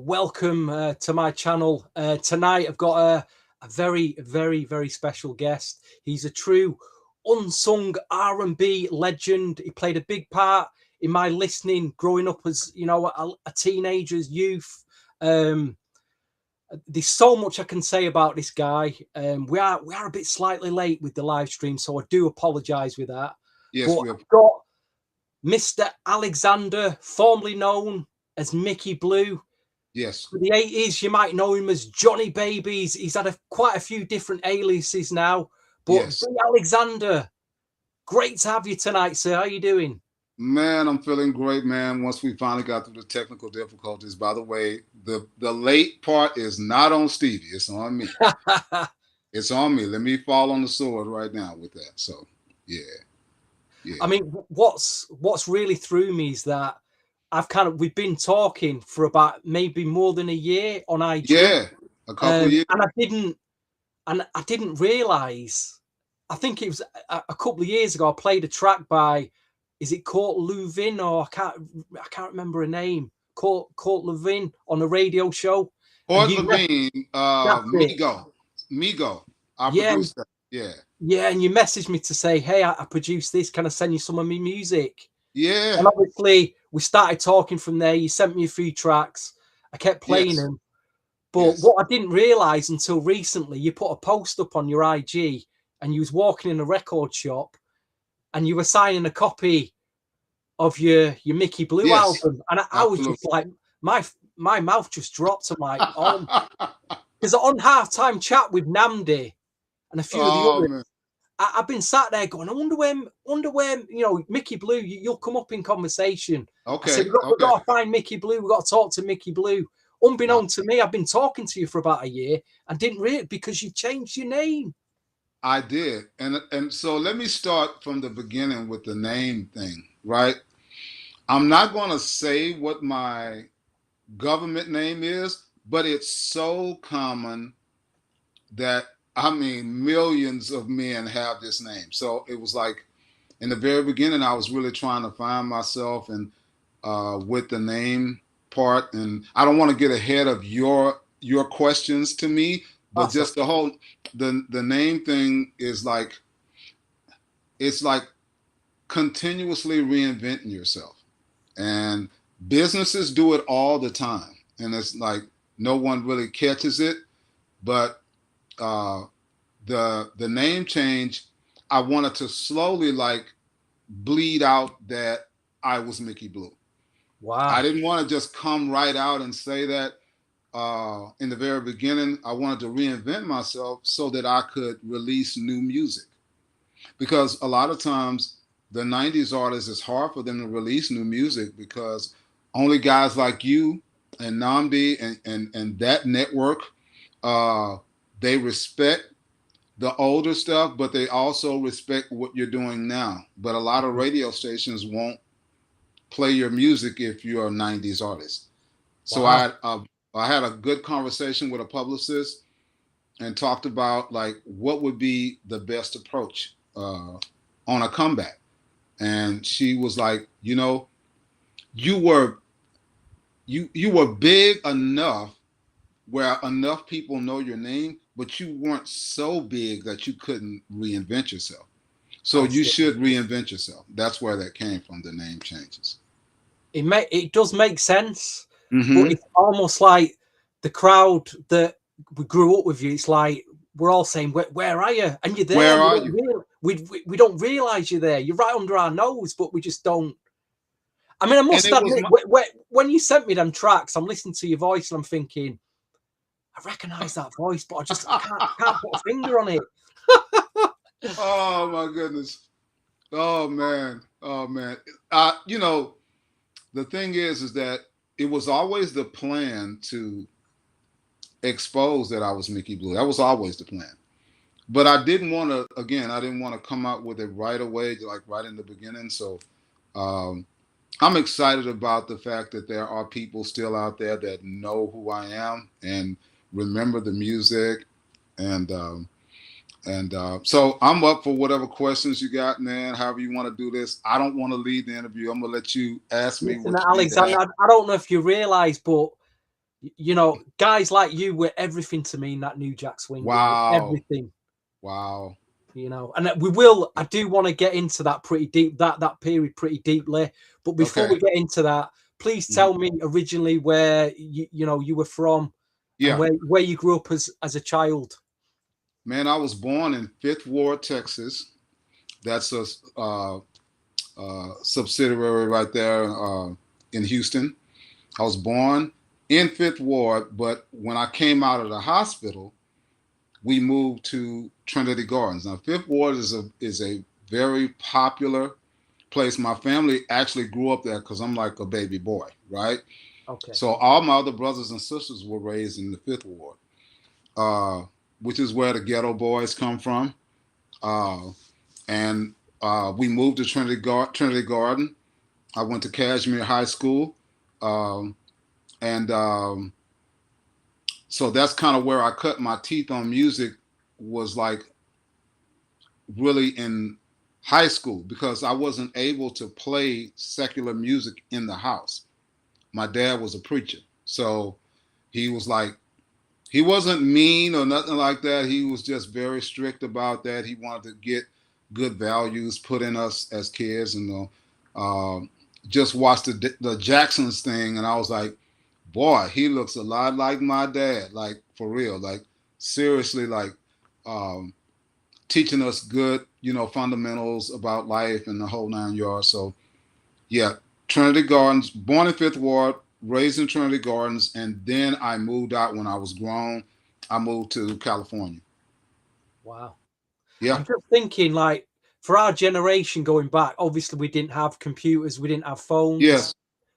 welcome to my channel. Tonight I've got a very, very, very special guest. He's a true unsung R&B legend. He played a big part in my listening growing up as, you know, a teenager's youth. There's so much I can say about this guy. We are a bit slightly late with the live stream, so I do apologize with that. Yes, but I've got Mr. Alexandr, formerly known as Mikki Bleu. Yes. For the 80s, you might know him as Johnny Babies. He's had quite a few different aliases now. But yes. Alexandr, great to have you tonight, sir. How you doing? Man, I'm feeling great, man. Once we finally got through the technical difficulties. By the way, the late part is not on Stevie. It's on me. It's on me. Let me fall on the sword right now with that. So, yeah. I mean, what's really threw me is that we've been talking for about maybe more than a year on IG. Yeah, a couple of years. And I didn't realize. I think it was a couple of years ago. I played a track by, is it Court Luvin, or I can't remember her name. Court Luvin on a radio show. Court Luvin, Migo. I produced that. Yeah. Yeah, and you messaged me to say, hey, I produced this. Can I send you some of my music? Yeah. And obviously, we started talking from there. You sent me a few tracks. I kept playing them. But what I didn't realize until recently, you put a post up on your IG and you was walking in a record shop and you were signing a copy of your Mikki Bleu album. And I was just like, my mouth just dropped. I'm like, oh, because on halftime chat with Namdi and a few of the others, man. I've been sat there going, I wonder when, you know, Mikki Bleu, you'll come up in conversation. Okay. I said, we've got to find Mikki Bleu. We've got to talk to Mikki Bleu. Unbeknown to me, I've been talking to you for about a year and didn't read because you changed your name. I did. And so let me start from the beginning with the name thing, right? I'm not going to say what my government name is, but it's so common that, I mean, millions of men have this name. So it was like in the very beginning, I was really trying to find myself and with the name part. And I don't want to get ahead of your questions to me, but awesome. Just the whole, the name thing is like, it's like continuously reinventing yourself. And businesses do it all the time. And it's like, no one really catches it, but the name change, I wanted to slowly like bleed out that I was Mikki Bleu. Wow. I didn't want to just come right out and say that in the very beginning. I wanted to reinvent myself so that I could release new music. Because a lot of times the 90s artists, it's hard for them to release new music because only guys like you and Namdi and that network, they respect the older stuff, but they also respect what you're doing now. But a lot of radio stations won't play your music if you're a 90s artist. So wow. I had a good conversation with a publicist and talked about like what would be the best approach on a comeback. And she was like, you know, you were big enough where enough people know your name, but you weren't so big that you couldn't reinvent yourself. So you should reinvent yourself. That's where that came from, the name changes. It does make sense, but it's almost like the crowd that we grew up with you. It's like we're all saying, "Where are you?" And you're there. Where are you? We don't realize you're there. You're right under our nose, but we just don't. I mean, I must admit, when you sent me them tracks, I'm listening to your voice and I'm thinking, I recognize that voice, but I can't put a finger on it. Oh my goodness! Oh man! You know. The thing is that it was always the plan to expose that I was Mikki Bleu. That was always the plan. But I didn't want to come out with it right away, like right in the beginning. So I'm excited about the fact that there are people still out there that know who I am and remember the music. And so I'm up for whatever questions you got, man. However you want to do this. I don't want to lead the interview. I'm gonna let you ask me. Listen, Alexandr, I don't know if you realize, but you know, guys like you were everything to me in that New Jack Swing era. Wow. Everything. Wow. You know, and we will. I do want to get into that pretty deep, that period pretty deeply. But before Okay. we get into that, please tell me originally where you were from and Yeah. where you grew up as a child. Man, I was born in Fifth Ward, Texas. That's a subsidiary right there in Houston. I was born in Fifth Ward, but when I came out of the hospital, we moved to Trinity Gardens. Now, Fifth Ward is a very popular place. My family actually grew up there because I'm like a baby boy, right? Okay. So all my other brothers and sisters were raised in the Fifth Ward, which is where the ghetto boys come from. And we moved to Trinity Garden. I went to Cashmere High School, and so that's kind of where I cut my teeth on music. Was like really in high school because I wasn't able to play secular music in the house. My dad was a preacher, so he was like, he wasn't mean or nothing like that. He was just very strict about that. He wanted to get good values put in us as kids, and just watched the Jacksons thing, and I was like, boy, he looks a lot like my dad, like for real, like seriously, like um, teaching us good, fundamentals about life and the whole 9 yards. So yeah, Trinity Gardens, born in Fifth Ward, raised in Trinity Gardens, and then I moved out when I was grown. I moved to California. Wow. Yeah. I'm just thinking, like, for our generation going back, obviously we didn't have computers, we didn't have phones. Yes.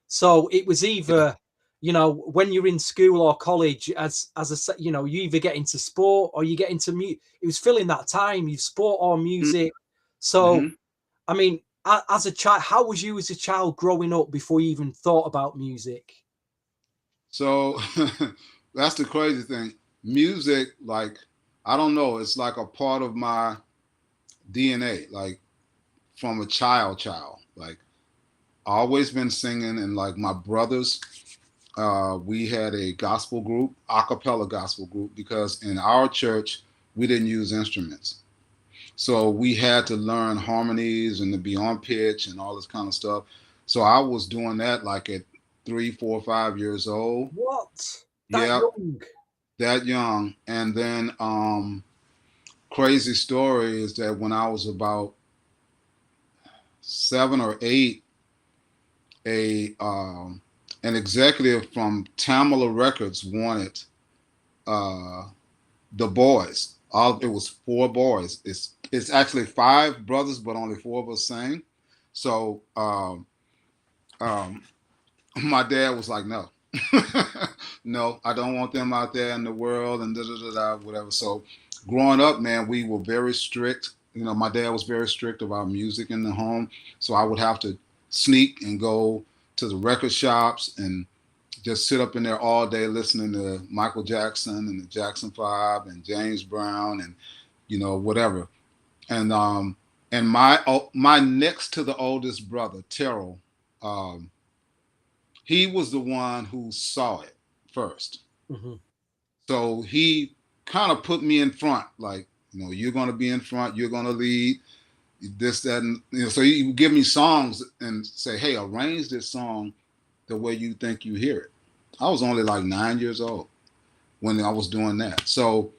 So it was Yeah. either, when you're in school or college, you either get into sport or you get into music. It was filling that time, you sport or music. So, Mm-hmm. I mean, as a child, how was you as a child growing up before you even thought about music? So that's the crazy thing. Music, like, I don't know, it's like a part of my DNA, like from a child. Like, always been singing, and like my brothers, we had a gospel group, a cappella gospel group, because in our church we didn't use instruments. So we had to learn harmonies and to be on pitch and all this kind of stuff. So I was doing that like at 3, 4, 5 years old. What? That Yeah, young? that young. And then crazy story is that when I was about 7 or 8, a an executive from Tamala Records wanted uh, the boys. It was 4 boys. It's actually 5 brothers, but only 4 of us sang. So um, my dad was like, no, no, I don't want them out there in the world and da da da da whatever. So growing up, man, we were very strict. My dad was very strict about music in the home. So I would have to sneak and go to the record shops and just sit up in there all day listening to Michael Jackson and the Jackson 5 and James Brown and whatever. And my next to the oldest brother, Terrell, um, he was the one who saw it first. Mm-hmm. So he kind of put me in front, like, you're going to be in front, you're going to lead this, that, and so he would give me songs and say, hey, arrange this song the way you think you hear it. I was only like 9 years old when I was doing that. So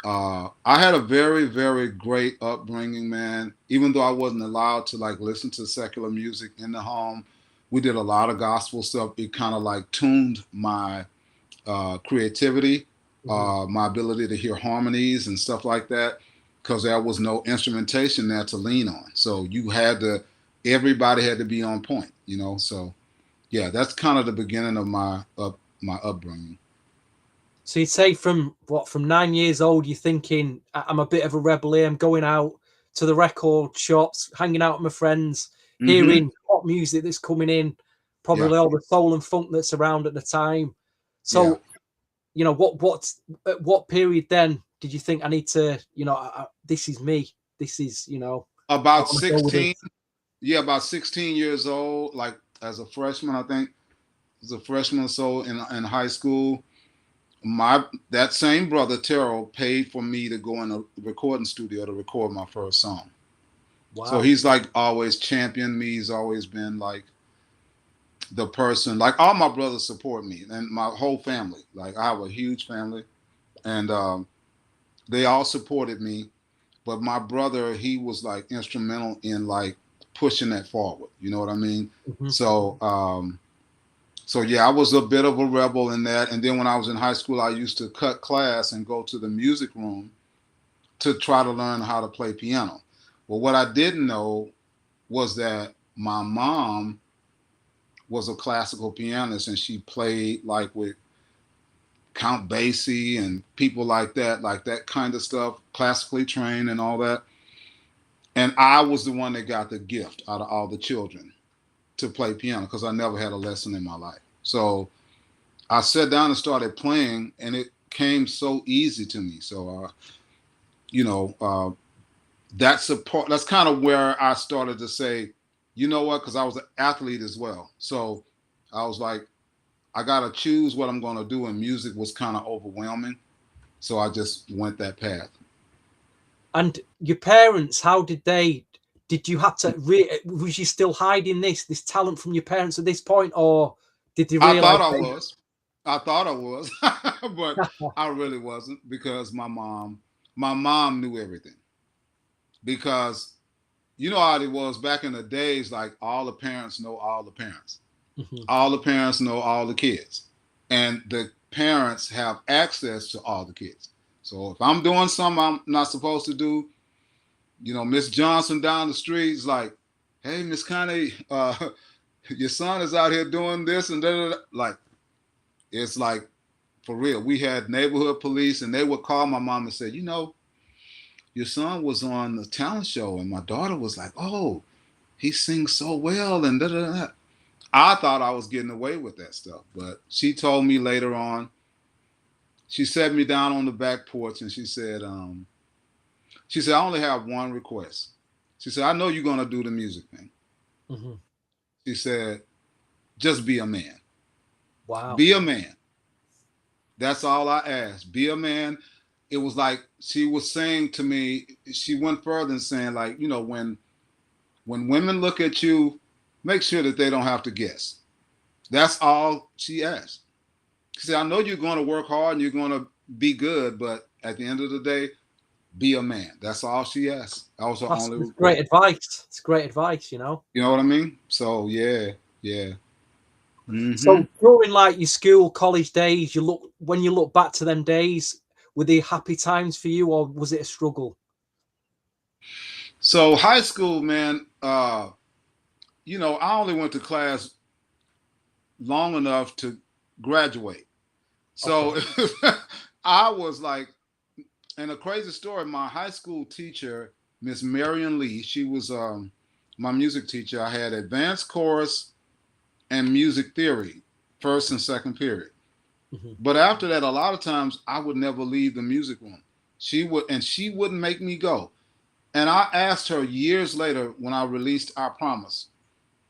I had a very, very great upbringing, man. Even though I wasn't allowed to like listen to secular music in the home, we did a lot of gospel stuff. It kind of like tuned my creativity, my ability to hear harmonies and stuff like that, because there was no instrumentation there to lean on. So everybody had to be on point, So yeah, that's kind of the beginning of my upbringing. So you'd say from 9 years old, you're thinking, I'm a bit of a rebel here. I'm going out to the record shops, hanging out with my friends, Mm-hmm. hearing pop music that's coming in, Yeah. probably all the soul and funk that's around at the time. Yeah. So, at what period then did you think I need to, this is me. This is, I About want to go with 16. it. Yeah, about 16 years old, like as a freshman, I think. was a freshman or so in high school. That same brother Terrell paid for me to go in a recording studio to record my first song. So Wow. he's like always championed me. He's always been like the person. Like all my brothers support me and my whole family. Like I have a huge family, and they all supported me. But my brother, he was like instrumental in like pushing that forward. You know what I mean? Mhm. So so yeah, I was a bit of a rebel in that. And then when I was in high school, I used to cut class and go to the music room to try to learn how to play piano. Well, what I didn't know was that my mom was a classical pianist and she played like with Count Basie and people like that kind of stuff, classically trained and all that. And I was the one that got the gift out of all the children to play piano because I never had a lesson in my life. So I sat down and started playing, and it came so easy to me. So, you know, that's a part. That's kind of where I started to say, you know what? Because I was an athlete as well. So I was like, I gotta choose what I'm gonna do, and music was kind of overwhelming. So I just went that path. And your parents, how did they? Did you have to? Was you still hiding this talent from your parents at this point, or did they I realize? thought I was. I thought I was, but I really wasn't because my mom knew everything. Because you know how it was back in the days, like all the parents know all the parents. Mhm. All the parents know all the kids. And the parents have access to all the kids. So if I'm doing something I'm not supposed to do, you know, Miss Johnson down the street is like, hey, Miss Connie, your son is out here doing this and that. Like, it's like, for real. We had neighborhood police and they would call my mom and say, you know, your son was on the talent show. And my daughter was like, oh, he sings so well and da da da. I thought I was getting away with that stuff, but she told me later on. She sat me down on the back porch and she said, I only have one request. She said, I know you're gonna do the music thing. Mhm. She said, just be a man. Wow. Be a man. That's all I asked. Be a man. It was like she was saying to me, she went further and saying, like, you know, when women look at you, make sure that they don't have to guess. That's all she asked. She said, I know you're going to work hard and you're going to be good, but at the end of the day, be a man. That's all she asked. That was her only That's great request. advice. It's great advice, you know. You know what I mean? So yeah, yeah. Mm-hmm. So during like your school, college days, when you look back to them days, were they happy times for you, or was it a struggle? So high school, man, you know, I only went to class long enough to graduate. Okay. So I was like, and a crazy story, my high school teacher, Miss Marion Lee, she was my music teacher. I had advanced chorus and music theory, first and second period. Mhm. But after that, a lot of times I would never leave the music room. She wouldn't make me go. And I asked her years later when I released I Promise.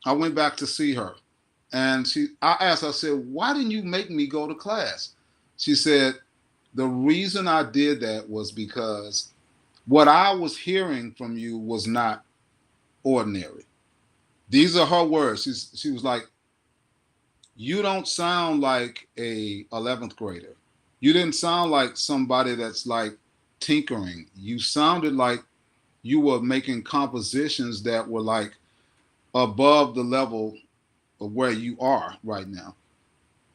I went back to see her. And I asked her, I said, why didn't you make me go to class? She said, the reason I did that was because what I was hearing from you was not ordinary. These are her words. She was like, you don't sound like a 11th grader. You didn't sound like somebody that's like tinkering. You sounded like you were making compositions that were like above the level of where you are right now.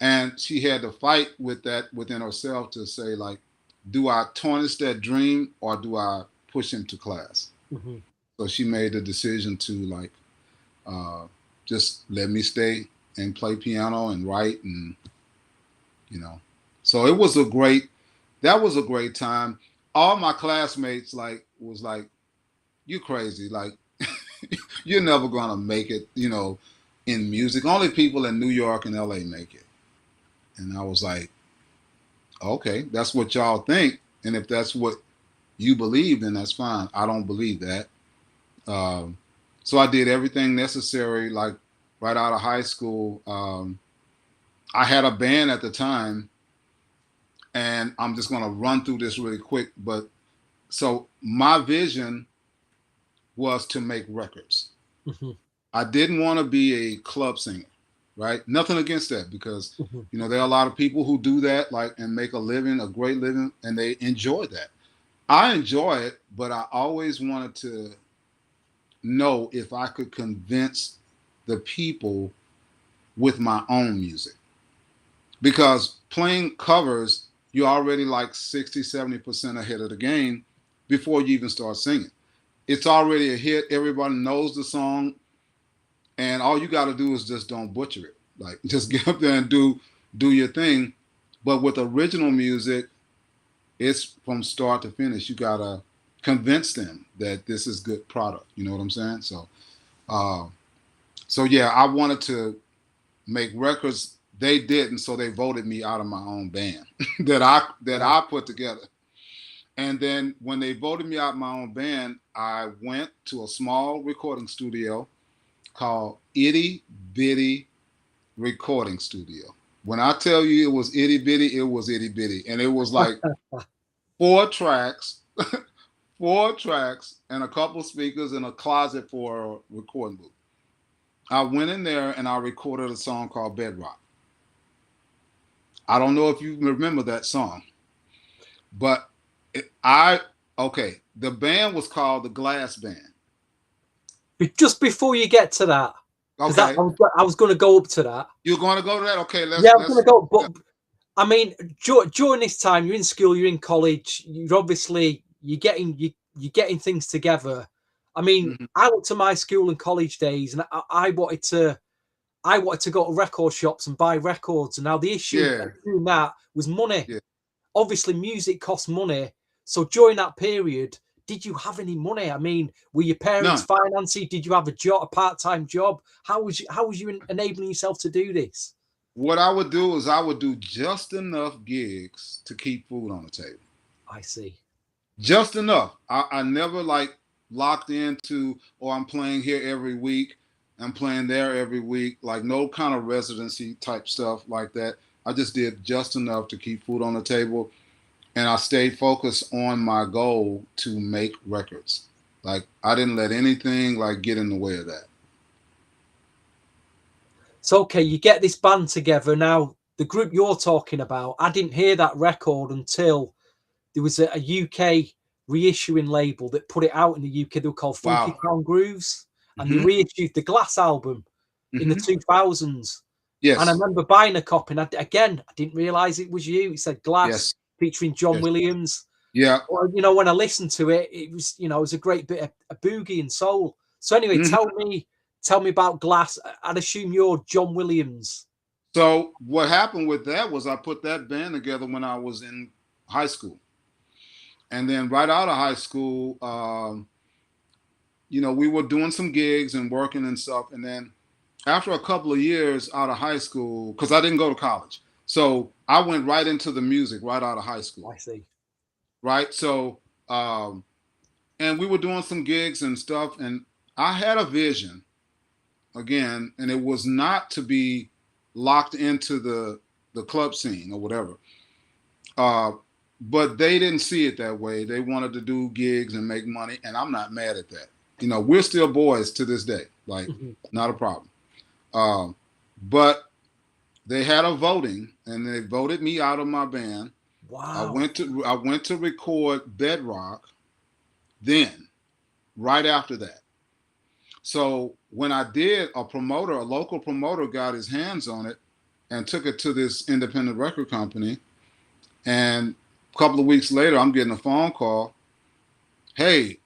And she had to fight with that within herself to say, like, do I tarnish that dream or do I push him to class? Mhm. So she made the decision to like uh, just let me stay and play piano and write and you know. So it was a great that was a great time. All my classmates like was like, you crazy, like you're never gonna make it, you know, in music. Only people in New York and LA make it. And I was like, okay, that's what y'all think. And if that's what you believe, then that's fine. I don't believe that. Um, so I did everything necessary, like right out of high school. I had a band at the time, and I'm just going to run through this really quick. But so my vision was to make records. Mhm. I didn't want to be a club singer, right? Nothing against that, because Mhm. there are a lot of people who do that, like, and make a living, a great living, and they enjoy that. I enjoy it, but I always wanted to know if I could convince the people with my own music. Because playing covers, you're already like 60-70% ahead of the game before you even start singing. It's already a hit. Everybody knows the song, and all you got to do is just don't butcher it. Like, just get up there and do your thing. But with original music, it's from start to finish. You gotta convince them that this is good product. You know what I'm saying? Uh, so yeah, I wanted to make records. They didn't, so they voted me out of my own band that I put together. And then when they voted me out of my own band, I went to a small recording studio called Itty Bitty Recording Studio. When I tell you it was itty bitty, it was itty bitty, and it was like four tracks, four tracks, and a couple speakers in a closet for a recording booth. I went in there and I recorded a song called Bedrock. I don't know if you remember that song, but okay. The band was called the Glass Band. But just before you get to that, because Okay, I was going to go up to that. you're going to go to that? Okay, Yeah, let's I'm going to go. But I mean, during this time, you're in school, you're in college. You're obviously you're getting things together. I mean, mm-hmm. I went to my school and college days, and I wanted to go to record shops and buy records. And now the issue Yeah, of doing that was money. yeah. Obviously, music costs money. So during that period, did you have any money? I mean, were your parents None. financing? Did you have a part-time job? How was you enabling yourself to do this? What I would do is I would do just enough gigs to keep food on the table. I see. Just enough. I never like locked into, or I'm playing here every week, I'm playing there every week, like no kind of residency type stuff like that. I just did just enough to keep food on the table, and I stayed focused on my goal to make records. Like, I didn't let anything like get in the way of that. So okay, you get this band together. Now, the group you're talking about, I didn't hear that record until there was a UK reissuing label that put it out in the UK. They were called Funky Wow. Crown Grooves, and they Mm-hmm. reissued the Glass album in the Mm-hmm. 2000s. And I Yes. remember buying a copy, and I didn't realize it was you. It said Glass Yes. featuring John Yes. Williams. Yeah. Well, when I listened to it, it was a great bit of boogie and soul. So anyway, Mm-hmm. tell me about Glass. I'd assume you're John Williams. So what happened with that was I put that band together when I was in high school. And then right out of high school, we were doing some gigs and working and stuff. And then after a couple of years out of high school, because I didn't go to college, so I went right into the music right out of high school. I see. Right. So, and we were doing some gigs and stuff. And I had a vision again, and it was not to be locked into the club scene or whatever. Uh, but they didn't see it that way. They wanted to do gigs and make money, and I'm not mad at that. We're still boys to this day. Like, Mhm. not a problem. But they had a voting, and they voted me out of my band. I Wow. went to record Bedrock. Then, right after that. So when I did, a local promoter got his hands on it and took it to this independent record company. And a couple of weeks later, I'm getting a phone call. Hey,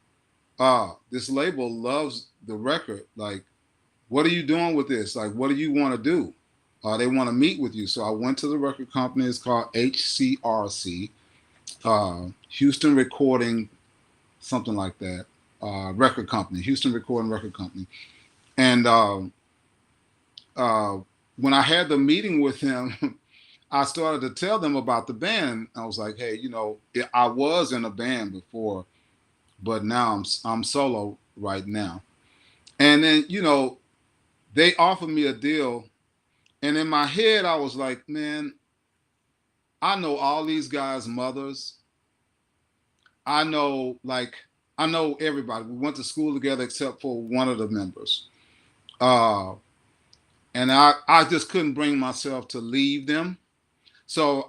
this label loves the record. Like, what are you doing with this? Like, what do you want to do? They want to meet with you. So I went to the record company. It's called HCRC, Houston Recording, something like that. Record company, Houston Recording Record Company. And uh, when I had the meeting with him, I started to tell them about the band. I was like, hey, I was in a band before, but now I'm solo right now. And then, they offered me a deal, And in my head, I was like, man, I know all these guys' mothers. I know, I know everybody. We went to school together except for one of the members. Uh, and I just couldn't bring myself to leave them. So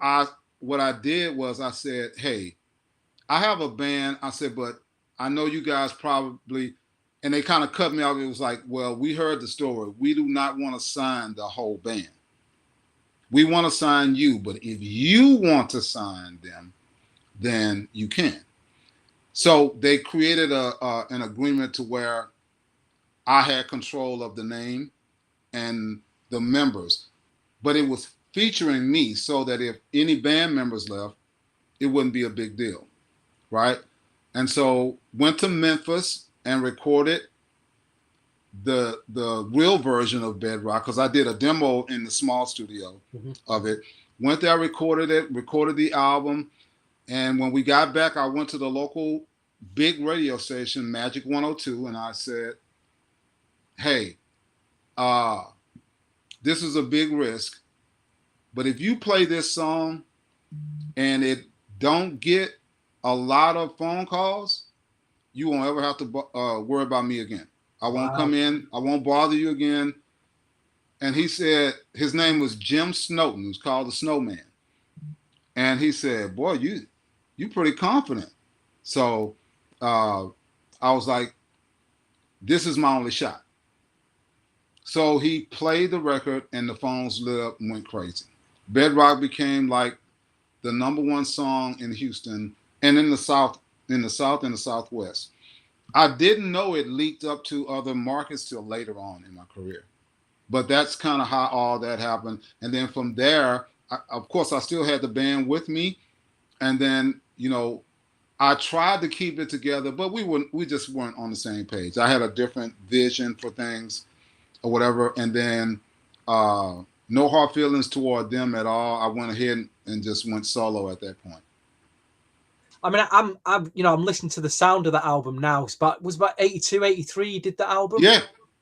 what I did was I said, hey, I have a band. I said, but I know you guys probably, and they kind of cut me off. It was like, well, we heard the story. We do not want to sign the whole band. We want to sign you, but if you want to sign them, then you can. So they created an agreement to where I had control of the name and the members, but it was featuring me so that if any band members left, it wouldn't be a big deal, right? And so went to Memphis and recorded the real version of Bedrock, because I did a demo in the small studio of it. Went there, recorded it, recorded the album, and when we got back, I went to the local big radio station, Magic 102, and I said, hey, this is a big risk, but if you play this song and it don't get a lot of phone calls, you won't ever have to worry about me again. I won't come in. I won't bother you again. And he said, his name was Jim Snowden, who's called the Snowman. And he said, boy, you pretty confident. So I was like, this is my only shot. So he played the record and the phones lit up and went crazy. Bedrock became like the #1 song in Houston and in the South and the Southwest. I didn't know it leaked up to other markets till later on in my career. But that's kind of how all that happened. And then from there, of course, I still had the band with me. And then, I tried to keep it together, but we just weren't on the same page. I had a different vision for things or whatever. And then no hard feelings toward them at all. I went ahead and just went solo at that point. I mean, I'm listening to the sound of that album now. It was about 82, 83 you did that album?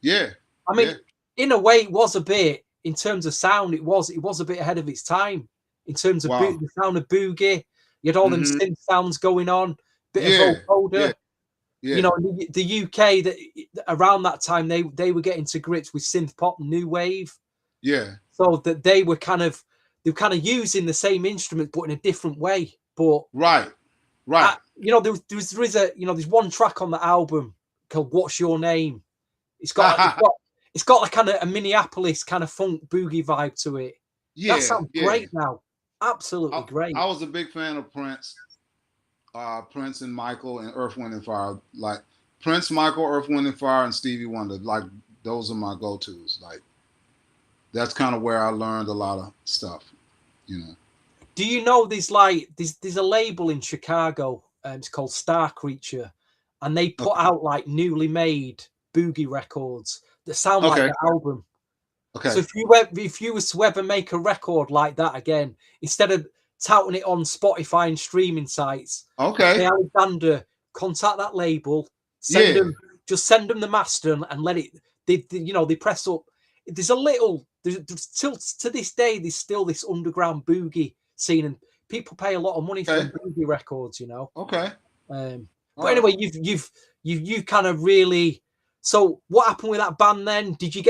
Yeah. I mean, in a way, it was a bit, in terms of sound, it was a bit ahead of its time. In terms of the sound of boogie. You had all them synth sounds going on, bit of vocoder. Yeah. The UK, that around that time, they were getting to grips with synth pop and new wave. Yeah. So that they were kind of using the same instrument, but in a different way. But right. There's one track on the album called "What's Your Name." It's got like kind of a Minneapolis kind of funk boogie vibe to it. That sounds great now. Absolutely great. I was a big fan of Prince. Prince and Michael and Earth, Wind and Fire. Like Prince, Michael, Earth, Wind and Fire, and Stevie Wonder. Like those are my go-tos. Like that's kind of where I learned a lot of stuff. Do you know there's a label in Chicago, it's called Star Creature, and they put out like newly made boogie records that sound like the album. Okay. So if you was to ever make a record like that again, instead of touting it on Spotify and streaming sites, okay, Alexandr, contact that label, send them the master and let it. They press up. There's still to this day there's still this underground boogie scene, and people pay a lot of money for boogie records. Okay. But anyway, you've kind of really. So what happened with that band then? Did you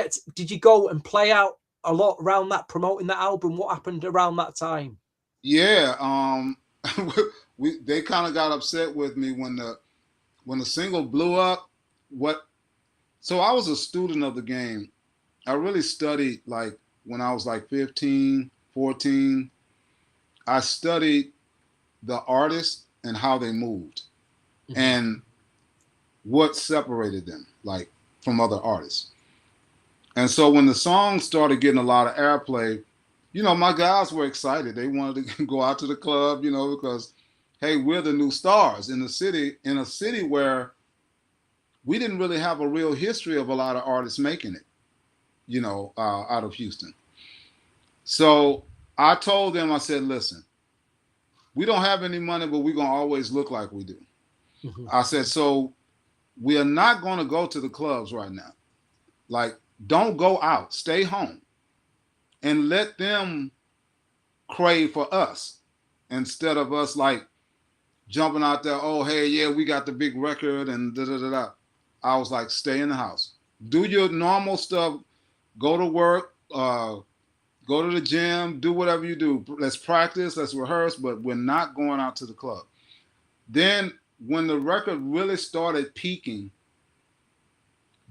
go and play out a lot around that, promoting that album? What happened around that time? Yeah, they kind of got upset with me when the single blew up. So I was a student of the game. I really studied like when I was like 15, 14. I studied the artists and how they moved and what separated them like from other artists. And so when the song started getting a lot of airplay, my guys were excited. They wanted to go out to the club, because, hey, we're the new stars in a city where we didn't really have a real history of a lot of artists making it, out of Houston. So I told them, I said, listen, we don't have any money, but we're going to always look like we do. I said, so we are not going to go to the clubs right now. Like, don't go out. Stay home. and let them crave for us instead of us like jumping out there. Oh, hey, yeah, we got the big record and da da da da. I was like, stay in the house, do your normal stuff, go to work, go to the gym, do whatever you do. Let's practice, let's rehearse, but we're not going out to the club. Then when the record really started peaking,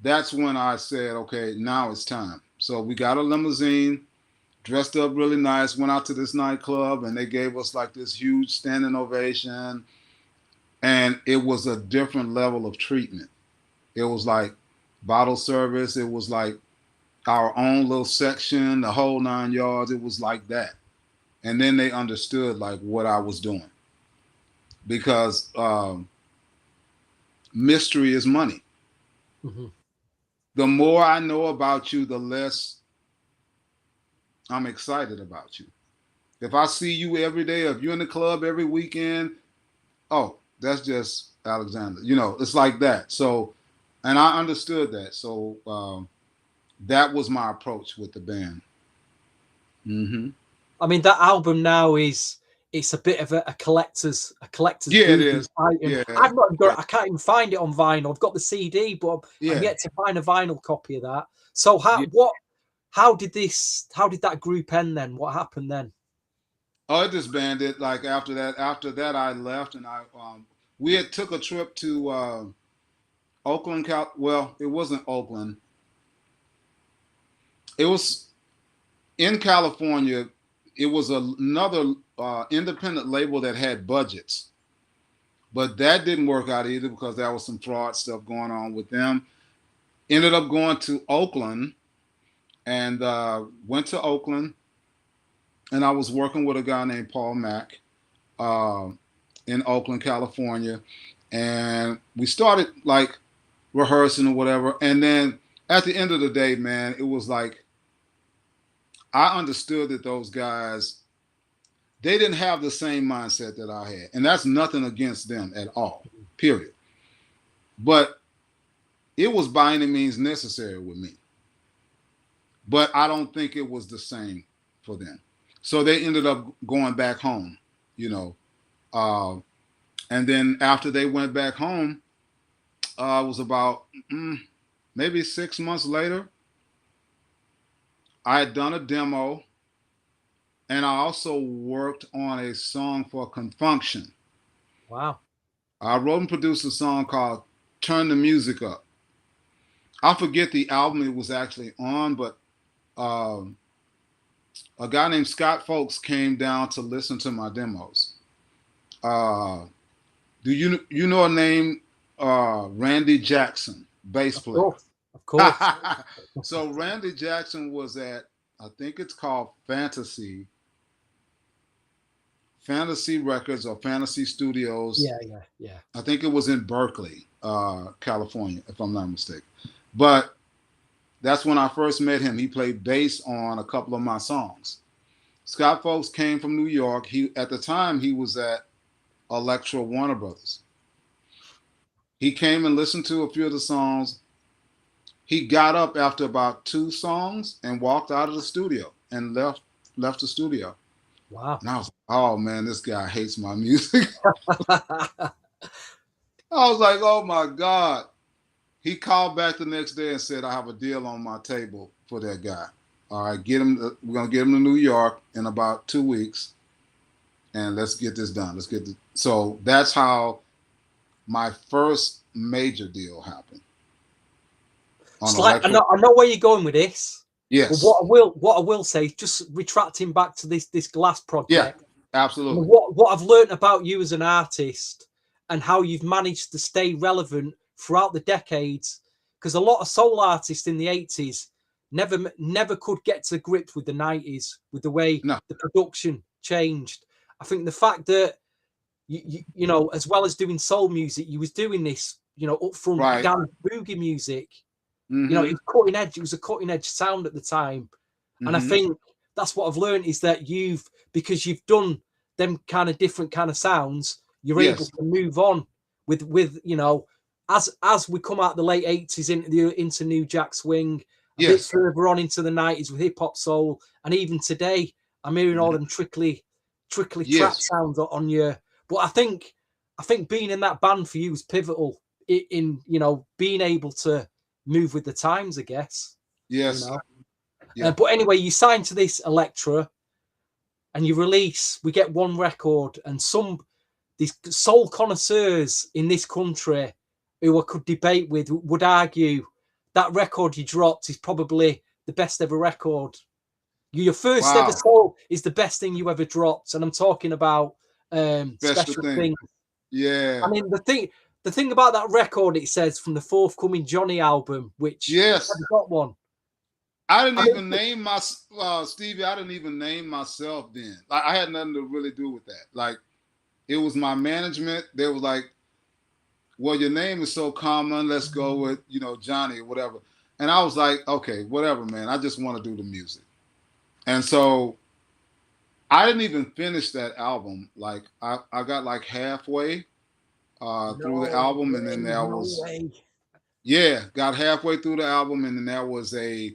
that's when I said, okay, now it's time. So we got a limousine, dressed up really nice, went out to this nightclub, and they gave us like this huge standing ovation. And it was a different level of treatment. It was like bottle service. It was like our own little section, the whole 9 yards. It was like that. And then they understood like what I was doing, because mystery is money. Mm-hmm. The more I know about you, the less I'm excited about you. If I see you every day, if you're in the club every weekend, oh, that's just Alexandr. You know, it's like that. So, and I understood that. So that was my approach with the band. Mm-hmm. I mean, that album now it's a bit of a collector's Yeah, it boogie is. item. Yeah, I've not got, yeah, I can't even find it on vinyl. I've got the CD, but I'm yeah, yet to find a vinyl copy of that. So yeah. how did that group end then? What happened then? Oh, it disbanded. Like after that, I left, and we had took a trip to Oakland, well, it wasn't Oakland. It was in California. It was another independent label that had budgets, but that didn't work out either because there was some fraud stuff going on with them. Ended up going to Oakland, and went to Oakland, and I was working with a guy named Paul Mack in Oakland, California, and we started like rehearsing or whatever. And then at the end of the day, man, it was like I understood that those guys, they didn't have the same mindset that I had, and that's nothing against them at all, period. But it was by any means necessary with me. But I don't think it was the same for them. So they ended up going back home, you know. And then after they went back home, it was about maybe 6 months later, I had done a demo, and I also worked on a song for Confunction. Wow. I wrote and produced a song called Turn the Music Up. I forget the album it was actually on, but a guy named Scott Folks came down to listen to my demos. Do you know a name, Randy Jackson, bass player? Of course. So Randy Jackson was at, I think it's called Fantasy Records or Fantasy Studios. Yeah. I think it was in Berkeley, California, if I'm not mistaken. But that's when I first met him. He played bass on a couple of my songs. Scott Folks came from New York. At the time he was at Elektra Warner Brothers. He came and listened to a few of the songs. He got up after about 2 songs and walked out of the studio and left the studio. Wow. And I was like, oh man, this guy hates my music. I was like, oh my God. He called back the next day and said, I have a deal on my table for that guy. All right, we're going to get him to New York in about 2 weeks. And let's get this done. So that's how my first major deal happened. I know where you're going with this. Yes. But what I will say is just retracting back to this Glass project. Yeah, absolutely. What I've learned about you as an artist and how you've managed to stay relevant throughout the decades, because a lot of soul artists in the 80s never could get to grips with the 90s, with the way the production changed. I think the fact that you know, as well as doing soul music, you was doing this, you know, upfront dance boogie music. Mm-hmm. You know, it was cutting edge. It was a cutting edge sound at the time. Mm-hmm. And I think that's what I've learned is that because you've done them kind of different kind of sounds, you're able to move on with you know, as we come out the late 80s into New Jack Swing, a bit Yes. further on into the 90s with hip hop soul, and even today, I'm hearing all them trickly trap sounds on you. But I think being in that band for you was pivotal in being able to move with the times, I guess. Yes. But anyway, you signed to this Elektra, and you release. We get one record, and these soul connoisseurs in this country who I could debate with would argue that record you dropped is probably the best ever record. Your first ever soul is the best thing you ever dropped, and I'm talking about Special Thing. Yeah. I mean, the thing about that record, it says from the forthcoming Johnny album, which Yes, I've got one. I didn't even name my Stevie. I didn't even name myself then. Like, I had nothing to really do with that. Like, it was my management. They was like, "Well, your name is so common. Let's go with Johnny or whatever." And I was like, "Okay, whatever, man. I just want to do the music." And so I didn't even finish that album. Like, I got like halfway through the album, and then there was got halfway through the album, and then there was a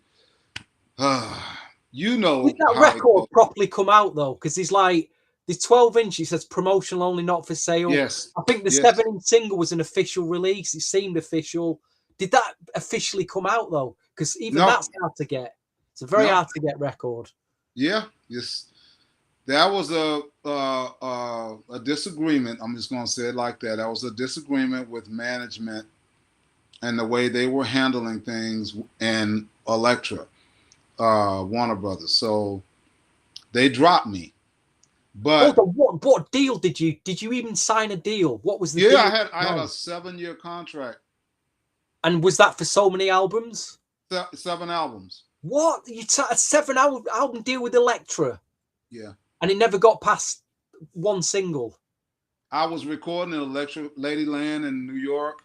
Did that record properly come out though? Because there's 12-inch. It says promotional only, not for sale. Yes. I think the 7-inch single was an official release. It seemed official. Did that officially come out though? Because even that's hard to get. It's a very hard to get record. Yeah. Yes. That was a disagreement. I'm just going to say it like that. That was a disagreement with management and the way they were handling things in Elektra, Warner Brothers. So they dropped me. But what deal did you even sign a deal? What was the deal? I had a 7-year contract. And was that for so many albums? 7 albums. What? You a 7-album deal with Elektra? Yeah. And it never got past one single. I was recording in Elektra Ladyland in New York.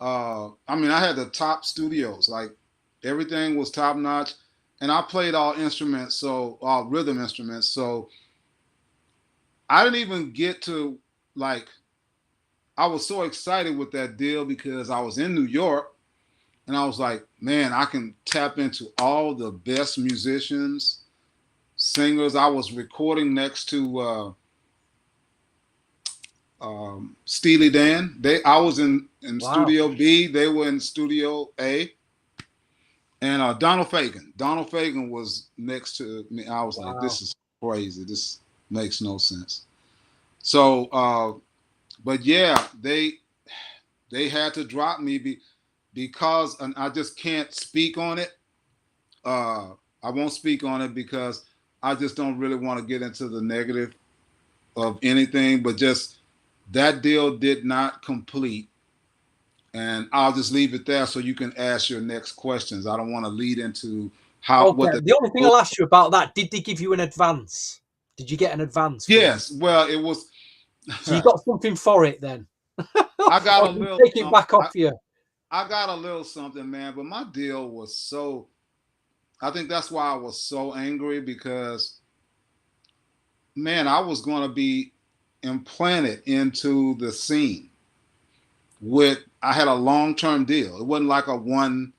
I mean, I had the top studios. Like, everything was top notch, and I played all instruments, so all rhythm instruments. So I didn't even get to I was so excited with that deal because I was in New York, and I was like, man, I can tap into all the best musicians, singers. I was recording next to Steely Dan. I was in Studio B. They were in Studio A. And Donald Fagen. Donald Fagen was next to me. I was like, this is crazy. This makes no sense. So, but yeah, they had to drop me because, and I just can't speak on it. I won't speak on it because I just don't really want to get into the negative of anything, but just that deal did not complete. And I'll just leave it there so you can ask your next questions. I don't want to lead into the only thing I'll ask you about that, did they give you an advance? Did you get an advance? Yes. Well, it was. So you got something for it then? I got a little. Take it back off you. I got a little something, man. But my deal was so. I think that's why I was so angry because, man, I was going to be implanted into the scene. I had a long-term deal. It wasn't like a one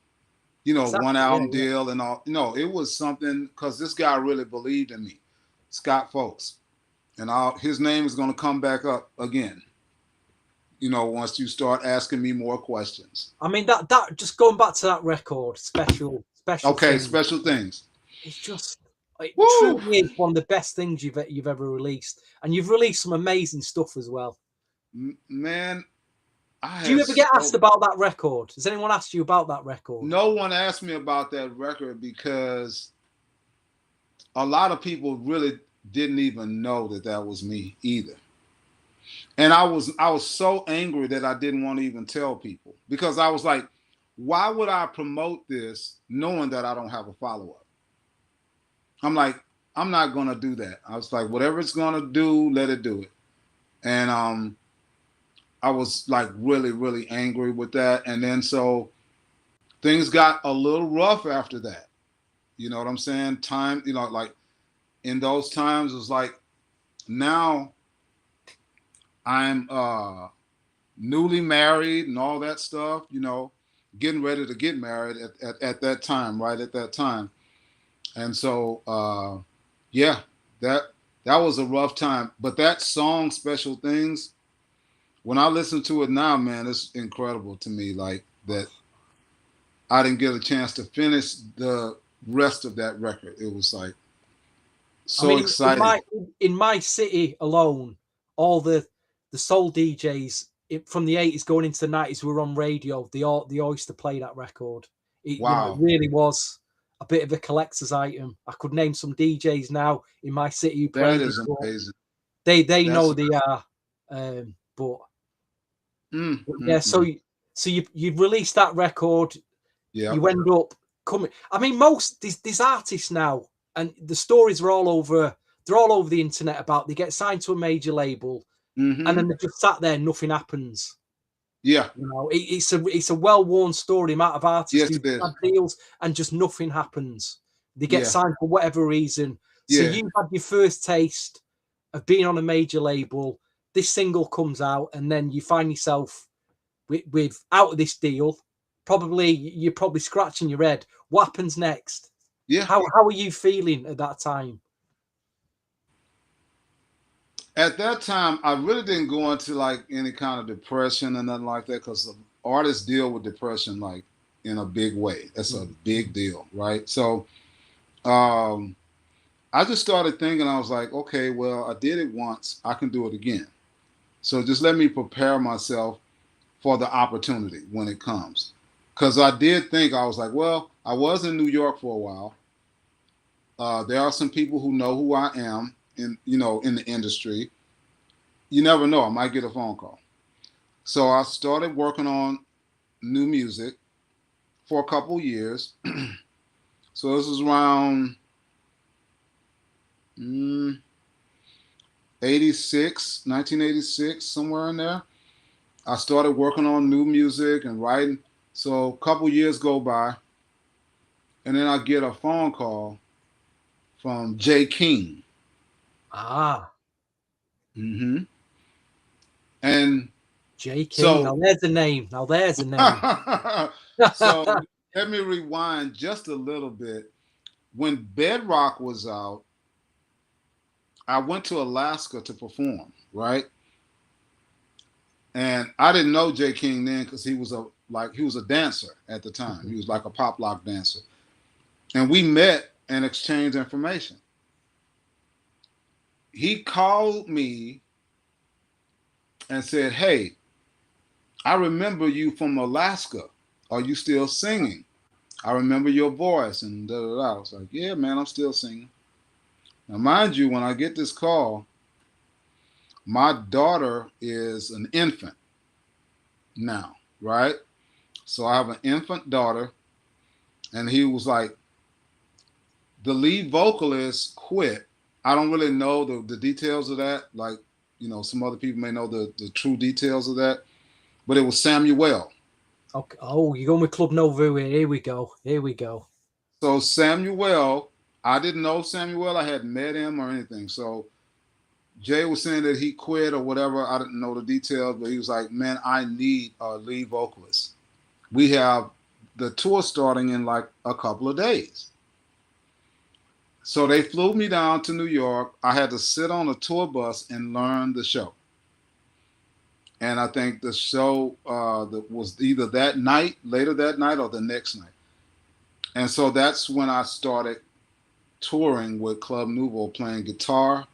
album deal and all. No, it was something because this guy really believed in me, Scott Folks, and his name is going to come back up again. Once you start asking me more questions. I mean that just going back to that record, special. Okay, things. Special Things. It's just truly is one of the best things you've ever released, and you've released some amazing stuff as well. Man. Do you ever get asked about that record? Has anyone asked you about that record? No one asked me about that record because a lot of people really didn't even know that was me either. And I was so angry that I didn't want to even tell people because I was like, why would I promote this knowing that I don't have a follow-up? I'm like, I'm not going to do that. I was like, whatever it's going to do, let it do it. And I was like really, really angry with that. And then so things got a little rough after that. You know what I'm saying? Time, like in those times, it was like now I'm newly married and all that stuff, getting ready to get married at that time, right at that time. And so, yeah, that that was a rough time. But that song, Special Things, when I listen to it now, man, it's incredible to me. Like that, I didn't get a chance to finish the rest of that record. It was like I so mean, exciting. in my city alone, all the soul DJs from the 80s going into the 90s were on radio. They all used to play that record. It Wow, really was a bit of a collector's item. I could name some DJs now in my city who that played it, is but amazing. they know That's they are. But yeah, mm. so you released that record, Yep. you end up coming. I mean, most these artists now, and the stories are all over. They're all over the internet about they get signed to a major label, and then Mm-hmm. they just sat there, nothing happens. Yeah. You know, it's a well worn story. Amount of artists Yes, who it have is. deals and just nothing happens. They get Yeah. signed for whatever reason. So Yeah. you've had your first taste of being on a major label. This single comes out, and then you find yourself with out of this deal. Probably you're probably scratching your head. What happens next? Yeah. How are you feeling at that time? At that time, I really didn't go into like any kind of depression and nothing like that because artists deal with depression like in a big way. That's a Mm. big deal, right? So um, I just started thinking, I was like, okay, well, I did it once, I can do it again. So just let me prepare myself for the opportunity when it comes. Because I did think, I was like, well, I was in New York for a while. There are some people who know who I am in the industry. You never know, I might get a phone call. So I started working on new music for a couple years. So this was around mm, 86, 1986, somewhere in there. I started working on new music and writing. So a couple years go by, and then I get a phone call from Jay King. Ah, Hmm. And J King. so, Now there's a name. Now there's a name. so let me rewind just a little bit. When Bedrock was out, I went to Alaska to perform, right? And I didn't know Jay King then because he was a dancer at the time. He was like a pop lock dancer. And we met and exchanged information. He called me and said, "Hey, I remember you from Alaska. Are you still singing? I remember your voice." And da da da. I was like, "Yeah, man, I'm still singing." Now, mind you, when I get this call, my daughter is an infant now, right? So I have an infant daughter, and he was like, the lead vocalist quit. I don't really know the details of that. Like, some other people may know the true details of that, but it was Samuel. Okay. Oh, you're going with Club Novu here. Here we go. Here we go. So Samuel, I didn't know Samuel. I hadn't met him or anything. So Jay was saying that he quit or whatever. I didn't know the details, but he was like, "Man, I need a lead vocalist. We have the tour starting in like a couple of days." So they flew me down to New York. I had to sit on a tour bus and learn the show. And I think the show that was either that night, later that night, or the next night. And so that's when I started touring with Club Nouveau, playing guitar,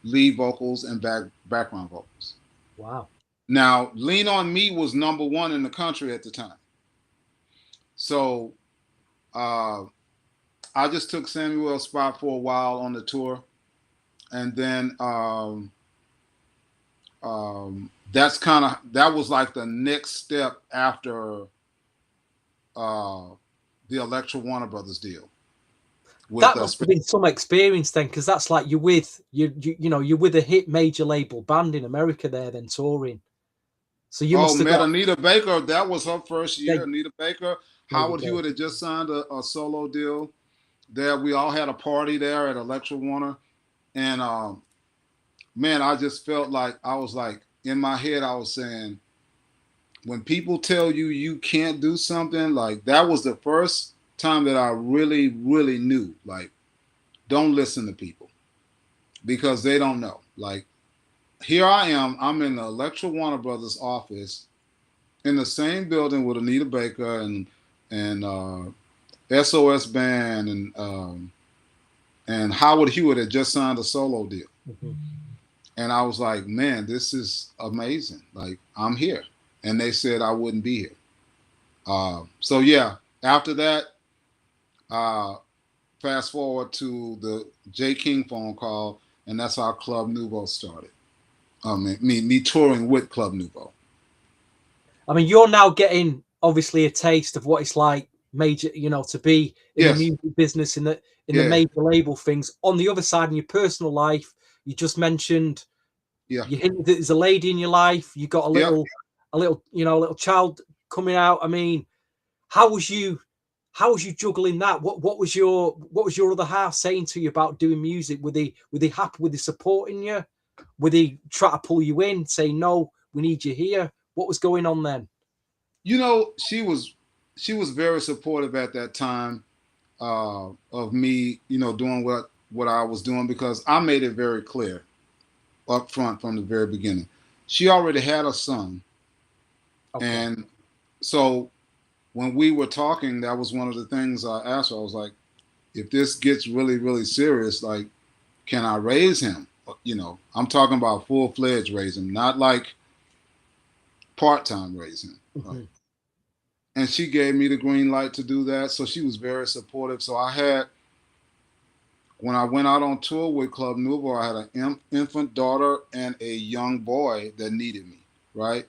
lead vocals, and background vocals. Wow. Now, Lean on Me was number one in the country at the time. So uh, I just took Samuel's spot for a while on the tour. And then that was like the next step after uh, the Elektra Warner Brothers deal with That us. must have been some experience then, because that's like you're with a hit major label band in America there, then touring. So you Oh, must have met got. Anita Baker. That was her first There, year. Anita Baker. there you Howard go. Hewitt had just signed a solo deal there. We all had a party there at Elektra Warner. And man, I just felt like I was like, in my head, I was saying, when people tell you you can't do something, like that was the first time that I really, really knew, like, don't listen to people because they don't know. Like, here I am, I'm in the Elektra Warner Brothers office in the same building with Anita Baker and SOS Band and Howard Hewitt had just signed a solo deal. Mm-hmm. And I was like, man, this is amazing. Like, I'm here. And they said I wouldn't be here. So yeah, after that, fast forward to the J. King phone call, and that's how Club Nouveau started. Me touring with Club Nouveau. I mean, you're now getting obviously a taste of what it's like, major, to be in the music business, in the major label things. On the other side, in your personal life, you just mentioned, you hinted that there's a lady in your life. You got a little child coming out. I mean, how was you juggling that? What was your other half saying to you about doing music? Were they happy? Were they supporting you? Were they trying to pull you in, saying, no, we need you here? What was going on then? She was very supportive at that time of me, doing what I was doing, because I made it very clear up front from the very beginning. She already had a son. Okay. And so when we were talking, that was one of the things I asked her. I was like, if this gets really, really serious, like, can I raise him? I'm talking about full-fledged raising, not like part-time raising. Mm-hmm. Right? And she gave me the green light to do that. So she was very supportive. So when I went out on tour with Club Nouveau, I had an infant daughter and a young boy that needed me, right?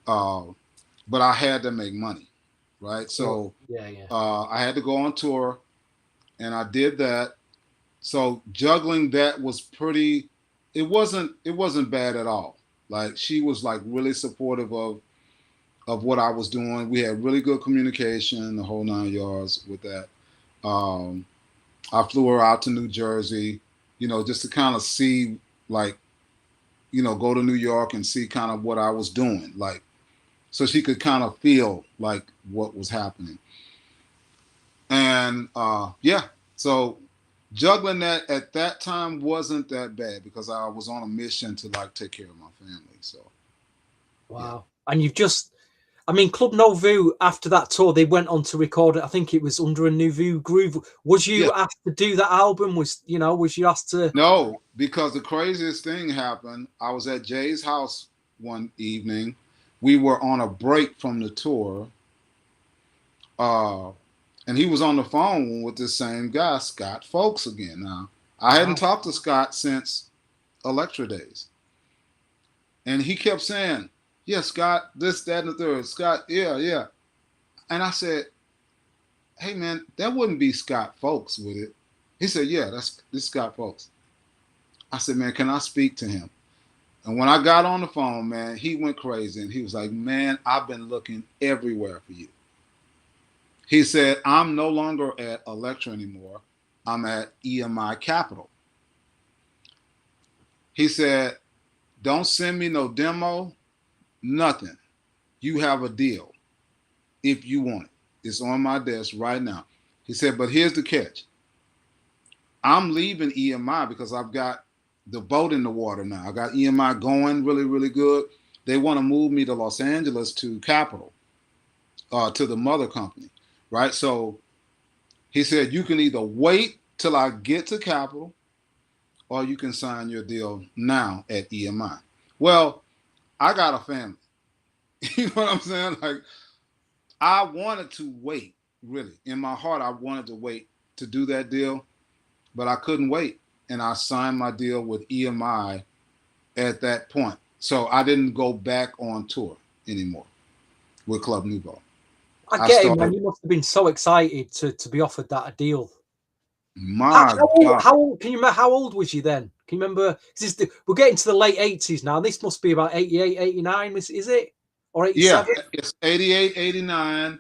But I had to make money, right? So I had to go on tour, and I did that. So juggling that was pretty. It wasn't bad at all. Like, she was like really supportive of what I was doing. We had really good communication, the whole 9 yards with that. I flew her out to New Jersey, just to kind of see, like, go to New York and see kind of what I was doing, like, so she could kind of feel like what was happening. And so juggling that at that time wasn't that bad, because I was on a mission to, like, take care of my family. So wow. And you've just, I mean, Club Nouveau, after that tour, they went on to record it. I think it was Under a Nouveau Groove. Was you asked to do that album? Was you asked to? No, because the craziest thing happened. I was at Jay's house one evening. We were on a break from the tour. And he was on the phone with this same guy, Scott Folks, again. Now, I hadn't talked to Scott since Elektra days. And he kept saying, yeah, Scott, this, that, and the third. Scott, yeah. And I said, hey, man, that wouldn't be Scott Folks, would it? He said, yeah, this Scott Folks. I said, man, can I speak to him? And when I got on the phone, man, he went crazy. And he was like, man, I've been looking everywhere for you. He said, I'm no longer at Elektra anymore. I'm at EMI Capital. He said, don't send me no demo, nothing. You have a deal if you want it. It's on my desk right now. He said, but here's the catch. I'm leaving EMI because I've got the boat in the water now. I got EMI going really, really good. They want to move me to Los Angeles to Capital, to the mother company, right? So he said, you can either wait till I get to Capital, or you can sign your deal now at EMI. Well, I got a family. You know what I'm saying? Like, I wanted to wait, really. In my heart, I wanted to wait to do that deal, but I couldn't wait. And I signed my deal with EMI at that point. So I didn't go back on tour anymore with Club Nouveau. I get it, man. You must have been so excited to be offered that deal. How old? Can you remember? How old was you then? Can you remember? We're getting to the late 80s now. This must be about 88, 89, is it? Or 87? Yeah, it's 88, 89,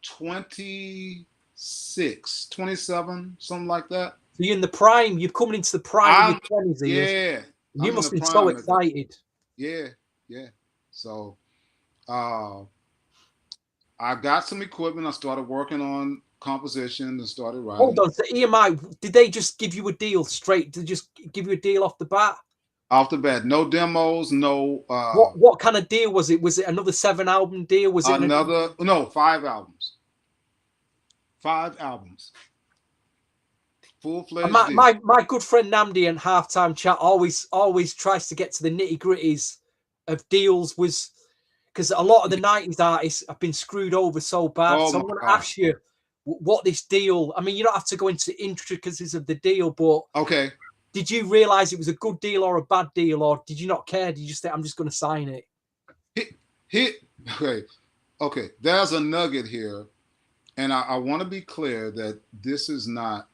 26, 27, something like that. So you're in the prime. You're coming into the prime of your 20s. Yeah. You must be so excited. Yeah. So uh, I got some equipment. I started working on composition and started Hold writing. on. So EMI, did they just give you a deal straight? Did they just give you a deal off the bat? Off the bat, no demos, no What kind of deal was it? Was it another 7 album deal? Was it another no 5 albums. 5 albums. Full-fledged deal. my good friend Namdi and Halftime Chat always tries to get to the nitty-gritties of deals, was because a lot of the 90s artists have been screwed over so bad. Oh So my I'm going to gosh. ask you what this deal, I mean, you don't have to go into intricacies of the deal, but Okay. did you realize it was a good deal or a bad deal, or did you not care? Did you just think, I'm just going to sign it? Okay. There's a nugget here, and I want to be clear that this is not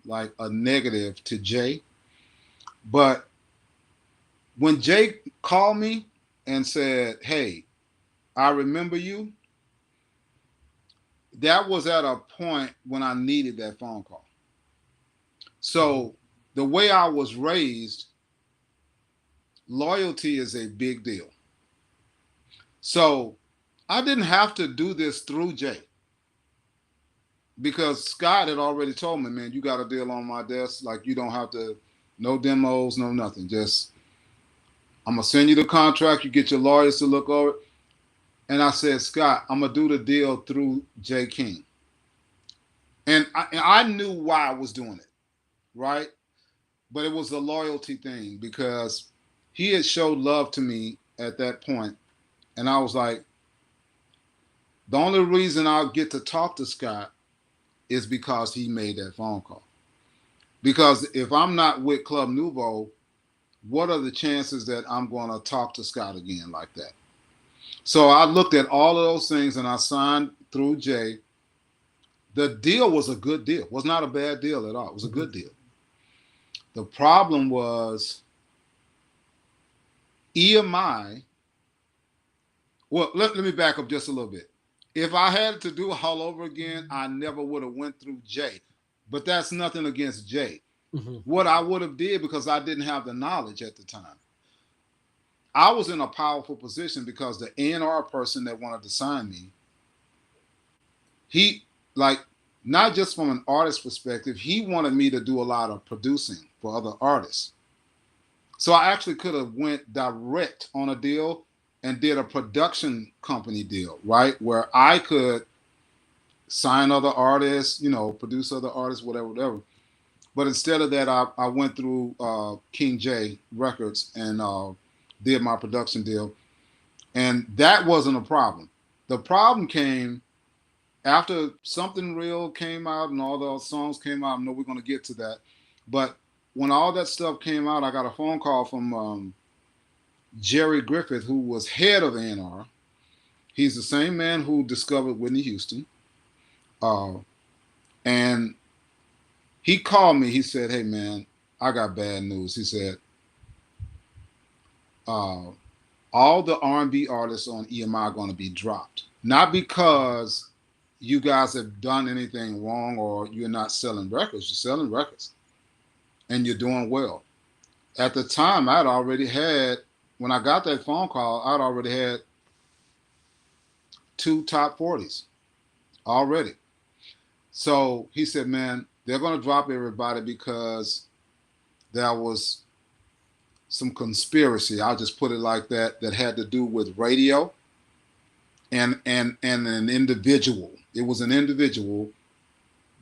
like a negative to Jay, but when Jay called me and said, "Hey, I remember you," that was at a point when I needed that phone call. So the way I was raised, loyalty is a big deal. So I didn't have to do this through Jay because Scott had already told me, man, you got a deal on my desk. Like, you don't have to, no demos, no nothing. Just, I'm going to send you the contract. You get your lawyers to look over it. And I said, Scott, I'm going to do the deal through Jay King. And I knew why I was doing it, right? But it was a loyalty thing because he had showed love to me at that point. And I was like, the only reason I'll get to talk to Scott is because he made that phone call. Because if I'm not with Club Nouveau, what are the chances that I'm going to talk to Scott again like that? So I looked at all of those things and I signed through Jay. The deal was a good deal. It was not a bad deal at all. It was a good deal. The problem was EMI. Well, let me back up just a little bit. If I had to do all over again, I never would have went through Jay. But that's nothing against Jay. What I would have did, because I didn't have the knowledge at the time, I was in a powerful position because the A&R person that wanted to sign me, he, like, not just from an artist perspective, he wanted me to do a lot of producing for other artists. So I actually could have went direct on a deal and did a production company deal, right? Where I could sign other artists, produce other artists, whatever. But instead of that, I went through King J Records and did my production deal. And that wasn't a problem. The problem came after Something Real came out and all those songs came out. I know we're going to get to that. But when all that stuff came out, I got a phone call from Jerry Griffith, who was head of A&R. He's the same man who discovered Whitney Houston. And he called me. He said, hey, man, I got bad news. He said, all the R&B artists on EMI are going to be dropped. Not because you guys have done anything wrong or you're not selling records. You're selling records. And you're doing well. At the time, I'd already had, when I got that phone call, I'd already had 2 top 40s already. So he said, man, they're going to drop everybody because there was some conspiracy, I'll just put it like that had to do with radio and an individual. It was an individual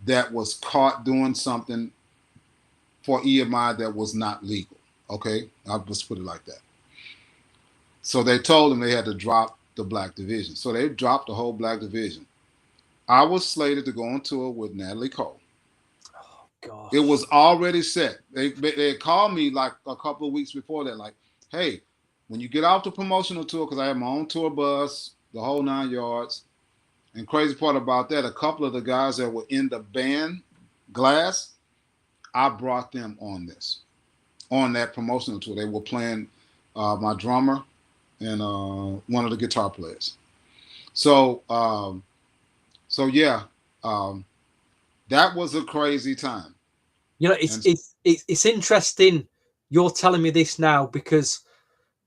that was caught doing something for EMI that was not legal. Okay, I'll just put it like that. So they told them they had to drop the black division. So they dropped the whole black division. I was slated to go on tour with Natalie Cole. Oh, God. It was already set. They called me like a couple of weeks before that, like, hey, when you get off the promotional tour, because I have my own tour bus, the whole 9 yards. And crazy part about that, a couple of the guys that were in the band, Glass, I brought them on that promotional tour. They were playing my drummer and one of the guitar players. So yeah, that was a crazy time. It's interesting you're telling me this now, because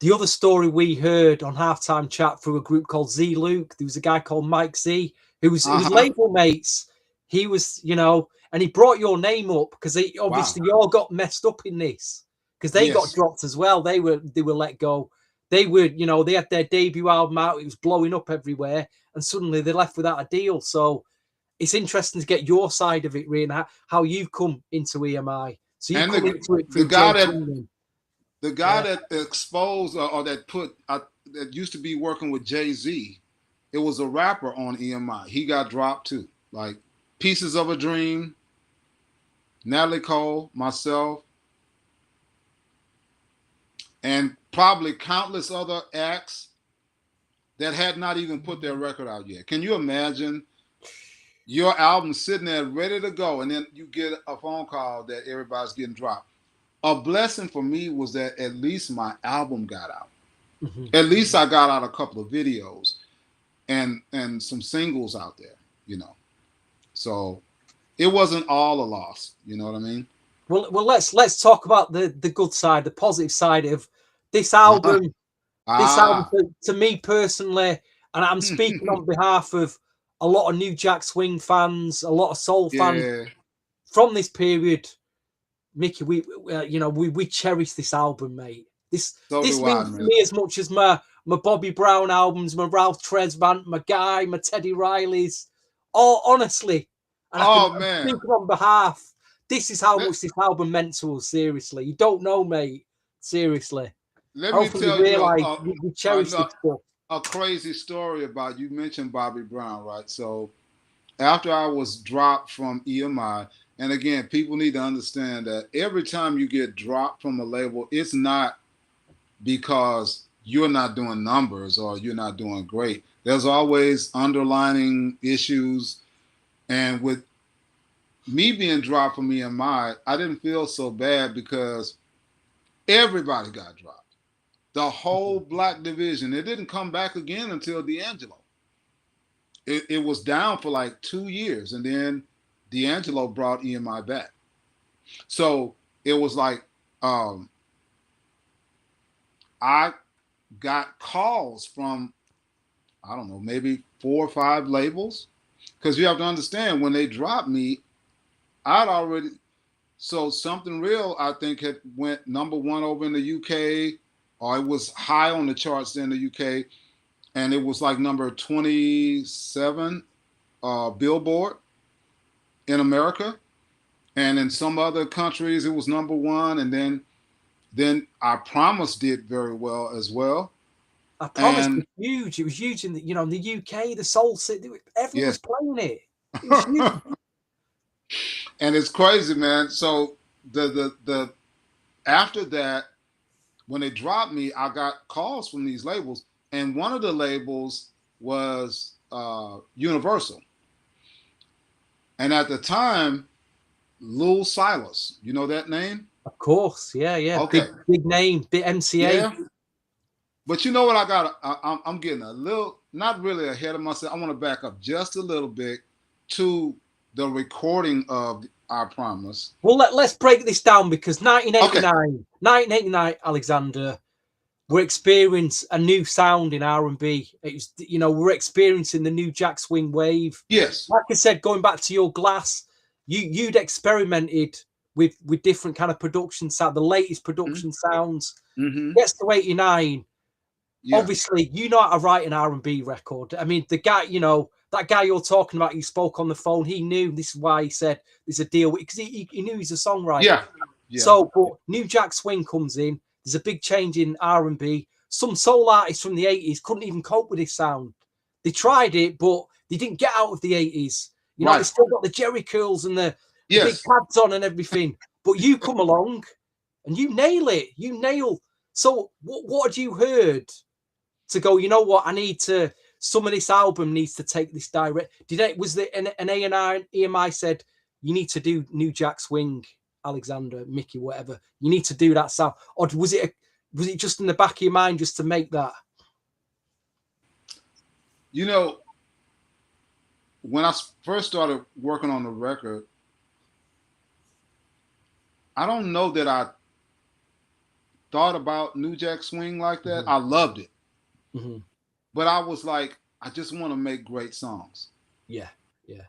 The other story we heard on Halftime Chat through a group called Z Luke, there was a guy called Mike Z who was label mates. He was, you know, and he brought your name up because they obviously you all got messed up in this because they got dropped as well. They were let go. They were, you know, they had their debut album out. It was blowing up everywhere, and suddenly they're left without a deal. So it's interesting to get your side of it, Rian, how you've come into EMI. So you come into it through the guy that exposed or that put that used to be working with Jay-Z. It was a rapper on EMI. He got dropped too. Like Pieces of a Dream, Natalie Cole, myself, and probably countless other acts that had not even put their record out yet. Can you imagine your album sitting there ready to go, and then you get a phone call that everybody's getting dropped? A blessing for me was that at least my album got out. At least I got out a couple of videos and some singles out there, you know. So it wasn't all a loss, you know what I mean? Well, let's talk about the good side, the positive side of this album. This album, to me personally, and I'm speaking on behalf of a lot of New Jack Swing fans, a lot of soul fans from this period. Mikki, we cherish this album, mate. This means to me as much as my Bobby Brown albums, my Ralph Tresvant, my Guy, my Teddy Riley's. All honestly, and I'm speaking on behalf. This is how much this album meant to us. Seriously, you don't know, mate. Seriously. Let me tell you cherish this stuff. A crazy story about, you mentioned Bobby Brown, right? So after I was dropped from EMI, and again, people need to understand that every time you get dropped from a label, it's not because you're not doing numbers or you're not doing great. There's always underlining issues. And with me being dropped from EMI, I didn't feel so bad because everybody got dropped. The whole black division. It didn't come back again until D'Angelo. It was down for like 2 years, and then D'Angelo brought EMI back. So it was like I got calls from, I don't know, maybe 4 or 5 labels. Because you have to understand, when they dropped me, I'd already, so Something Real, I think, had went #1 over in the UK, or it was high on the charts in the UK, and it was like number 27 Billboard in America. And in some other countries, it was #1, and then I Promise did very well as well. I Promise was huge. It was huge in the, in the UK, the Soul City. Everyone was playing it. It was huge. And it's crazy, man. So the after that, when they dropped me, I got calls from these labels, and one of the labels was Universal. And at the time, Lil Silas, you know that name? Of course, yeah. Okay. Big name, big MCA. Yeah. But you know what I got? I'm getting a little, not really ahead of myself. I want to back up just a little bit to the recording of I Promise. Well, let's break this down, because 1989, Alexander, we're experiencing a new sound in R&B. It's, we're experiencing the new Jack Swing wave. Yes. Like I said, going back to your Glass, you'd experimented with different kind of production sound, the latest production sounds. Gets to 89. Yeah. Obviously, you know how to write an R&B record. I mean, the guy, that guy you're talking about, he spoke on the phone. He knew, this is why he said there's a deal, because he knew he's a songwriter. Yeah. So, but New Jack Swing comes in. There's a big change in R&B. Some soul artists from the 80s couldn't even cope with this sound. They tried it, but they didn't get out of the 80s. They still got the Jerry curls and the big pads on and everything. But you come along and you nail it. You nail. So what had you heard to go, you know what, some of this album needs to take this direct? Was there an A&R, EMI said, you need to do New Jack Swing, Alexandr, Mikki, whatever. You need to do that sound. Or was it just in the back of your mind just to make that? When I first started working on the record, I don't know that I thought about New Jack Swing like that. Mm-hmm. I loved it. Mm-hmm. But I was like, I just want to make great songs. Yeah. Yeah.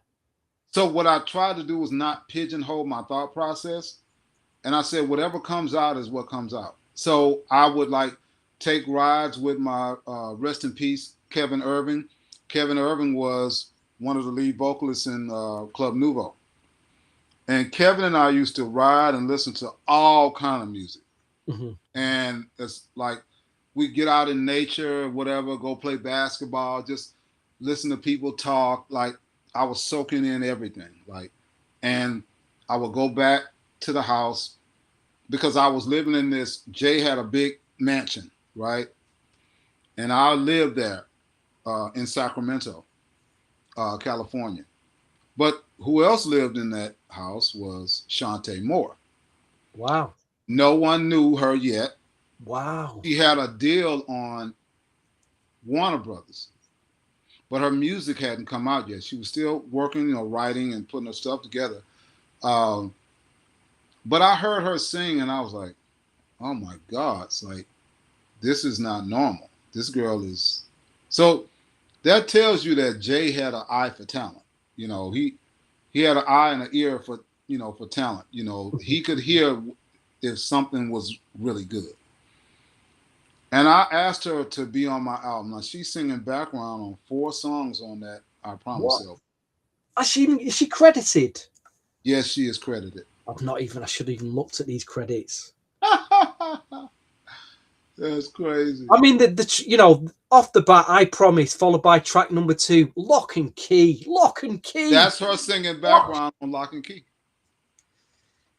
So what I tried to do was not pigeonhole my thought process. And I said, whatever comes out is what comes out. So I would like take rides with my rest in peace, Kevin Irving. Kevin Irving was one of the lead vocalists in Club Nouveau. And Kevin and I used to ride and listen to all kind of music. Mm-hmm. And it's like we get out in nature, whatever, go play basketball, just listen to people talk. Like I was soaking in everything. Like, and I would go back to the house because I was living in this. Jay had a big mansion, right? And I lived there in Sacramento, California. But who else lived in that house was Shantae Moore. Wow. No one knew her yet. Wow. She had a deal on Warner Brothers, but her music hadn't come out yet. She was still working, writing and putting her stuff together. But I heard her sing, and I was like, "Oh my God! It's like this is not normal. This girl is." So that tells you that Jay had an eye for talent. He had an eye and an ear for for talent. He could hear if something was really good. And I asked her to be on my album. Now she's singing background on 4 songs on that I Promise album. Is she credited? Yes, she is credited. I should have even looked at these credits. That's crazy. I mean, off the bat, I Promise, followed by track number 2, Lock and Key. Lock and Key. That's her singing background on Lock and Key.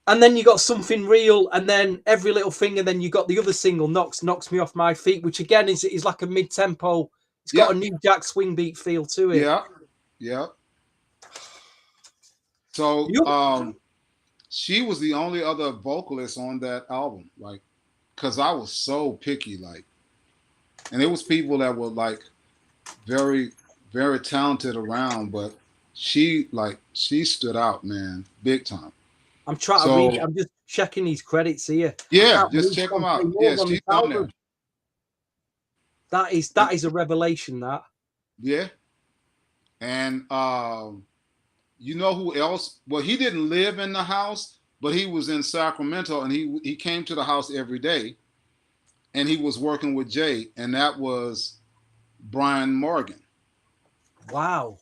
And then you got Something Real, and then Every Little Thing, and then you got the other single, Knocks Me Off My Feet, which again is like a mid-tempo. It's got a New Jack Swing beat feel to it. Yeah. So she was the only other vocalist on that album, like, because I was so picky, like, and it was people that were like very, very talented around, but she stood out, man, big time. I'm trying to read it. I'm just checking these credits here. Yeah, just check them out. Yes, she's on there. That is a revelation, that. Yeah. And you know who else? Well, he didn't live in the house, but he was in Sacramento, and he came to the house every day, and he was working with Jay, and that was Brian Morgan. Wow.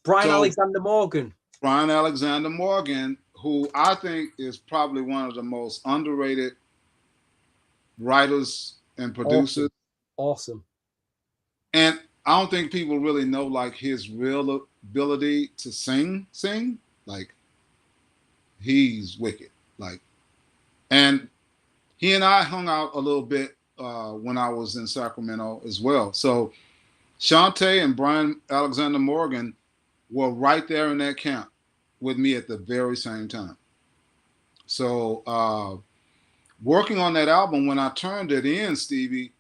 Alexander Morgan. Brian Alexander Morgan, who I think is probably one of the most underrated writers and producers. Awesome. And I don't think people really know like his real ability to sing. Like, he's wicked. Like, and he and I hung out a little bit when I was in Sacramento as well. So Shantae and Brian Alexander Morgan were right there in that camp with me at the very same time. So working on that album, when I turned it in, Stevie,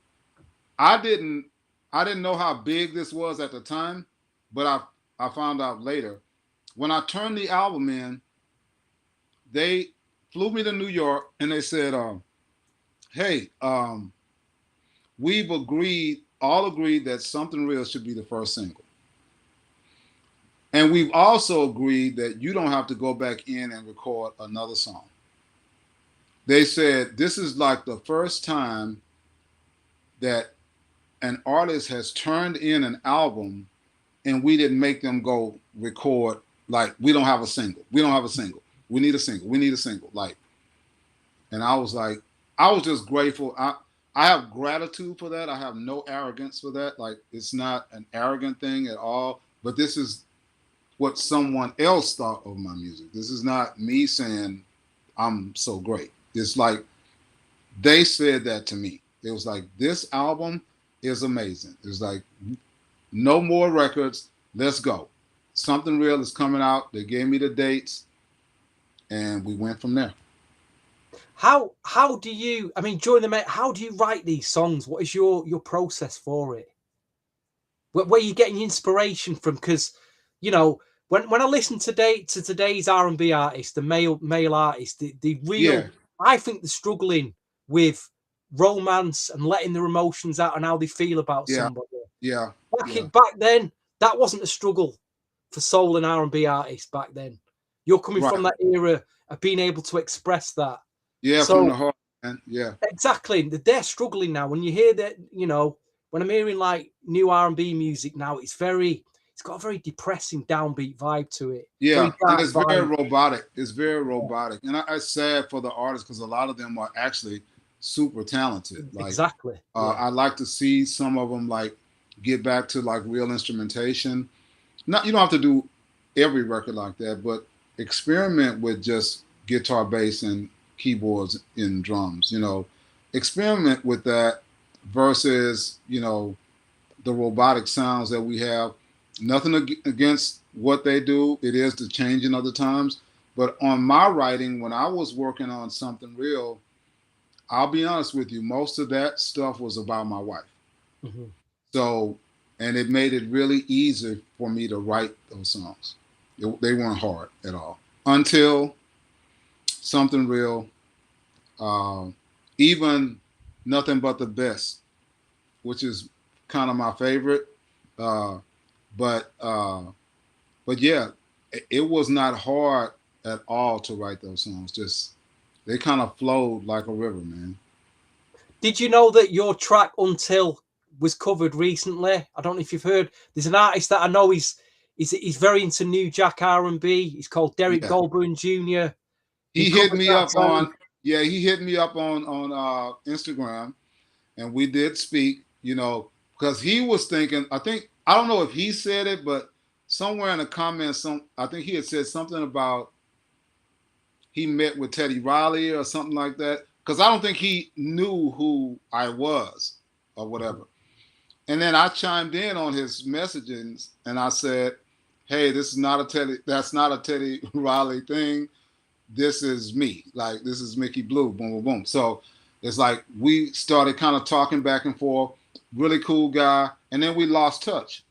I didn't know how big this was at the time, but I found out later. When I turned the album in, they flew me to New York and they said, hey, we've all agreed that Something Real should be the first single. And we've also agreed that you don't have to go back in and record another song. They said this is like the first time that an artist has turned in an album and we didn't make them go record, like, we don't have a single. We don't have a single. We need a single. We need a single. Like, and I was like, I was just grateful. I have gratitude for that. I have no arrogance for that. Like, it's not an arrogant thing at all, but this is what someone else thought of my music. This is not me saying I'm so great. It's like they said that to me. It was like, this album is amazing. It's like, no more records. Let's go. Something Real is coming out. They gave me the dates, and we went from there. How do you? I mean, during the how do you write these songs? What is your process for it? Where are you getting your inspiration from? Because when I listen to today's R&B artists, the male artists, the real, I think they're struggling with romance and letting their emotions out and how they feel about Yeah, somebody. yeah, yeah. Back then, that wasn't a struggle for soul and R&B artists back then. You're coming Right. from that era of being able to express that. Yeah, from So the heart, man. Yeah. exactly, they're struggling now. When you hear that, you know, when I'm hearing like new R&B music now, it's got a very depressing downbeat vibe to it. Yeah, Very and dark it's very vibe. robotic. It's very robotic, and it's sad for the artists because a lot of them are actually super talented. Like, Exactly. Yeah. I'd like to see some of them like get back to like real instrumentation. Not, you don't have to do every record like that, but experiment with just guitar, bass, and keyboards and drums. You know, experiment with that versus, you know, the robotic sounds that we have. Nothing against what they do. It is the changing of the times. But on my writing, when I was working on something real, I'll be honest with you, most of that stuff was about my wife. Mm-hmm. So, and it made it really easy for me to write those songs. They weren't hard at all until something real, uh, even nothing but the best, which is kind of my favorite. Uh, but uh, but yeah, it was not hard at all to write those songs. Just they kind of flowed like a river, man. Did you know that your track Until was covered recently? I don't know if you've heard. There's an artist that I know he's very into New Jack R&B. He's called Derek Yeah, Goldburn Jr. He he hit covered me that up song. on he hit me up on Instagram, and we did speak. You know, because he was thinking. I don't know if he said it, but somewhere in the comments, I think he had said something about he met with Teddy Riley or something like that. Because I don't think he knew who I was or whatever. And then I chimed in on his messages and I said, "Hey, this is not a Teddy. That's not a Teddy Riley thing. This is me. Like this is Mikki Bleu. Boom, boom, boom." So it's like we started kind of talking back and forth. Really cool guy, and then we lost touch.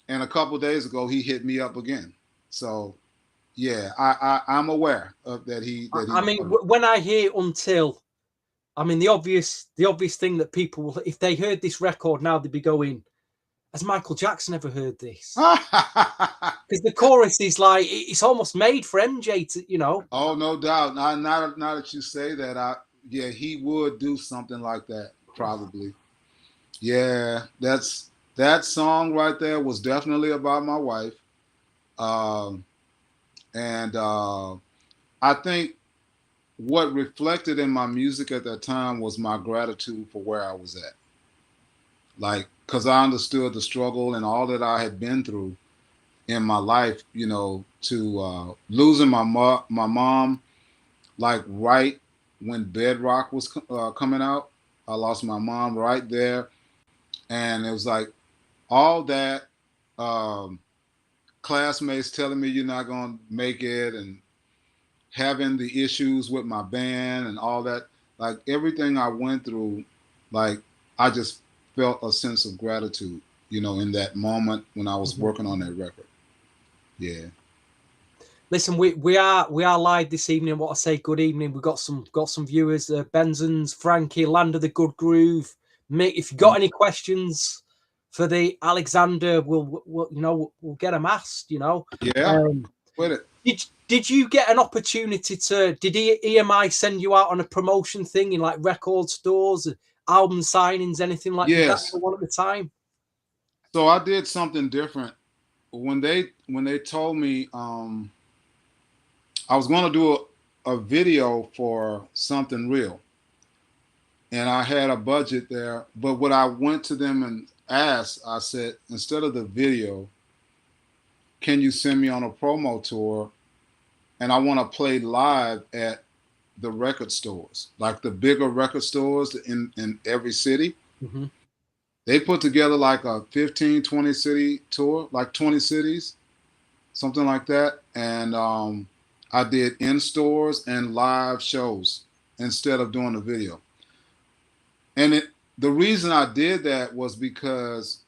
And a couple of days ago, he hit me up again. So yeah, I'm aware of that. I mean, when I hear Until, I mean the obvious thing that people will, if they heard this record now, they'd be going, "Has Michael Jackson ever heard this?" Because the chorus is like it's almost made for MJ to, you know. Oh, no doubt. Now that you say that, yeah, he would do something like that probably. Yeah, that song right there was definitely about my wife, um, and I think what reflected in my music at that time was my gratitude for where I was at. Like, because I understood the struggle and all that I had been through in my life. You know, to losing my mom like right when Bedrock was coming out. I lost my mom right there, and it was like all that um, classmates telling me you're not gonna make it, and having the issues with my band and all that. Like everything I went through, like I just felt a sense of gratitude, you know, in that moment when I was working on that record. Yeah. Listen, we are live this evening. What I say, good evening. We've got some viewers. Benson's, Frankie, Land of the Good Groove. Mick, if you got any questions for the Alexandr, we'll get them asked. You know, Yeah. With it. Did you get an opportunity to? Did EMI send you out on a promotion thing in like record stores, album signings, anything like? Did that Yes. one at the time? So I did something different when they told me I was going to do a video for something real, and I had a budget there. But what I went to them and asked, I said, instead of the video, can you send me on a promo tour? And I want to play live at the record stores, like the bigger record stores in every city. Mm-hmm. They put together like a 15, 20 city tour, like 20 cities, something like that. And I did in stores and live shows instead of doing the video. And the reason I did that was because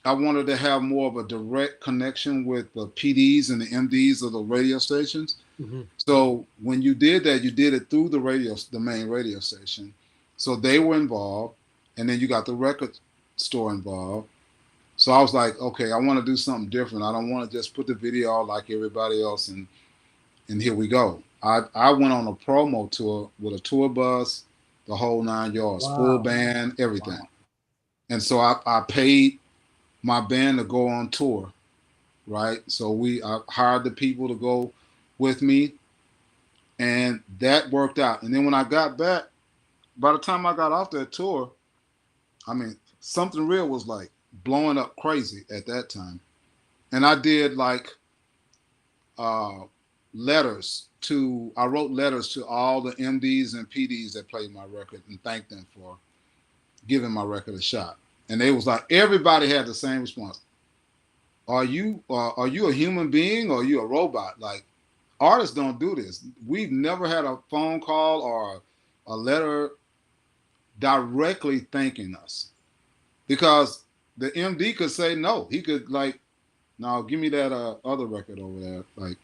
I wanted to have more of a direct connection with the PDs and the MDs of the radio stations. Mm-hmm. So when you did that, you did it through the main radio station. So they were involved, and then you got the record store involved. So I was like, okay, I want to do something different. I don't want to just put the video out like everybody else, and here we go. I went on a promo tour with a tour bus, the whole 9 yards, full Wow. band, everything. Wow. And so I paid my band to go on tour, right? So I hired the people to go with me, and that worked out. And then when I got back, by the time I got off that tour, I mean, Something Real was like blowing up crazy at that time. And I did like uh, I wrote letters to all the MDs and PDs that played my record and thanked them for giving my record a shot. And they was like, everybody had the same response. Are you a human being or are you a robot? Like, artists don't do this. We've never had a phone call or a letter directly thanking us, because the MD could say no. He could like, no, give me that other record over there. Like,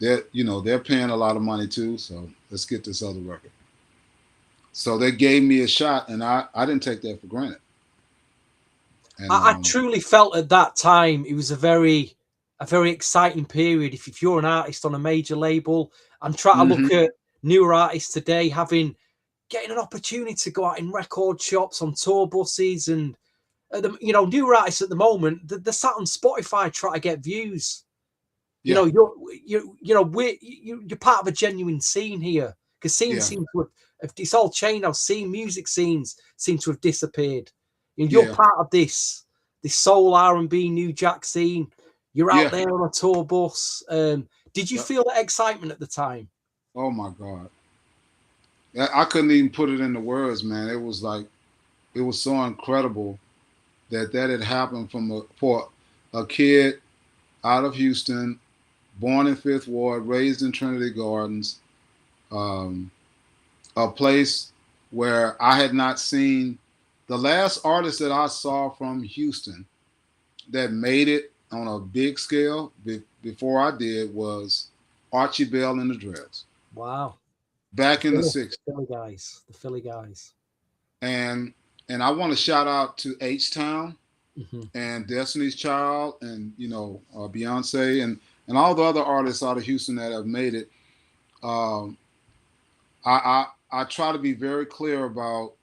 they're paying a lot of money too, so let's get this other record. So they gave me a shot, and I didn't take that for granted. And I truly felt at that time it was a very exciting period. If you're an artist on a major label, and try to look at newer artists today getting an opportunity to go out in record shops, on tour buses, and newer artists at the moment, they're sat on Spotify trying to get views. yeah, You're part of a genuine scene here, because scenes yeah, seem to have it's all changed now. Music scenes seem to have disappeared. You're yeah, part of this soul R&B New Jack scene. You're out yeah. there on a tour bus. Did you Yep. feel that excitement at the time? Oh my God, I couldn't even put it into words, man. It was so incredible that had happened for a kid out of Houston, born in Fifth Ward, raised in Trinity Gardens, um, a place where I had not seen. The last artist that I saw from Houston that made it on a big scale before I did was Archie Bell and the Dreads Wow. back in the '60s. The Philly guys. And I want to shout out to H Town Mm-hmm. and Destiny's Child and Beyonce and all the other artists out of Houston that have made it. Um, I try to be very clear about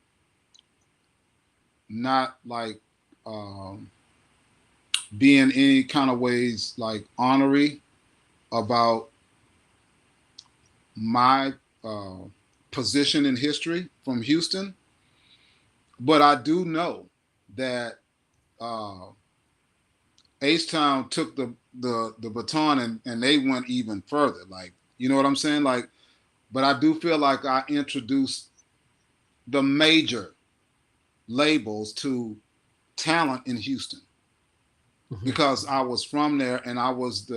not like being any kind of ways like honorary about my uh, position in history from Houston, but I do know that uh, H Town took the baton and they went even further. Like, you know what I'm saying? Like, but I do feel like I introduced the major labels to talent in Houston Mm-hmm. because I was from there and I was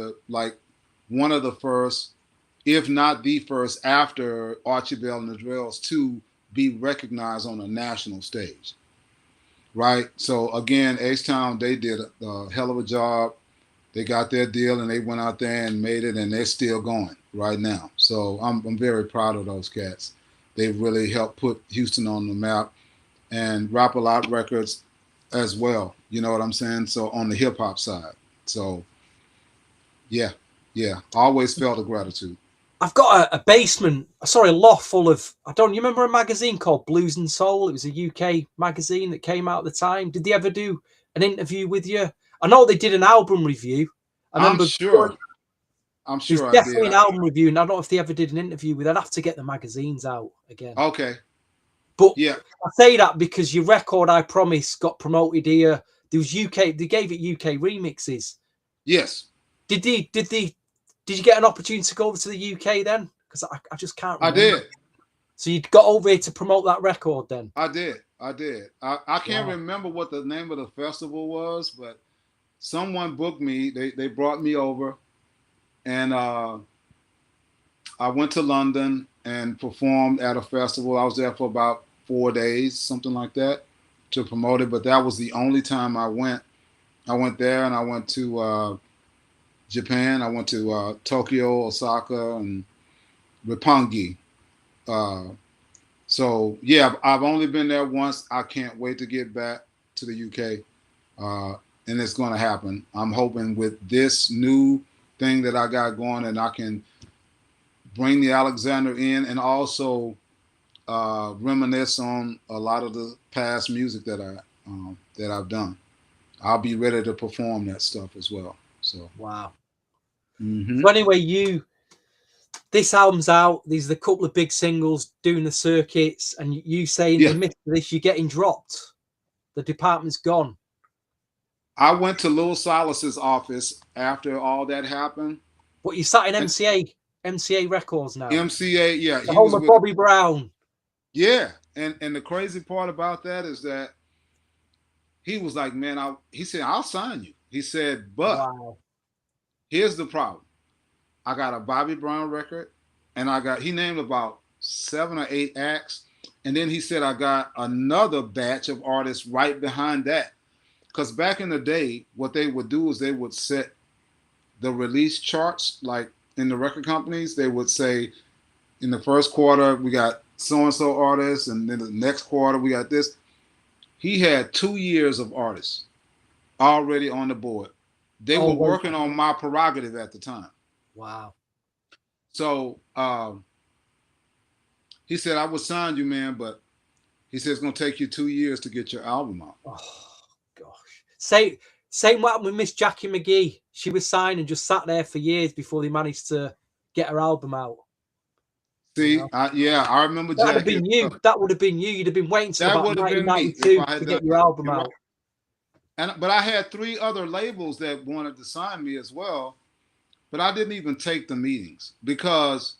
one of the first, if not the first, after Archie Bell and the Drells to be recognized on a national stage. Right. So again, H Town, they did a hell of a job. They got their deal and they went out there and made it, and they're still going right now. So I'm very proud of those cats. They really helped put Houston on the map, and Rap a Lot Records as well. You know what I'm saying? So on the hip hop side. So yeah, yeah. Always felt a gratitude. I've got a loft full of, you remember a magazine called Blues and Soul? It was a UK magazine that came out at the time. Did they ever do an interview with you? I know they did an album review. I I'm remember sure. I'm there's sure I did. definitely an album review, and I don't know if they ever did an interview with. I'd have to get the magazines out again. Okay. But Yeah. I say that because your record, I Promise, got promoted here. There was UK. They gave it UK remixes. Yes. Did you get an opportunity to go over to the UK then? Because I just can't I remember. did. So you got over here to promote that record then? I did. I did. I can't Wow. remember what the name of the festival was, but someone booked me. They brought me over, and I went to London and performed at a festival. I was there for about 4 days, something like that, to promote it. But that was the only time I went. I went there, and I went to Japan. I went to Tokyo, Osaka, and Roppongi. Uh, so yeah, I've only been there once. I can't wait to get back to the UK, and it's going to happen. I'm hoping with this new thing that I got going, and I can bring the Alexander in, and also reminisce on a lot of the past music that I've done. I'll be ready to perform that stuff as well. So Wow. mm-hmm. So anyway, this album's out. These are the couple of big singles doing the circuits, and you saying in the midst of this, you're getting dropped. The department's gone. I went to Lil Silas's office after all that happened. But you sat in MCA Records now. MCA, yeah, the home of Bobby Brown. Yeah, and the crazy part about that is that he was like, man, he said, I'll sign you. He said, but here's the problem. I got a Bobby Brown record, and he named about 7 or 8 acts. And then he said, I got another batch of artists right behind that. Because back in the day, what they would do is they would set the release charts, like in the record companies. They would say, in the first quarter, we got so-and-so artists, and then the next quarter, we got this. He had 2 years of artists already on the board. They were working on My Prerogative at the time. Wow. So he said, I would sign you, man, but he said it's going to take you 2 years to get your album out. Oh, gosh. Same what happened with Miss Jackie McGee. She was signed and just sat there for years before they managed to get her album out. See, you know? I remember that Jackie. Would have been you. That would have been you. You'd have been waiting till about 1992 to get your album out. But I had 3 other labels that wanted to sign me as well, but I didn't even take the meetings because,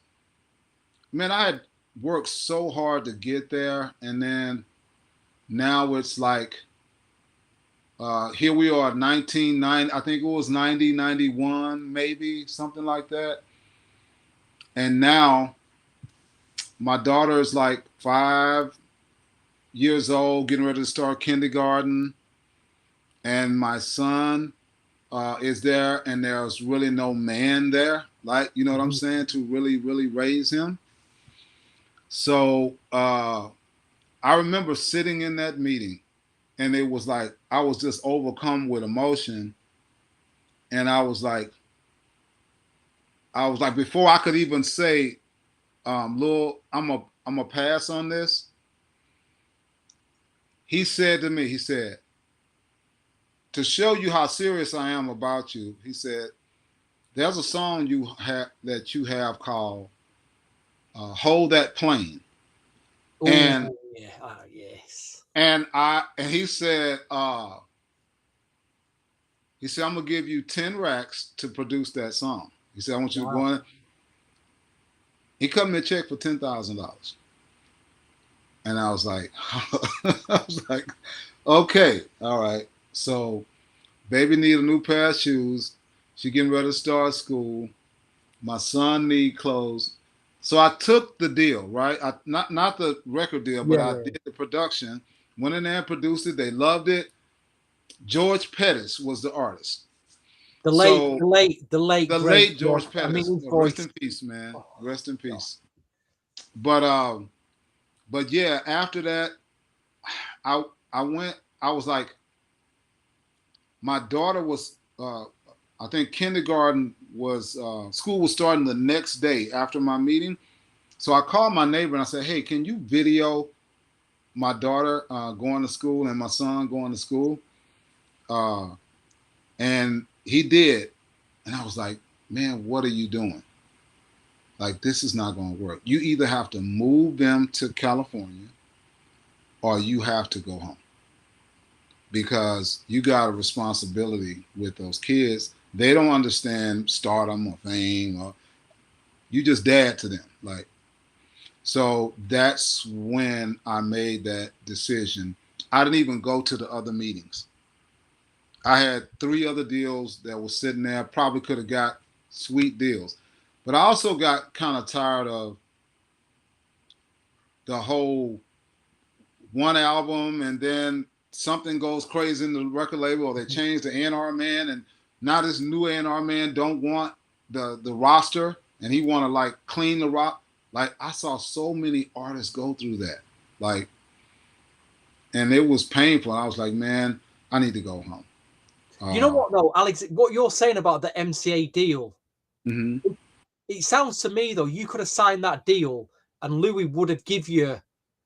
man, I had worked so hard to get there, and then now it's like, here we are, 1990, I think it was 90, 91, maybe, something like that. And now my daughter is like 5 years old, getting ready to start kindergarten. And my son is there, and there's really no man there, like, you know what I'm saying, to really, really raise him. So I remember sitting in that meeting, and it was like I was just overcome with emotion. And I was like, before I could even say, Lil, I'm a pass on this. He said to me, he said, to show you how serious I am about you, he said, there's a song that you have called Hold That Plane. Ooh, and yes. And he said, I'm gonna give you 10 racks to produce that song. He said, I want you to go in. He cut me a check for $10,000. And I was like, okay, all right. So baby need a new pair of shoes. She getting ready to start school. My son need clothes. So I took the deal, right? Not the record deal, but I did the production. Went in there and produced it. They loved it. George Pettis was the artist. The late George Pettis. Rest in peace, man. Rest in peace. But yeah, after that, I was like, my daughter was, I think kindergarten was, school was starting the next day after my meeting. So I called my neighbor and I said, hey, can you video my daughter going to school and my son going to school? And he did. And I was like, man, what are you doing? Like, this is not going to work. You either have to move them to California or you have to go home, because you got a responsibility with those kids. They don't understand stardom or fame, or you just dad to them. Like, so that's when I made that decision. I didn't even go to the other meetings. I had 3 other deals that were sitting there. Probably could have got sweet deals. But I also got kind of tired of the whole one album and then something goes crazy in the record label, or they change the A&R man and Now this new A&R man don't want the roster, and he want to like clean the rock. Like I saw so many artists go through that, like, and it was painful. I was like, man, I need to go home. You know what though, Alex? What you're saying about the MCA deal, Mm-hmm. it sounds to me though you could have signed that deal, and Louis would have give you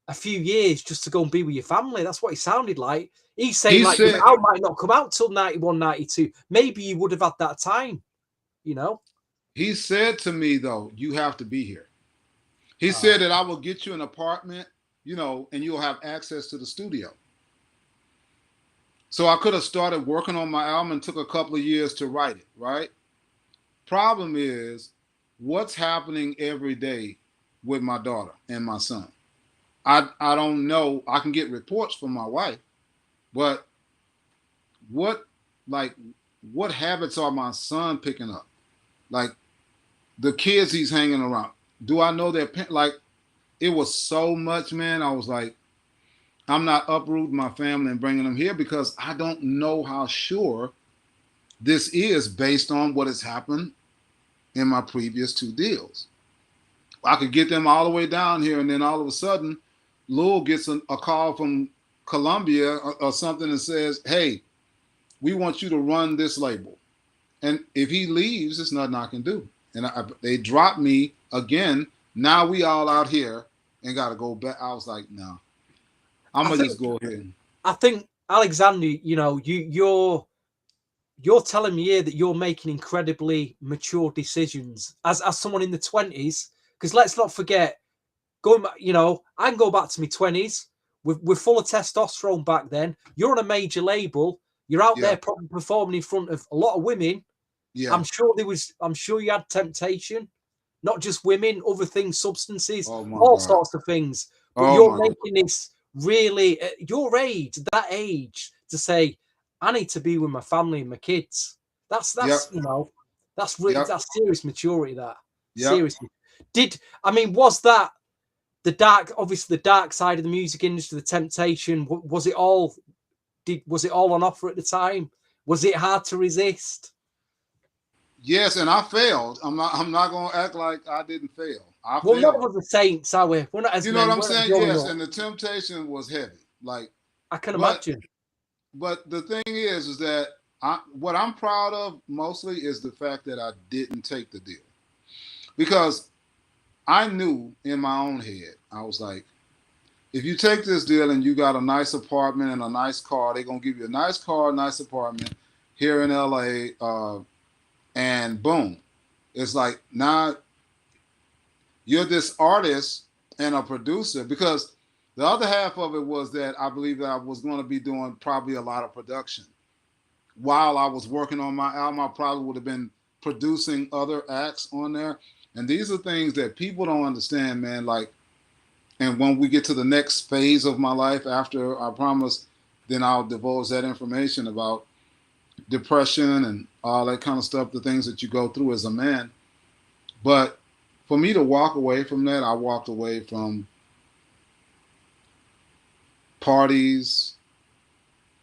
a few years just to go and be with your family. That's what it sounded like. He's saying He like your said album might not come out till 91, 92. Maybe you would have had that time, you know? he said to me though, you have to be here. He said that I will get you an apartment, you know, and you'll have access to the studio. So I could have started working on my album and took a couple of years to write it, right? Problem is, what's happening every day with my daughter and my son? I don't know. I can get reports from my wife, but what like what habits are my son picking up? Like the kids he's hanging around. Do I know their like it was so much, man. I was like, I'm not uprooting my family and bringing them here because I don't know how sure this is based on what has happened in my previous two deals. I could get them all the way down here, and then all of a sudden, Lowell gets a call from Columbia or something and says, hey, we want you to run this label. And if he leaves, there's nothing I can do. And they dropped me again. Now we all out here and got to go back. I was like, no, I'm going to just go ahead. I think, Alexander, you know, you're telling me here that you're making incredibly mature decisions as someone in the 20s. Because let's not forget, going back, you know, I can go back to my 20s. We're full of testosterone back then. You're on a major label. You're out there probably performing in front of a lot of women. Yeah. I'm sure you had temptation, not just women, other things, substances, all sorts of things. But you're making this really at your age, that age, to say, I need to be with my family and my kids. That's you know, that's really that's serious maturity. That seriously. Was that the dark side of the music industry, the temptation? Was it all on offer at the time? Was it hard to resist? Yes, and I failed. I'm not gonna act like I didn't fail. I failed. None of the saints, are we? We're not as you know what I'm saying? Yes, and the temptation was heavy. Like I can imagine. But the thing is that what I'm proud of mostly is the fact that I didn't take the deal. Because I knew in my own head, I was like, if you take this deal and you got a nice apartment and a nice car, they're gonna give you a nice car, nice apartment here in LA, and boom. It's like now you're this artist and a producer, because the other half of it was that I believe that I was going to be doing probably a lot of production. While I was working on my album, I probably would have been producing other acts on there. And these are things that people don't understand, man. Like, and when we get to the next phase of my life after I promise, then I'll divulge that information about depression and all that kind of stuff, the things that you go through as a man. But for me to walk away from that, I walked away from parties,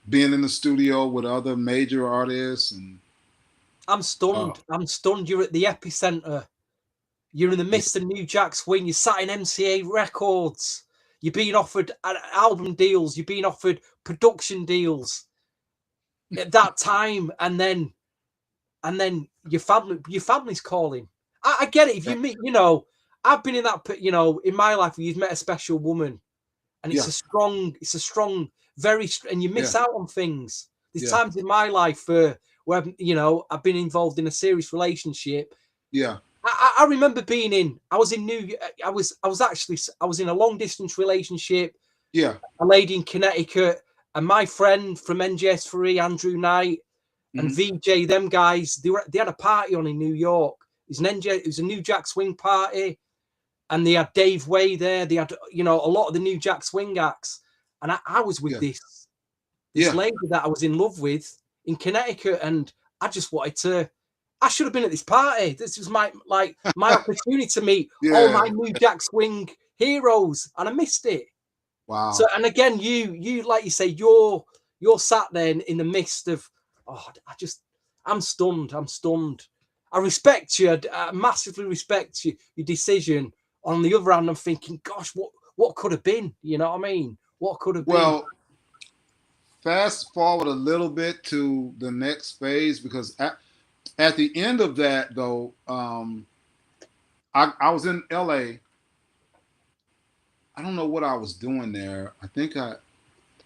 being in the studio with other major artists, and I'm stunned. I'm stunned. You're at the epicenter. You're in the midst of New Jack Swing. You're sat in MCA Records. You're being offered album deals. You're being offered production deals at that time, and then your family's calling. I get it. If you meet, you know, I've been in that, you know, in my life, you've met a special woman, and it's a strong, and you miss out on things. There's times in my life where, you know, I've been involved in a serious relationship. Yeah. I remember I was in a long distance relationship. Yeah. A lady in Connecticut, and my friend from NJS3, Andrew Knight, and VJ, them guys, they had a party on in New York. It was a New Jack Swing party, and they had Dave Way there. They had, you know, a lot of the New Jack Swing acts, and I was with this lady that I was in love with in Connecticut, and I just wanted to. I should have been at this party. This was my opportunity to meet all my New Jack Swing heroes, and I missed it. Wow. So, and again, you like you say, you're sat there in the midst of, I I'm stunned. I'm stunned. I respect you. I massively respect you, your decision. On the other hand, I'm thinking, gosh, what could have been? You know what I mean? What could have been? Well, fast forward a little bit to the next phase, because at the end of that, though, I was in LA. I don't know what I was doing there. I think I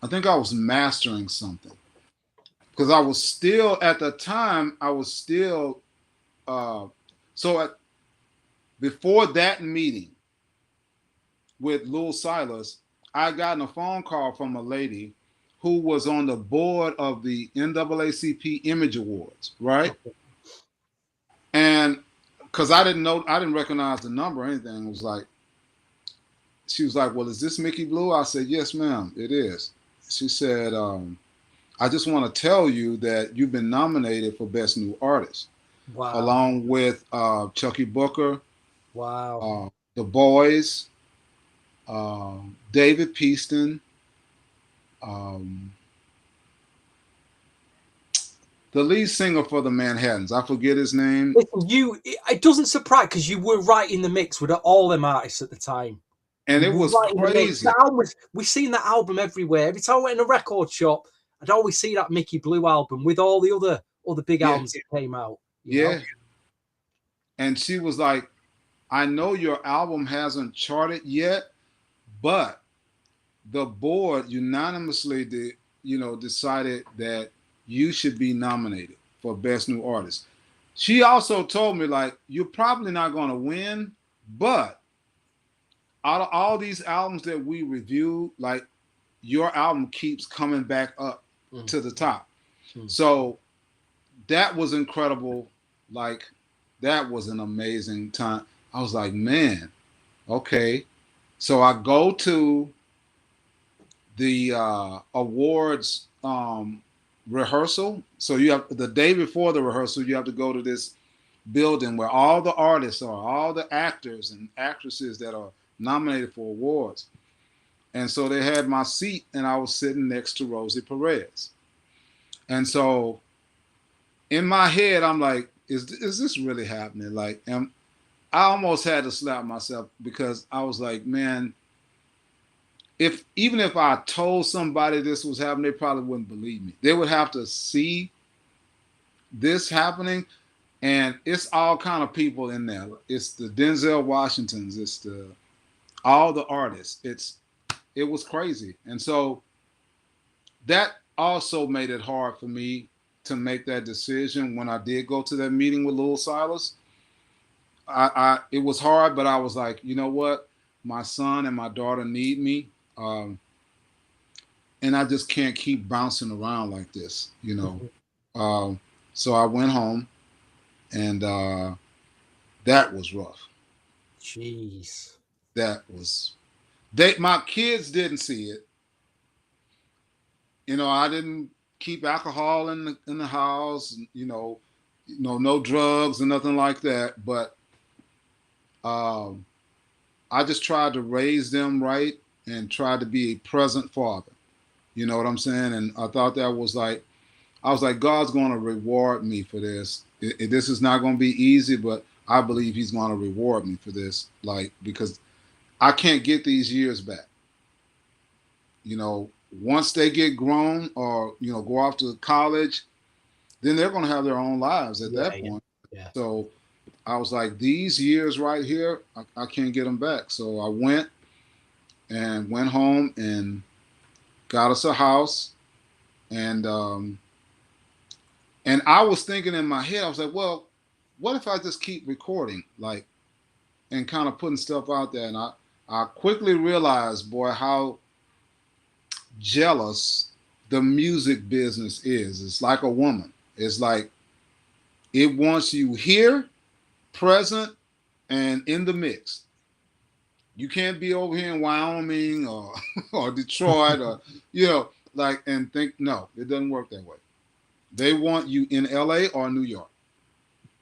was mastering something, because I was still, at the time, I was still so before that meeting with Lil Silas, I got a phone call from a lady who was on the board of the NAACP Image Awards, right? Okay. And because I didn't recognize the number or anything. It was like, she was like, "Well, is this Mikki Bleu?" I said, "Yes, ma'am, it is." She said, "I just want to tell you that you've been nominated for Best New Artist, Wow. along with Chucky Booker, Wow. The Boys, David Peaston, um, the lead singer for the Manhattans. I forget his name." Listen, it doesn't surprise because you were right in the mix with all them artists at the time. And You it were was right in the mix. crazy. That album we've seen that album everywhere. Every time I went in a record shop, I'd always see that Mikki Bleu album with all the other big Yeah, albums that came out. You know? yeah. And she was like, "I know your album hasn't charted yet, but the board unanimously decided that you should be nominated for Best New Artist." She also told me, like, "You're probably not going to win, but out of all these albums that we reviewed, like, your album keeps coming back up to the top." So that was incredible. Like, that was an amazing time. I was like, man, okay. So I go to the awards rehearsal. So you have, the day before the rehearsal, you have to go to this building where all the artists are, all the actors and actresses that are nominated for awards. And so they had my seat, and I was sitting next to Rosie Perez. And so in my head, I'm like, is this really happening? Like, and I almost had to slap myself, because I was like, man, even if I told somebody this was happening, they probably wouldn't believe me. They would have to see this happening, and it's all kind of people in there. It's the Denzel Washingtons, it's all the artists. It was crazy, and so that also made it hard for me to make that decision when I did go to that meeting with Lil Silas. It was hard, but I was like, you know what? My son and my daughter need me. And I just can't keep bouncing around like this, you know. So I went home, and that was rough. Jeez. That was my kids didn't see it. You know, I didn't keep alcohol in the house. No drugs and nothing like that. But I just tried to raise them right and tried to be a present father. You know what I'm saying? And I thought that was like, I was like, God's going to reward me for this. This is not going to be easy, but I believe He's going to reward me for this. Like, because I can't get these years back. You know, once they get grown or, go off to college, then they're going to have their own lives at that point. Yeah. So I was like, these years right here, I can't get them back. So I went home and got us a house. And I was thinking in my head, I was like, well, what if I just keep recording, like, and kind of putting stuff out there? And I quickly realized, boy, how jealous the music business is. It's like a woman. It's like it wants you here, present, and in the mix. You can't be over here in Wyoming or or Detroit or and think, no, it doesn't work that way. They want you in LA or New York.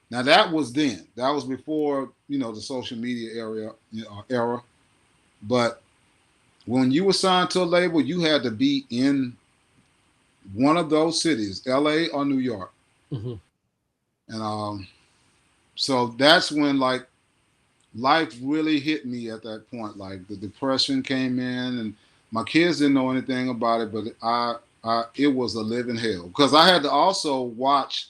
Now that was then. That was before, the social media era. But when you were signed to a label, you had to be in one of those cities, LA or New York. And so that's when like life really hit me at that point. Like the depression came in, and my kids didn't know anything about it, but it was a living hell because I had to also watch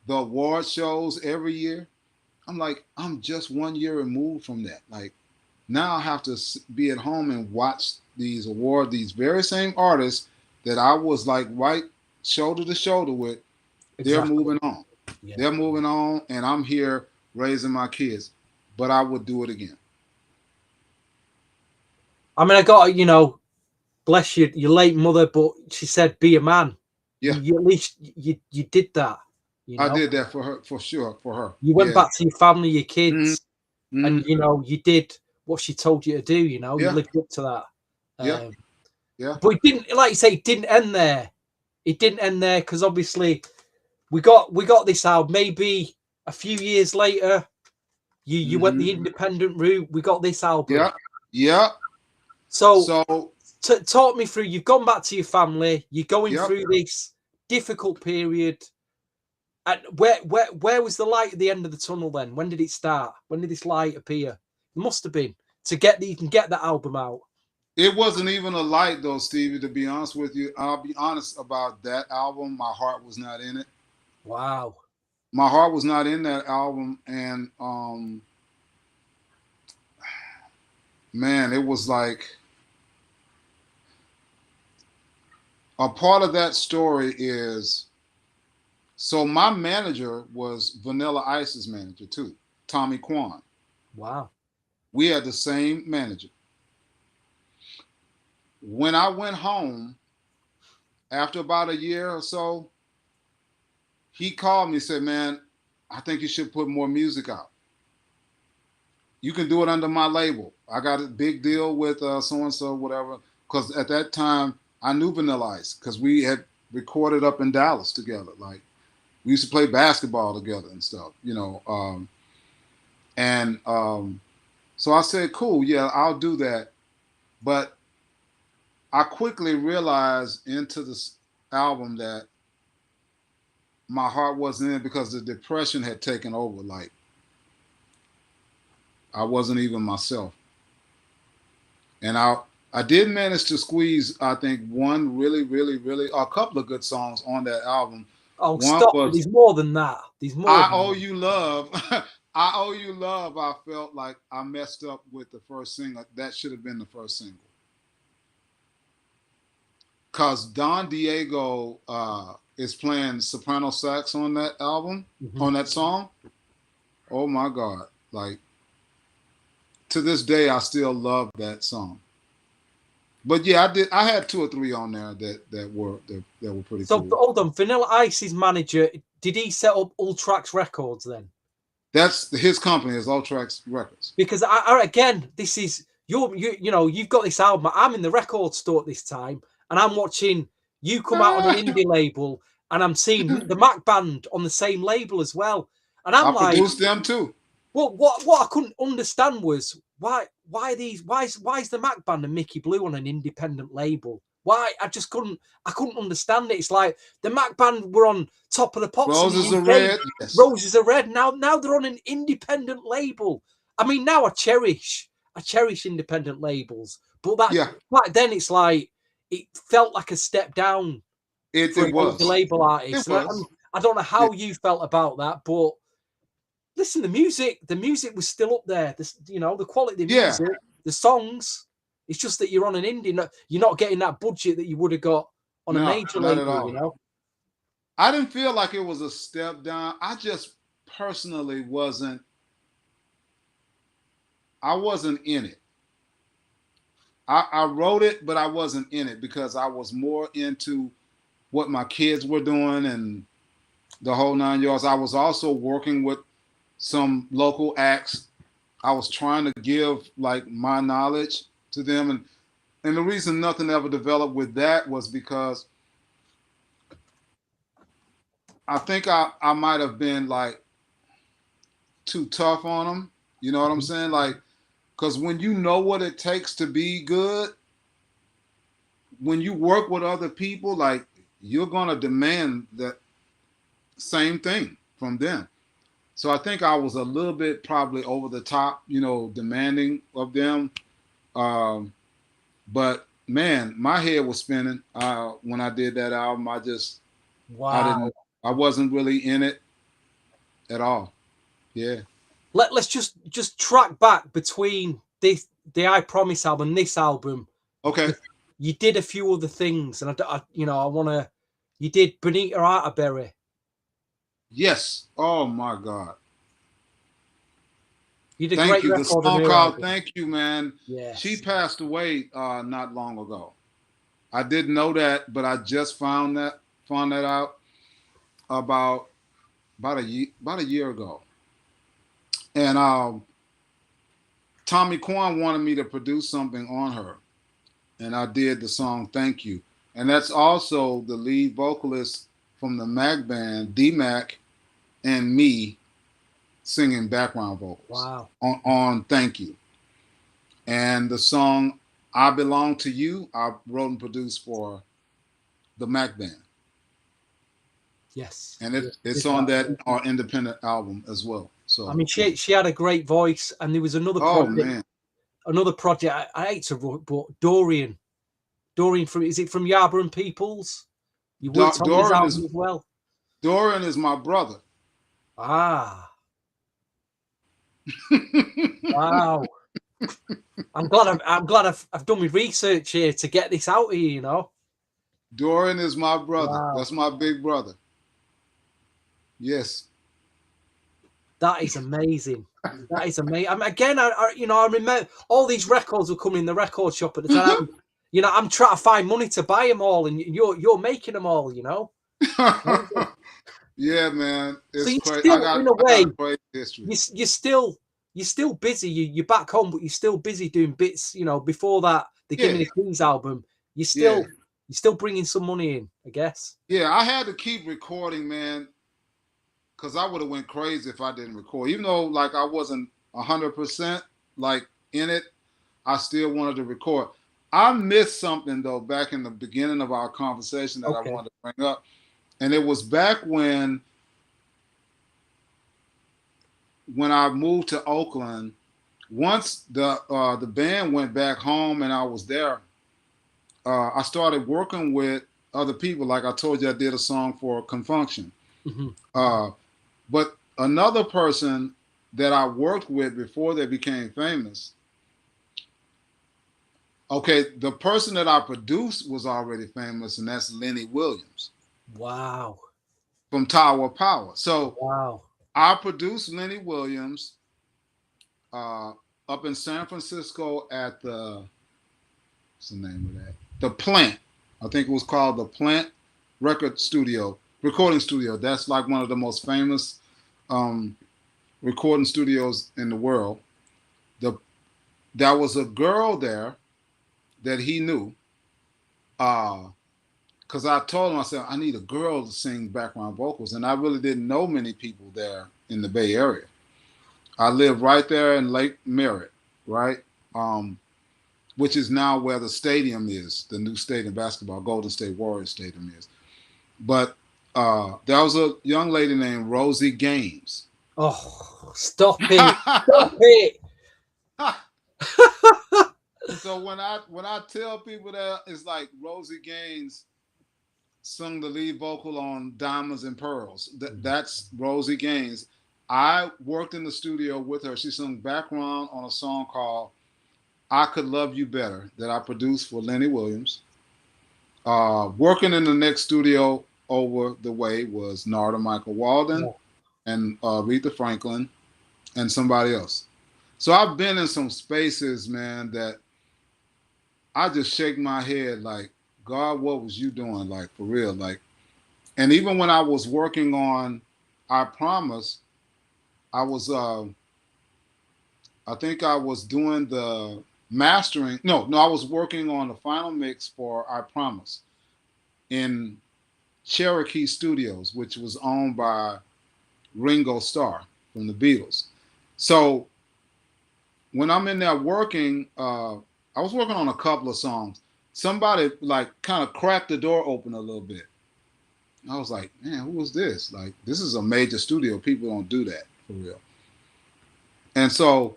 the award shows every year. I'm like, I'm just 1 year removed from that. Like now I have to be at home and watch these awards, these very same artists that I was like right shoulder to shoulder with. They're Exactly. moving on. Yeah. They're moving on, and I'm here raising my kids. But I would do it again. I mean, I got, bless you, your late mother, but she said, "Be a man." Yeah, You at least you did that. I did that for her, for sure, for her. You went Yeah. back to your family, your Mm-hmm. kids, Mm-hmm. and you did what she told you to do. You Yeah. lived up to that. Yeah. Yeah. But it didn't, like you say, it didn't end there. It didn't end there because obviously we got this out. Maybe a few years later, you went the independent route. We got this album. Yeah. Yeah. So talk me through. You've gone back to your family. You're going yep. through this difficult period. And where was the light at the end of the tunnel then? When did it start? When did this light appear? It must have been to get that you can get that album out. It wasn't even a light though, Stevie, to be honest with you. I'll be honest about that album. My heart was not in it. Wow. My heart was not in that album. And man, it was like a part of that story is so my manager was Vanilla Ice's manager too, Tommy Kwan. Wow. We had the same manager. When I went home after about a year or so, he called me and said, "Man, I think you should put more music out. You can do it under my label. I got a big deal with so and so, whatever." Because at that time, I knew Vanilla Ice because we had recorded up in Dallas together. Like we used to play basketball together and stuff, So I said, "Cool, yeah, I'll do that." But I quickly realized into this album that my heart wasn't in it because the depression had taken over. Like I wasn't even myself. And I did manage to squeeze, I think, one really, really, really a couple of good songs on that album. Oh, One stop. was There's more than that. There's more I than Owe that. You Love. I Owe You Love. I felt like I messed up with the first single. That should have been the first single. Because Don Diego is playing soprano sax on that album, on that song. Oh my God. Like, to this day, I still love that song. But yeah, I had 2 or 3 on there that were pretty So cool. hold on, Vanilla Ice's manager, did he set up Ultrax Records then? That's his company, is Ultrax Records. Because again, this is you've got this album. I'm in the record store at this time, and I'm watching you come out on an indie label, and I'm seeing the Mac Band on the same label as well. And I'm I produced them too. Well, what I couldn't understand was why is the Mac Band and Mikki Bleu on an independent label? Why I couldn't understand it. It's like the Mac Band were on top of the pops. Roses Are Red. Yes. Roses Are Red. Now they're on an independent label. I mean, now I cherish independent labels, but back then it's like it felt like a step down. It was the label artist. I don't know how you felt about that, but listen, the music was still up there. The quality of the music, the songs. It's just that you're on an indie. You're not getting that budget that you would have got on a major label. I didn't feel like it was a step down. I just personally wasn't. I wasn't in it. I wrote it, but I wasn't in it because I was more into what my kids were doing and the whole 9 yards. I was also working with some local acts. I was trying to give like my knowledge to them, and the reason nothing ever developed with that was because I think I might have been like too tough on them. You know what I'm saying? Like, because when you know what it takes to be good, when you work with other people, like you're gonna demand that same thing from them. So I think I was a little bit probably over the top, demanding of them. Um, but man, my head was spinning when I did that album. I Wow. didn't, I wasn't really in it at all. Yeah. Let's just track back between the I Promise album, this album. Okay. You did a few other things, and I want to. You did Bonita Arterberry. Yes. Oh my God. You did a Thank great you. The record on song her called album. "Thank You," man. She Yes. passed away not long ago. I didn't know that, but I just found that out about about a year ago. And Tommy Kwan wanted me to produce something on her, and I did the song "Thank You." And that's also the lead vocalist from the Mac band, D Mac, and me singing background vocals Wow. on "Thank You." And the song "I Belong to You," I wrote and produced for the Mac band, Yes. and Yeah, it's did on that. that independent album as well. I So mean, she had a great voice, and there was another oh project. man, Another project. I hate to, but Dorian. Dorian from is it from Yarborough and Peoples? You worked on his Doran album is as well. Doran is my brother. Ah, wow. I'm glad I've done my research here to get this out here. Doran is my brother. Wow, That's my big brother. Yes. that is amazing. That is amazing. Again, I remember all these records were coming in the record shop at the time. I'm trying to find money to buy them all, and you're making them all. Yeah, man. So It's you crazy. still, in a I got way, a crazy history. you're still busy. You're back home, but you're still busy doing bits. Before that, the Gimme Yeah. the Keys album, you're Yeah. still you're still bringing some money in, I guess. Yeah. I had to keep recording, man, because I would have went crazy if I didn't record. Even though like I wasn't 100% like in it, I still wanted to record. I missed something though back in the beginning of our conversation that I Okay. wanted to bring up. And it was back when I moved to Oakland. Once the band went back home and I was there, I started working with other people. Like I told you, I did a song for Confunction. Mm-hmm. Uh, but another person that I worked with before they became famous, okay, the person that I produced was already famous, and that's Lenny Williams Wow. from Tower of Power. So Wow. I produced Lenny Williams uh, up in San Francisco at what's the name of that? The Plant. I think it was called the Plant Recording Studio. That's like one of the most famous um, recording studios in the world. There was a girl there that he knew. Because I told him, I said, I need a girl to sing background vocals. And I really didn't know many people there in the Bay Area. I live right there in Lake Merritt, right? Which is now where the stadium is, the new stadium basketball, Golden State Warriors Stadium is. But there was a young lady named Rosie Gaines. Oh, stop it. Stop it. So when I tell people that it's like Rosie Gaines sung the lead vocal on Diamonds and Pearls. That's Rosie Gaines. I worked in the studio with her. She sung background on a song called I Could Love You Better that I produced for Lenny Williams. Working in the next studio over the way was Narda Michael Walden and Aretha Franklin and somebody else. So I've been in some spaces, man, that I just shake my head like, God, what was you doing? Like, for real. Like, and even when I was working on I Promise, I was, I think I was doing the mastering. No, I was working on the final mix for I Promise in Cherokee Studios, which was owned by Ringo Starr from the Beatles. So when I'm in there working, I was working on a couple of songs. Somebody like kind of cracked the door open a little bit. I was like, man, who was this? Like, this is a major studio. People don't do that for real. And so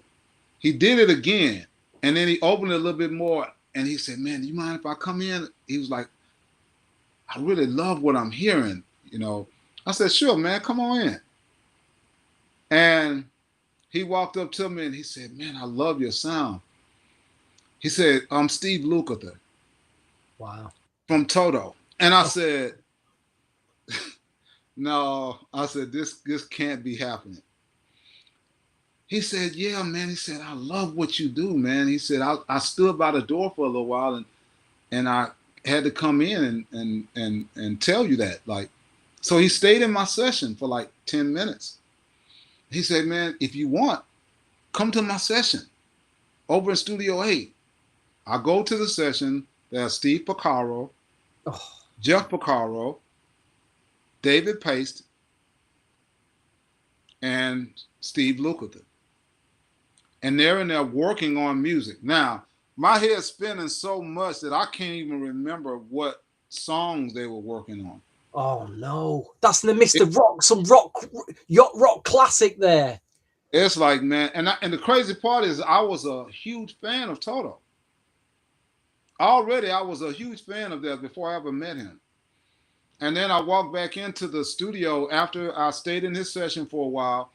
he did it again. And then he opened it a little bit more. And he said, man, do you mind if I come in? He was like, I really love what I'm hearing. You know, I said, sure, man, come on in. And he walked up to me and he said, man, I love your sound. He said, I'm Steve Lukather. Wow. From Toto. And I said, no, I said, this can't be happening. He said, yeah, man. He said, I love what you do, man. He said, I stood by the door for a little while and I had to come in and tell you that. Like, so he stayed in my session for like 10 minutes. He said, man, if you want, come to my session over in Studio 8. I go to the session. There's Steve Porcaro, Jeff Porcaro, David Paste, and Steve Lukather. And they're in there working on music. Now, my head's spinning so much that I can't even remember what songs they were working on. Oh no, that's the Mr. Rock, some yacht rock classic there. It's like, man, and the crazy part is I was a huge fan of Toto. Already, I was a huge fan of theirs before I ever met him. And then I walked back into the studio after I stayed in his session for a while.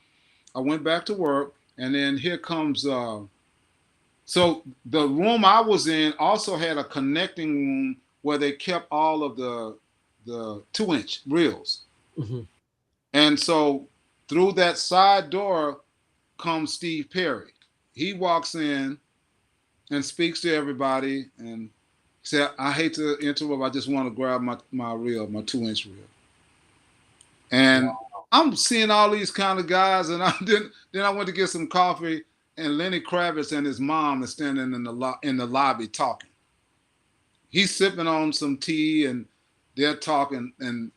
I went back to work, and then here comes. So the room I was in also had a connecting room where they kept all of the 2-inch reels. Mm-hmm. And so through that side door comes Steve Perry. He walks in and speaks to everybody and said, I hate to interrupt, I just want to grab my reel, my 2-inch reel. And wow. I'm seeing all these kind of guys, and then I went to get some coffee, and Lenny Kravitz and his mom are standing in the lobby talking. He's sipping on some tea, and they're talking, and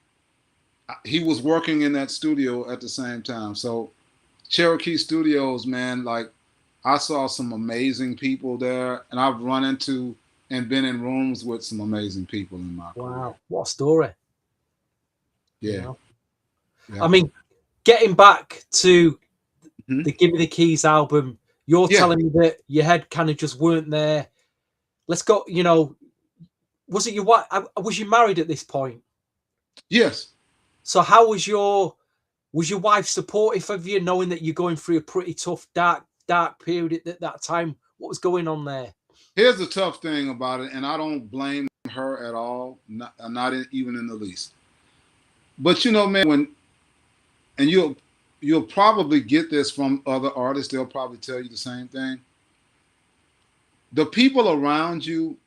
he was working in that studio at the same time. So Cherokee Studios, man, like I saw some amazing people there, and I've run into and been in rooms with some amazing people in my career. Wow, what a story. Yeah. You know? Yeah. I mean, getting back to the Give Me the Keys album, you're telling me that your head kind of just weren't there. Let's go, you know, was it your wife? Was you married at this point? Yes. So how was your wife supportive of you, knowing that you're going through a pretty tough, dark period at that time? What was going on there? Here's the tough thing about it, and I don't blame her at all, not even in the least. But you know, man, and you'll probably get this from other artists. They'll probably tell you the same thing. The people around you,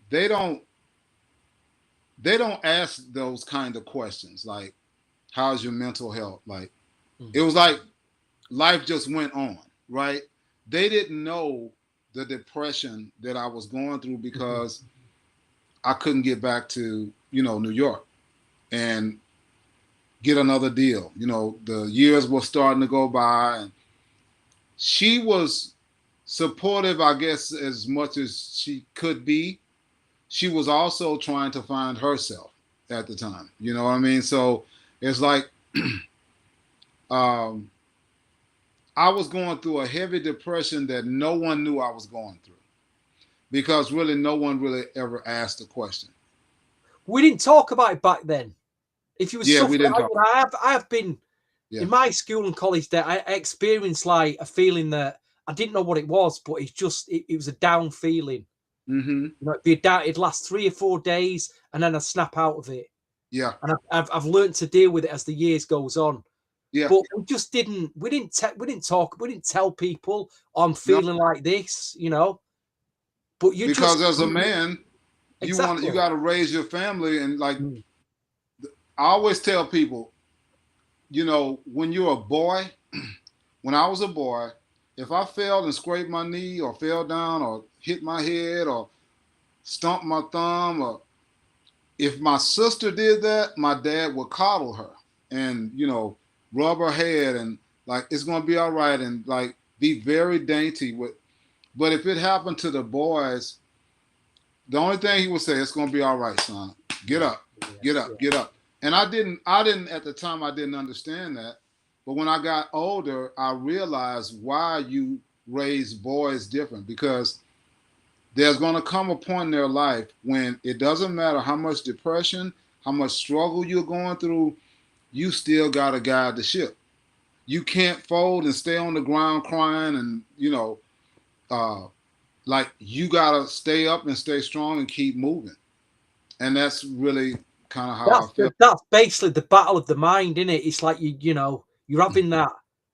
they don't ask those kind of questions like, how's your mental health? Like, it was like life just went on, right? They didn't know the depression that I was going through because I couldn't get back to, New York and get another deal. The years were starting to go by, and she was supportive, I guess, as much as she could be. She was also trying to find herself at the time. You know what I mean? So it's like, I was going through a heavy depression that no one knew I was going through because really no one really ever asked the question. We didn't talk about it back then. If you were suffering, we didn't talk. I have been in my school and college day. I experienced like a feeling that I didn't know what it was, but it's just it was a down feeling. Mm-hmm. It'd be a down. It'd last 3 or 4 days, and then I'd snap out of it. Yeah, and I've learned to deal with it as the years goes on. Yeah, but we just didn't. We didn't talk. We didn't tell people I'm feeling like this, But you because as a man, you got to raise your family, and like I always tell people, when you're a boy, when I was a boy, if I fell and scraped my knee or fell down or hit my head or stumped my thumb, or if my sister did that, my dad would coddle her and, rub her head and like, it's going to be all right. And like, be very dainty but if it happened to the boys, the only thing he would say, it's going to be all right, son. Get up. Get up, get up. And I didn't at the time, I didn't understand that. But when I got older, I realized why you raise boys different, because there's going to come a point in their life when it doesn't matter how much depression, how much struggle you're going through, you still got to guide the ship. You can't fold and stay on the ground crying and, like you got to stay up and stay strong and keep moving. And that's really kind of how I feel. That's basically the battle of the mind, isn't it? It's like you're having that.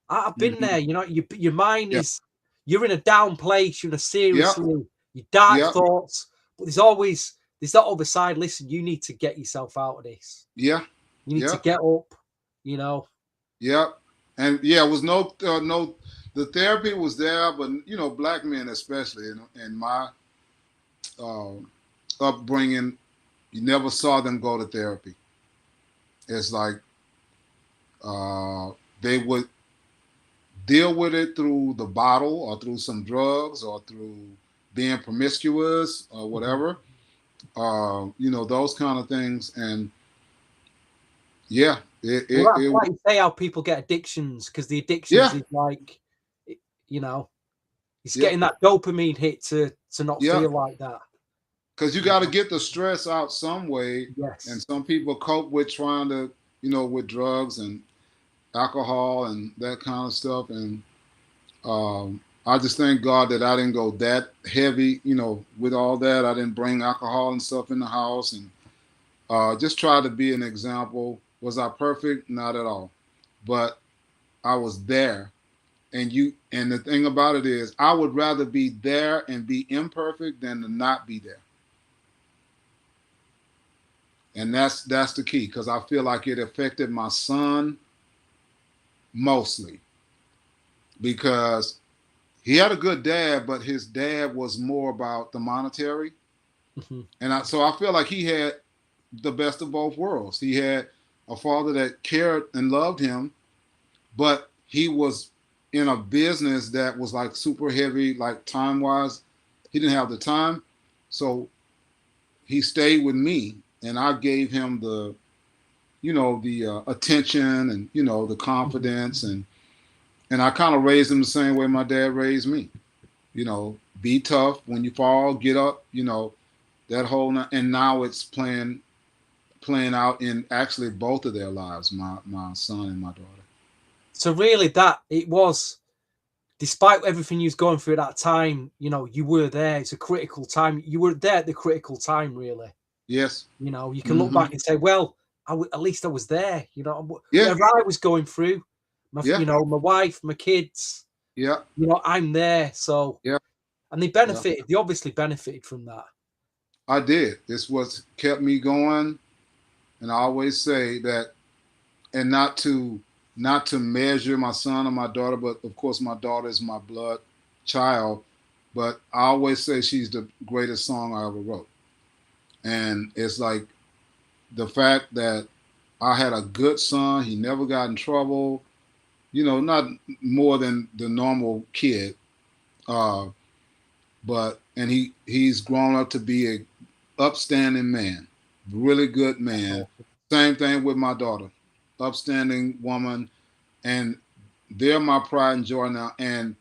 I've been there. Your mind is, you're in a down place. You're in a seriously your dark thoughts, but there's that other side. Listen, you need to get yourself out of this. Yeah, you need to get up. Yep, and it was no. The therapy was there, but black men especially in my upbringing, you never saw them go to therapy. It's like they would deal with it through the bottle or through some drugs or through being promiscuous or whatever. Those kind of things. And yeah, that's why you say how people get addictions, because the addictions is like, it's getting that dopamine hit to not feel like that. Because you got to get the stress out some way. Yes. And some people cope with trying to, with drugs and alcohol and that kind of stuff. And I just thank God that I didn't go that heavy, with all that. I didn't bring alcohol and stuff in the house, and just try to be an example. Was I perfect? Not at all. But I was there. And the thing about it is, I would rather be there and be imperfect than to not be there. And that's the key, because I feel like it affected my son mostly, because he had a good dad, but his dad was more about the monetary. Mm-hmm. And so I feel like he had the best of both worlds. He had a father that cared and loved him, but he was in a business that was like super heavy, like time-wise. He didn't have the time. So he stayed with me, and I gave him the attention and, the confidence. And I kind of raised him the same way my dad raised me. Be tough. When you fall, get up, that whole, and now it's playing out in actually both of their lives, my son and my daughter. So really it was, despite everything you was going through at that time, you were there. It's a critical time. You were there at the critical time, really. Yes. You can look back and say, well, at least I was there. Whatever I was going through, my wife, my kids, I'm there. So, and they benefited. They obviously benefited from that. I did. This was kept me going. And I always say that, and not to measure my son or my daughter, but of course my daughter is my blood child. But I always say she's the greatest song I ever wrote. And it's like the fact that I had a good son. He never got in trouble, not more than the normal kid. But he's grown up to be a upstanding man, really good man. Same thing with my daughter, upstanding woman, and they're my pride and joy now. And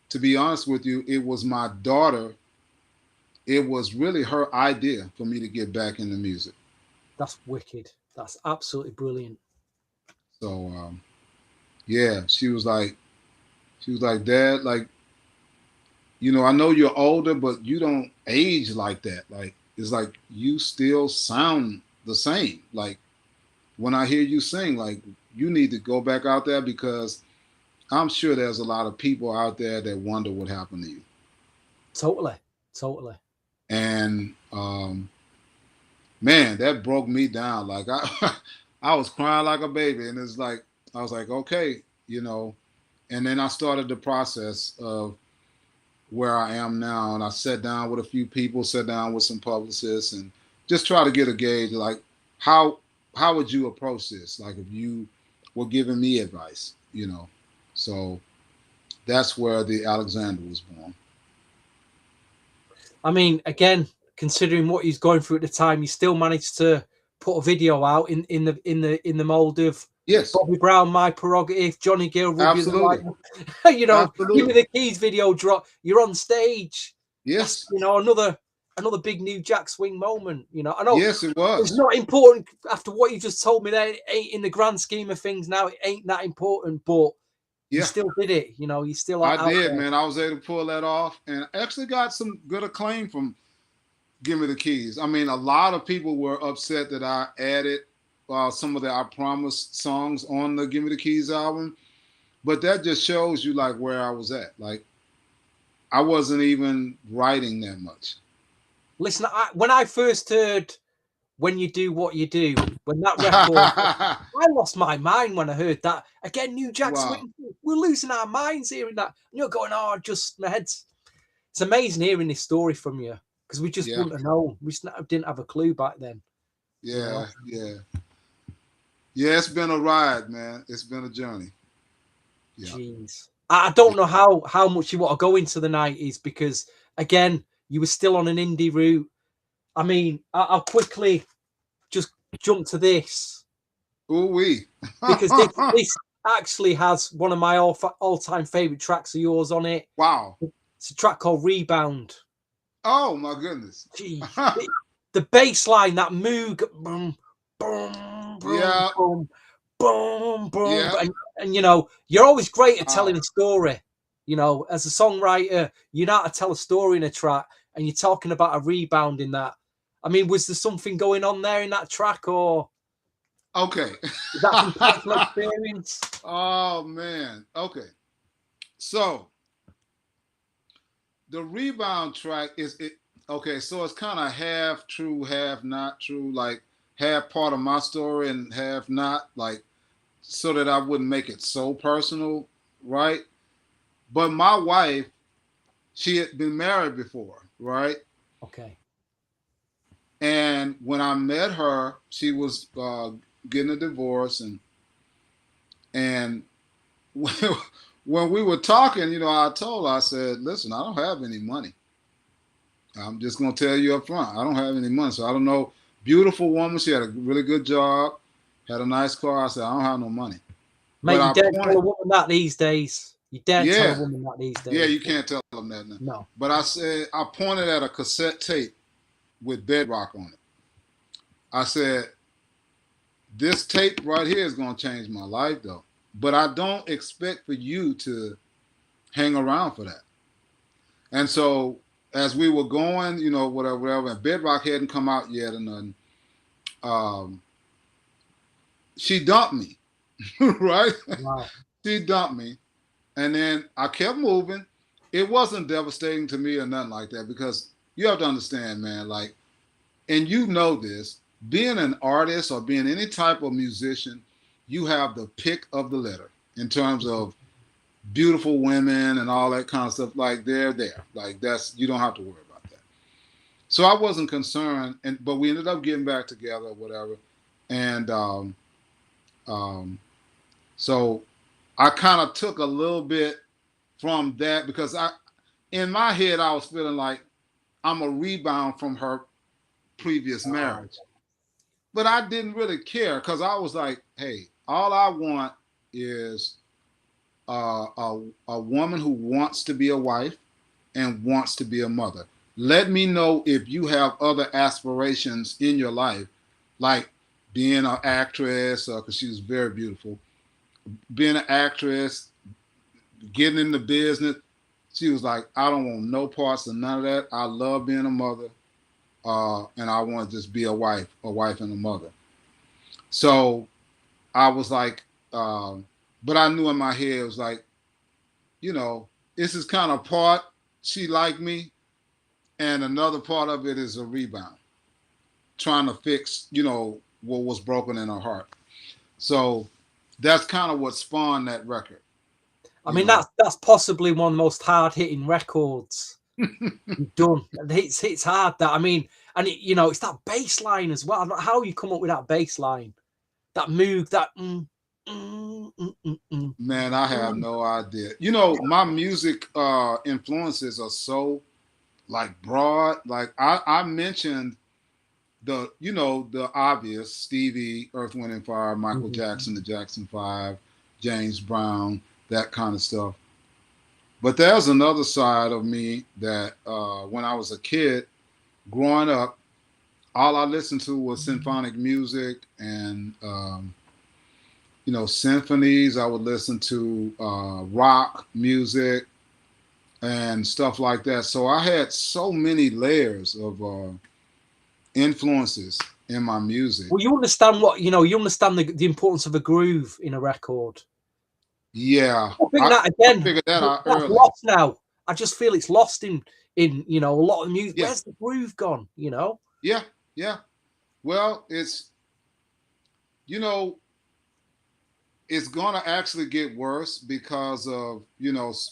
to be honest with you, it was my daughter. It was really her idea for me to get back into music. That's wicked. That's absolutely brilliant. So, she was like, Dad, like, I know you're older, but you don't age like that. Like, it's like you still sound the same. Like, when I hear you sing, like, you need to go back out there, because I'm sure there's a lot of people out there that wonder what happened to you. Totally. And man, that broke me down. Like I was crying like a baby, and it's like I was like, okay, and then I started the process of where I am now, and I sat down with a few people, sat down with some publicists, and just try to get a gauge, like how would you approach this? Like if you were giving me advice, So that's where the Alxandr was born. I mean, again, considering what he's going through at the time, he still managed to put a video out in the mold of Yes, Bobby Brown, My Prerogative, Johnny Gill, Ruby the absolutely, Light. You know, Give Me absolutely. the Keys video drop. You're on stage. That's, Yes, you know, another big New Jack Swing moment. You know, I know yes, it it's was. not important after what you just told me there. It ain't in the grand scheme of things now. It ain't that important, but you Yeah, still did it. You know, you still are I out did, there. man. I was able to pull that off, and actually got some good acclaim from "Give Me the Keys." I mean, a lot of people were upset that I added some of the "I Promise" songs on the "Give Me the Keys" album, but that just shows you like where I was at. Like, I wasn't even writing that much. Listen, when I first heard When You Do What You Do, when that record, I lost my mind when I heard that. Again, New Jack Wow. Swing, we're losing our minds hearing that. And you're going, oh, just my head's. It's amazing hearing this story from you because we just Yeah, wouldn't have known. We just didn't have a clue back then, you know. yeah, yeah. Yeah, it's been a ride, man. It's been a journey. Yeah. Jeez. I don't know how much you want to go into the 90s because, again, you were still on an indie route. I mean, I'll quickly just jump to this Ooh wee. because this actually has one of my all-time favorite tracks of yours on it. Wow. It's a track called Rebound. Oh my goodness. Gee, the bass line, that moog, boom, boom, boom, Yeah. boom, boom, boom, Yeah. and you know, you're always great at telling Wow. a story. You know, as a songwriter, you know how to tell a story in a track, and you're talking about a rebound in that. I mean, was there something going on there in that track, or Okay. is that from personal experience? Oh man. Okay. So the rebound track is it okay, so it's kind of half true, half not true, like half part of my story and half not, like so that I wouldn't make it so personal, right? But my wife, she had been married before, right? Okay. And when I met her, she was getting a divorce, and when we were talking, you know, I told her, I said, "Listen, I don't have any money. I'm just gonna tell you up front. I don't have any money, so I don't know." Beautiful woman, she had a really good job, had a nice car. I said, "I don't have no money," but Mate, you I daren't tell pointed, a woman that these days. You daren't tell a yeah, woman that these yeah, days. you can't tell them that now. No. But I said, I pointed at a cassette tape with Bedrock on it. I said, this tape right here is going to change my life, though. But I don't expect for you to hang around for that. And so as we were going, you know, whatever, and Bedrock hadn't come out yet, and then she dumped me, right? Wow. She dumped me, and then I kept moving. It wasn't devastating to me or nothing like that because you have to understand, man, like, and you know this, being an artist or being any type of musician, you have the pick of the litter in terms of beautiful women and all that kind of stuff. Like they're there. Like that's you don't have to worry about that. So I wasn't concerned, and but we ended up getting back together or whatever. And um, so I kind of took a little bit from that because in my head, I was feeling like I'm a rebound from her previous Oh, marriage. But I didn't really care because I was like, hey, all I want is a woman who wants to be a wife and wants to be a mother. Let me know if you have other aspirations in your life, like being an actress, because she was very beautiful, being an actress, getting in the business. She was like, I don't want no parts of none of that. I love being a mother, and I want to just be a wife and a mother. So I was like, but I knew in my head it was like, you know, this is kind of part she liked me, and another part of it is a rebound, trying to fix, you know, what was broken in her heart. So that's kind of what spawned that record, I you mean, know. that's possibly one of the most hard hitting records you've done. And it's hard that I mean, and it, you know, it's that bass line as well. How you come up with that bass line, that moog, that Man, I have no idea. You know, my music influences are so like broad. Like I mentioned the obvious Stevie, Earth, Wind and Fire, Michael Mhm. Jackson, the Jackson 5, James Brown, that kind of stuff. But there's another side of me that when I was a kid growing up, all I listened to was symphonic music and symphonies. I would listen to rock music and stuff like that. So I had so many layers of influences in my music. Well, you understand you understand the importance of a groove in a record. Yeah, I think that again, figured that out that's early. lost now. I just feel it's lost in a lot of music. Yeah, Where's the groove gone? yeah, yeah. Well, you know it's gonna actually get worse because of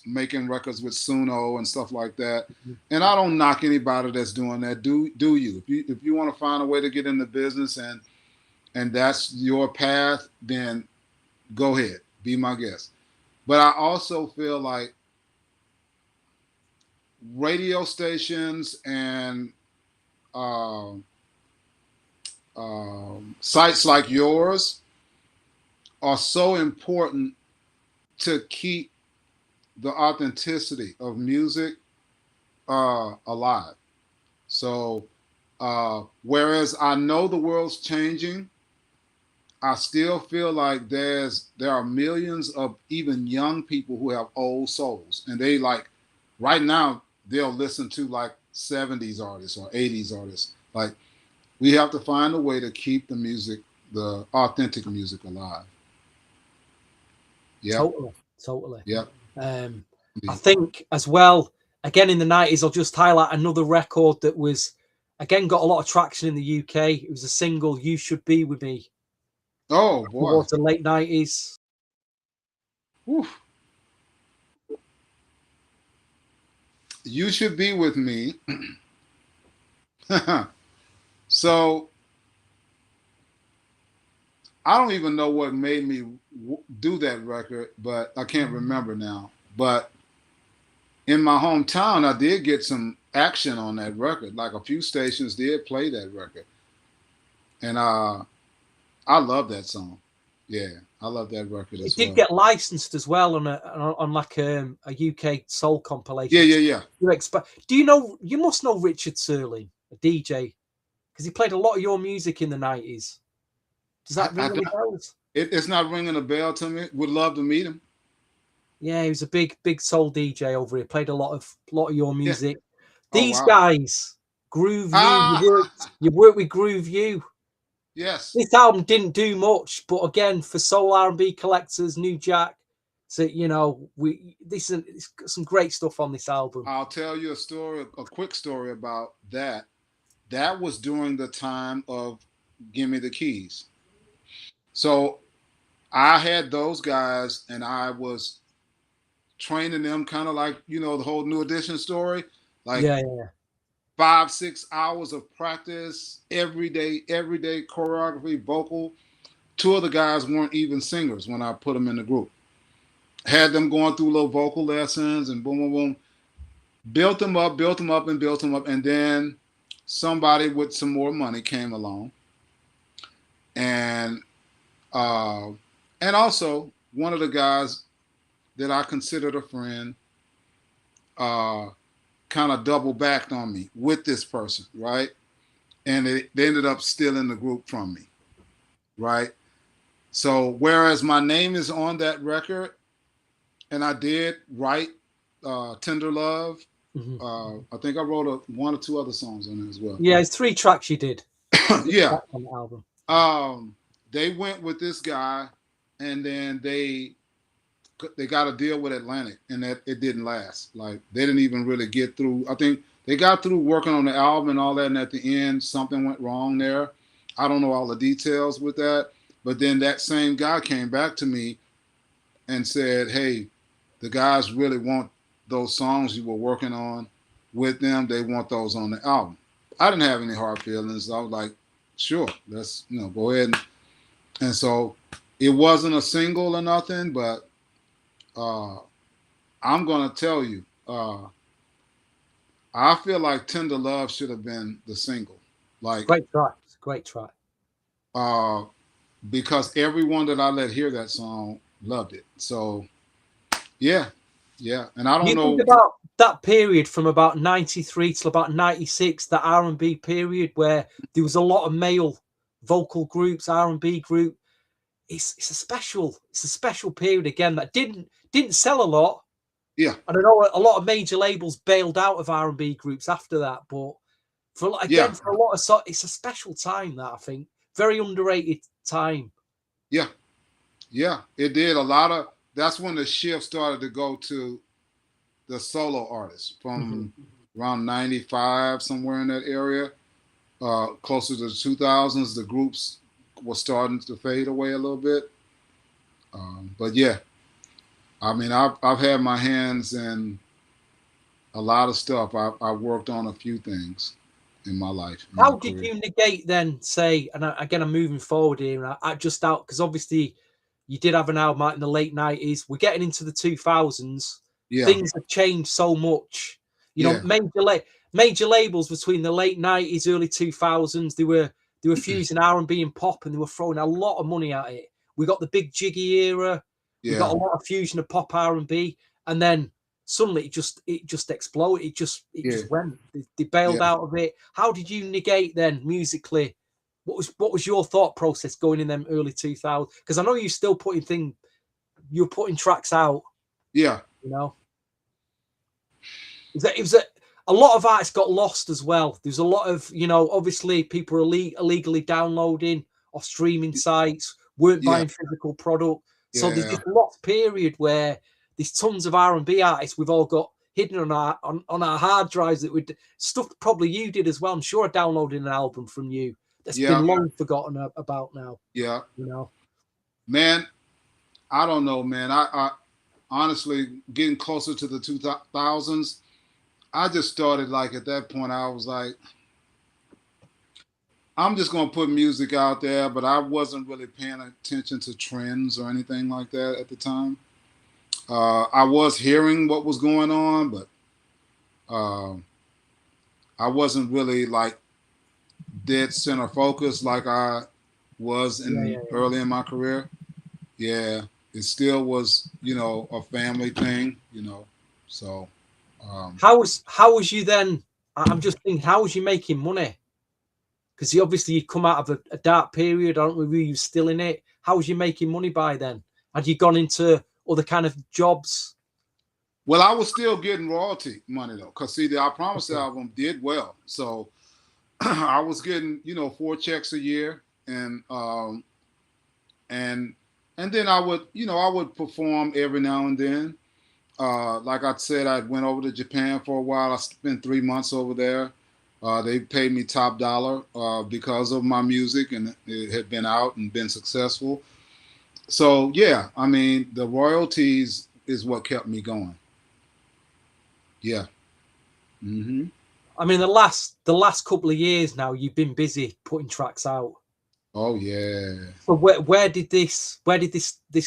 making records with Suno and stuff like that. And I don't knock anybody that's doing that. Do you? If you want to find a way to get in the business and that's your path, then go ahead, be my guest. But I also feel like radio stations and uh, sites like yours are so important to keep the authenticity of music alive. So, whereas I know the world's changing, I still feel like there are millions of even young people who have old souls, and they like right now they'll listen to like 70s artists or 80s artists. Like we have to find a way to keep the music, the authentic music alive. Yep. Totally. Yep. I think as well, again in the 90s, I'll just highlight another record that was again got a lot of traction in the UK. It was a single, "You Should Be With Me." Oh boy. Towards the late 90s. Oof. You Should Be With Me. So I don't even know what made me do that record, but I can't remember now. But in my hometown, I did get some action on that record. Like a few stations did play that record, and I love that song. Yeah, I love that record It as did well. get licensed as well on like a UK soul compilation. Yeah. Do you know? You must know Richard Searling, a DJ, because he played a lot of your music in the 90s. Does that ring any bells? It's not ringing a bell to me. Would love to meet him. Yeah, he was a big soul DJ over here. Played a lot of your music. Yeah. Oh These wow. guys, Groove You. Ah. You worked with Groove You. Yes. This album didn't do much, but again, for soul R&B collectors, New Jack. So this is some great stuff on this album. I'll tell you a quick story about that. That was during the time of Give Me the Keys. So I had those guys and I was training them kind of like, the whole New Edition story. Like Yeah. 5-6 hours of practice every day choreography, vocal. Two of the guys weren't even singers when I put them in the group. Had them going through little vocal lessons and boom, boom, boom. Built them up, and then somebody with some more money came along, and also one of the guys that I considered a friend kind of double backed on me with this person, right? And they ended up stealing the group from me, right? So whereas my name is on that record, and I did write Tender Love. I think I wrote one or two other songs on it as well. Yeah, it's 3 tracks you did. Yeah. On the album. They went with this guy, and then they got a deal with Atlantic, and that it didn't last. Like they didn't even really get through. I think they got through working on the album and all that, and at the end something went wrong there. I don't know all the details with that, but then that same guy came back to me and said, "Hey, the guys really want those songs you were working on with them. They want those on the album." I didn't have any hard feelings. I was like, "Sure, let's go ahead." And so it wasn't a single or nothing, but I'm gonna tell you, I feel like Tender Love should have been the single. Like, Great track. It's a great track. uh, because everyone that I let hear that song loved it. So yeah, yeah. And I don't You think know. about that period from about 93 till about 96, that R&B period where there was a lot of male vocal groups, R&B group. It's a special period again that didn't sell a lot. Yeah, I don't know, a lot of major labels bailed out of R&B groups after that, but yeah, for a lot of it's a special time, that I think very underrated time. yeah, yeah. It did a lot of. That's when the shift started to go to the solo artists Mm-hmm. from around 95, somewhere in that area. Closer to the 2000s, the groups were starting to fade away a little bit. But yeah, I mean, I've had my hands in a lot of stuff. I've worked on a few things in my life, in my How did career. you negate then, say, and again, I'm moving forward here, I just out, because obviously you did have an album out in the late 90s. We're getting into the 2000s. Yeah, Things have changed so much. You know, yeah, major labels between the late 90s, early 2000s, they were fusing R&B and pop, and they were throwing a lot of money at it. We got the big Jiggy era. We got yeah, a lot of fusion of pop R&B, and then suddenly it just exploded. It yeah, just went. They bailed yeah, out of it. How did you negate then musically? What was your thought process going in them early 2000s? Because I know you're putting tracks out. yeah, You know, a lot of artists got lost as well. There's a lot of, obviously people are illegally downloading off streaming sites, weren't yeah, buying physical product. So there's yeah, this lost period where there's tons of R&B artists we've all got hidden on our hard drives that would stuff probably you did as well. I'm sure I downloaded an album from you that's been yeah, long forgotten about now. yeah. You know, Man, I don't know, man. I honestly, getting closer to the 2000s, I just started like at that point. I was like, I'm just gonna put music out there, but I wasn't really paying attention to trends or anything like that at the time. I was hearing what was going on, but uh, I wasn't really like dead center focus like I was yeah, in yeah, yeah. early in my career. Yeah, it still was, a family thing, So, um, How was you then? I'm just thinking, how was you making money? Because obviously you'd come out of a dark period. I don't know if you were still in it. How was you making money by then? Had you gone into other kind of jobs? well, I was still getting royalty money though, because see, the I Promise Okay. album did well, so I was getting, 4 checks a year, and and then I would perform every now and then. Like I said, I went over to Japan for a while. I spent 3 months over there. They paid me top dollar because of my music, and it had been out and been successful. So yeah, I mean, the royalties is what kept me going. Yeah. Hmm. I mean, the last couple of years now, you've been busy putting tracks out. Oh yeah. So where did this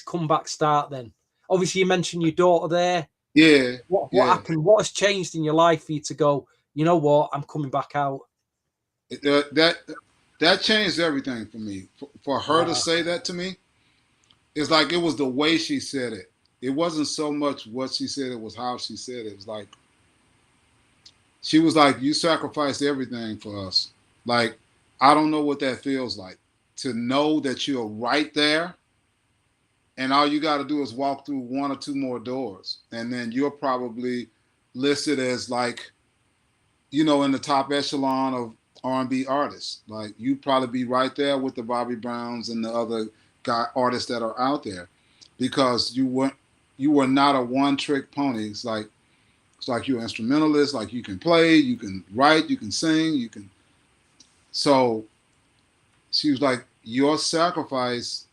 comeback start then? Obviously, you mentioned your daughter there. Yeah. What Yeah. happened? What has changed in your life for you to go? You know what? I'm coming back out. That changed everything for me. For her to Wow. say that to me, it's like it was the way she said it. It wasn't so much what she said; it was how she said it. It was like she was like, "You sacrificed everything for us." Like, I don't know what that feels like to know that you're right there, and all you got to do is walk through one or two more doors, and then you're probably listed as like, in the top echelon of R&B artists. Like, you'd probably be right there with the Bobby Browns and the other artists that are out there, because you were not a one trick pony. It's like you're an instrumentalist. Like, you can play, you can write, you can sing, you can. So she was like, your sacrifice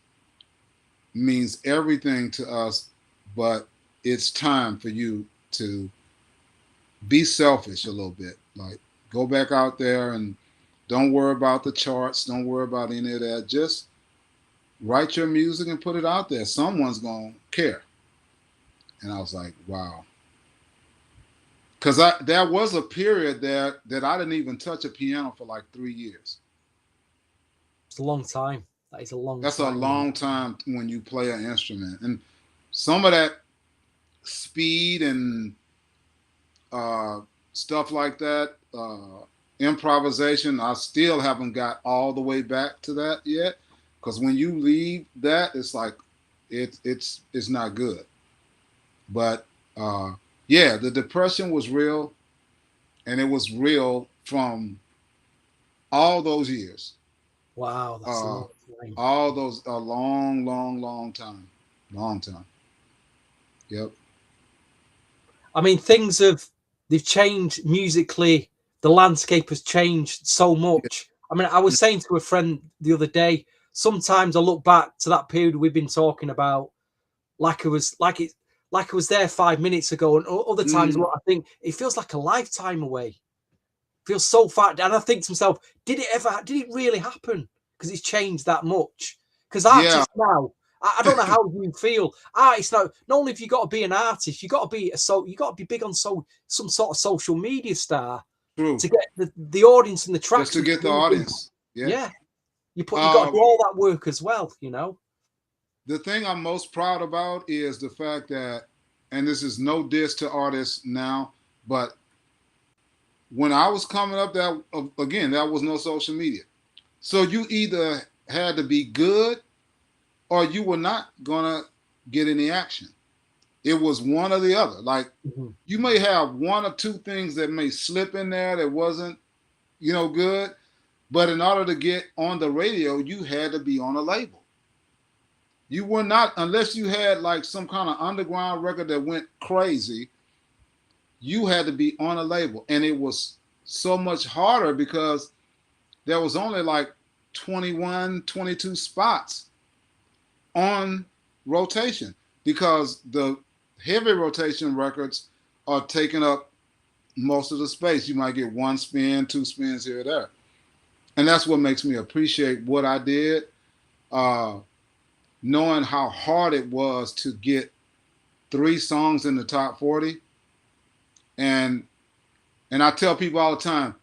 means everything to us, but it's time for you to be selfish a little bit. Like, go back out there and don't worry about the charts. Don't worry about any of that. Just write your music and put it out there. Someone's going to care. And I was like, wow. Because there was a period there that I didn't even touch a piano for like 3 years. It's a long time. That is a long That's a time. long time when you play an instrument. And some of that speed and uh, stuff like that, improvisation, I still haven't got all the way back to that yet. Because when you leave that, it's like it's not good. But yeah, the depression was real, and it was real from all those years. Wow, that's a long time. All those a long, long, long time, long time. Yep. I mean, they've changed musically. The landscape has changed so much. I mean, I was saying to a friend the other day, sometimes I look back to that period we've been talking about, like it was there 5 minutes ago, and other times Mm, I think it feels like a lifetime away. It feels so far, and I think to myself, did it really happen? Because it's changed that much. Because yeah. artists now, I don't know how you feel. Artists now, not only have you got to be an artist, you got to be you got to be big on some sort of social media star True. to get the audience and the Just tracks. to get the audience. Yeah. Yeah, you got to do all that work as well. The thing I'm most proud about is the fact that, and this is no diss to artists now, but when I was coming up, that again, that was no social media. So you either had to be good or you were not gonna get any action. It was one or the other. Like you may have one or two things that may slip in there that wasn't, good, but in order to get on the radio, you had to be on a label. You were not, unless you had like some kind of underground record that went crazy, you had to be on a label. And it was so much harder because there was only like 21, 22 spots on rotation because the heavy rotation records are taking up most of the space. You might get one spin, two spins here or there. And that's what makes me appreciate what I did, knowing how hard it was to get 3 songs in the top 40. And I tell people all the time,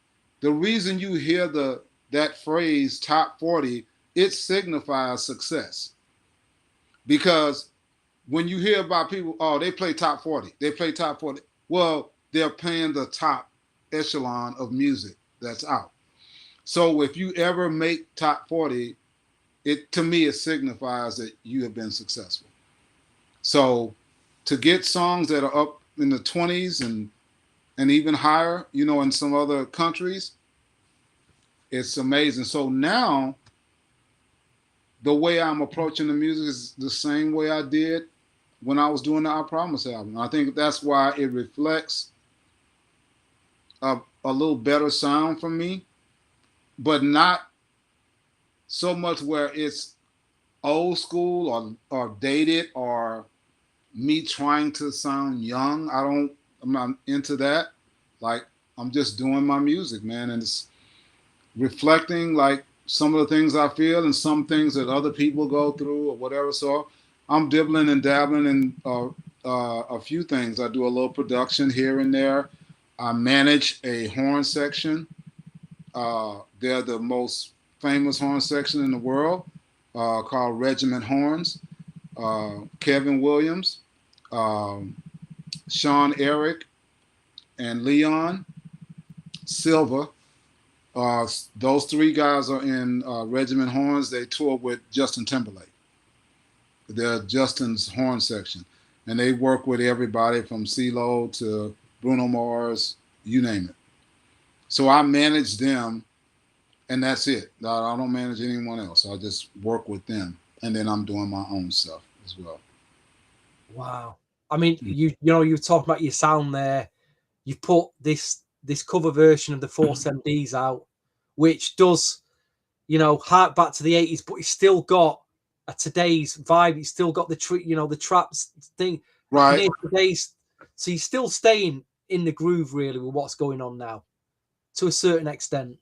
the reason you hear that phrase top 40, it signifies success. Because when you hear about people, oh, they play top 40, they play top 40. Well, they're playing the top echelon of music that's out. So if you ever make top 40, to me, it signifies that you have been successful. So to get songs that are up in the 20s and even higher, in some other countries, it's amazing. So now the way I'm approaching the music is the same way I did when I was doing the I Promise album. I think that's why it reflects a little better sound from me, but not so much where it's old school or dated or me trying to sound young. I'm not into that. Like, I'm just doing my music, man. And it's reflecting like some of the things I feel and some things that other people go through or whatever. So I'm dibbling and dabbling in a few things. I do a little production here and there. I manage a horn section. They're the most famous horn section in the world, called Regiment Horns. Kevin Williams, Sean Eric, and Leon Silva. Those 3 guys are in Regiment Horns. They tour with Justin Timberlake. They're Justin's horn section. And they work with everybody from CeeLo to Bruno Mars, you name it. So I manage them, and that's it. I don't manage anyone else. I just work with them. And then I'm doing my own stuff as well. Wow. I mean, you were talking about your sound there. You've put this cover version of the Force MDs out, which does, hark back to the 80s, but it's still got a today's vibe. It's still got the traps thing. Right. I can hear today's. So you're still staying in the groove, really, with what's going on now, to a certain extent,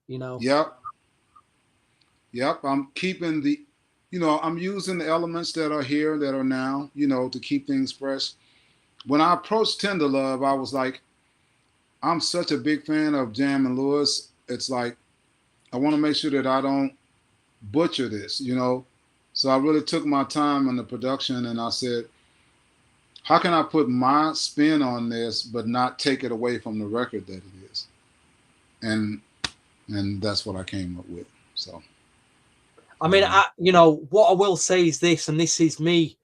Yep. I'm keeping I'm using the elements that are here, that are now, to keep things fresh. When I approached Tender Love, I was like, I'm such a big fan of Jam and Lewis. It's like I want to make sure that I don't butcher this, you know. So I really took my time in the production, and I said, how can I put my spin on this, but not take it away from the record that it is? And that's what I came up with. So, I mean, what I will say is this, and this is me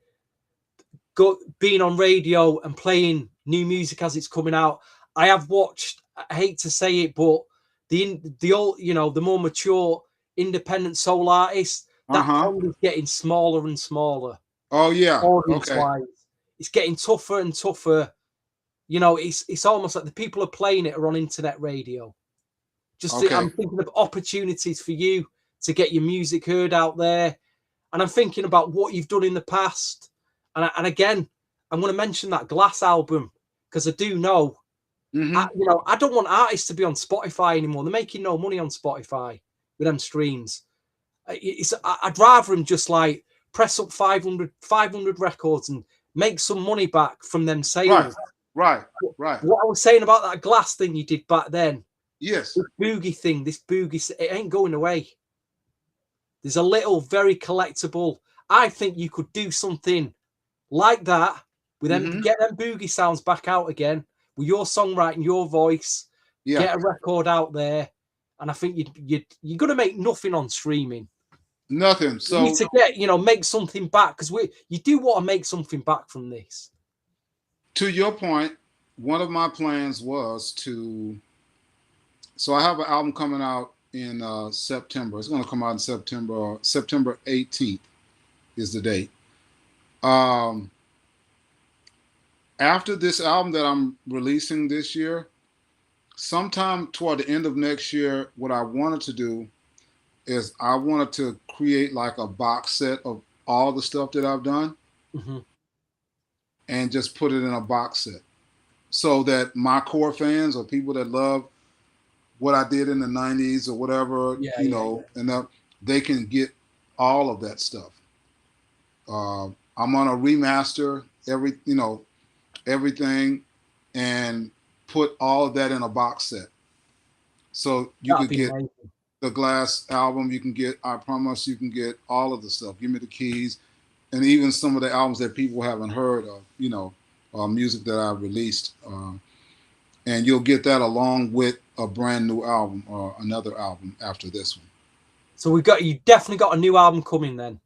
being on radio and playing new music as it's coming out. I have watched, I hate to say it, but the old, the more mature independent soul artists, that pond is getting smaller and smaller. Oh yeah. Audience-wise. It's getting tougher and tougher. It's almost like the people are playing it are on internet radio. I'm thinking of opportunities for you to get your music heard out there. And I'm thinking about what you've done in the past. And again, I'm going to mention that Glass album because I do know, I don't want artists to be on Spotify anymore. They're making no money on Spotify with them streams. I'd rather them just like press up 500 records and make some money back from them sales. Right. What I was saying about that Glass thing you did back then. Yes. This boogie, it ain't going away. There's a little very collectible. I think you could do something like that with them, get them boogie sounds back out again with your songwriting, your voice, get a record out there. And I think you're going to make nothing on streaming. Nothing. So you need to get, make something back because you do want to make something back from this. To your point, one of my plans was so I have an album coming out in September. It's going to come out in September. September 18th is the date. After this album that I'm releasing this year, sometime toward the end of next year, what I wanted to do is I wanted to create like a box set of all the stuff that I've done and just put it in a box set so that my core fans or people that love what I did in the 90s or whatever, and they can get all of that stuff. I'm going to remaster everything and put all of that in a box set. So you could get amazing. The Glass album, you can get I Promise, you can get all of the stuff. Give Me the Keys, and even some of the albums that people haven't heard of, music that I've released. And you'll get that along with a brand new album or another album after this one. So you definitely got a new album coming then.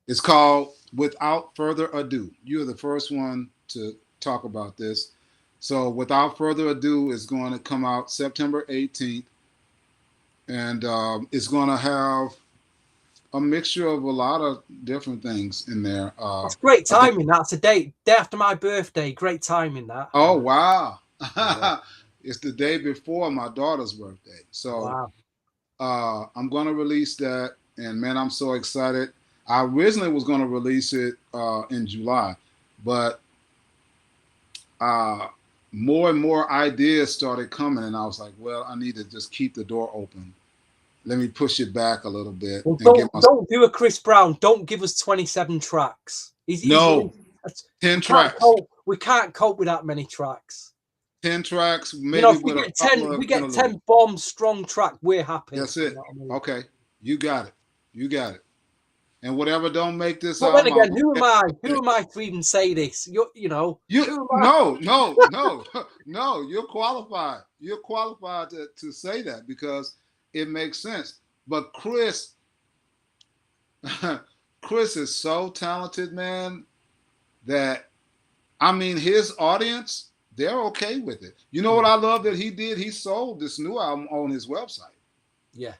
It's called Without Further Ado. You're the first one to talk about this. So Without Further Ado is going to come out September 18th. And it's going to have a mixture of a lot of different things in there. That's great timing. That's a day after my birthday. Great timing, that. Oh, wow. Yeah. It's the day before my daughter's birthday. So I'm going to release that. And, man, I'm so excited. I originally was going to release it in July. But more and more ideas started coming, and I was like, well, I need to just keep the door open. Let me push it back a little bit. Well, don't do a Chris Brown. Don't give us 27 tracks. 10 tracks. We can't cope with that many tracks. 10 tracks, maybe if we get 10 bomb strong track, we're happy. That's it. Okay, you got it. And whatever don't make this album. But then again, who am I? Who am I to even say this? No. You're qualified. You're qualified to say that because it makes sense. But Chris is so talented, man, that his audience, they're okay with it. You know what I love that he did? He sold this new album on his website. Yeah.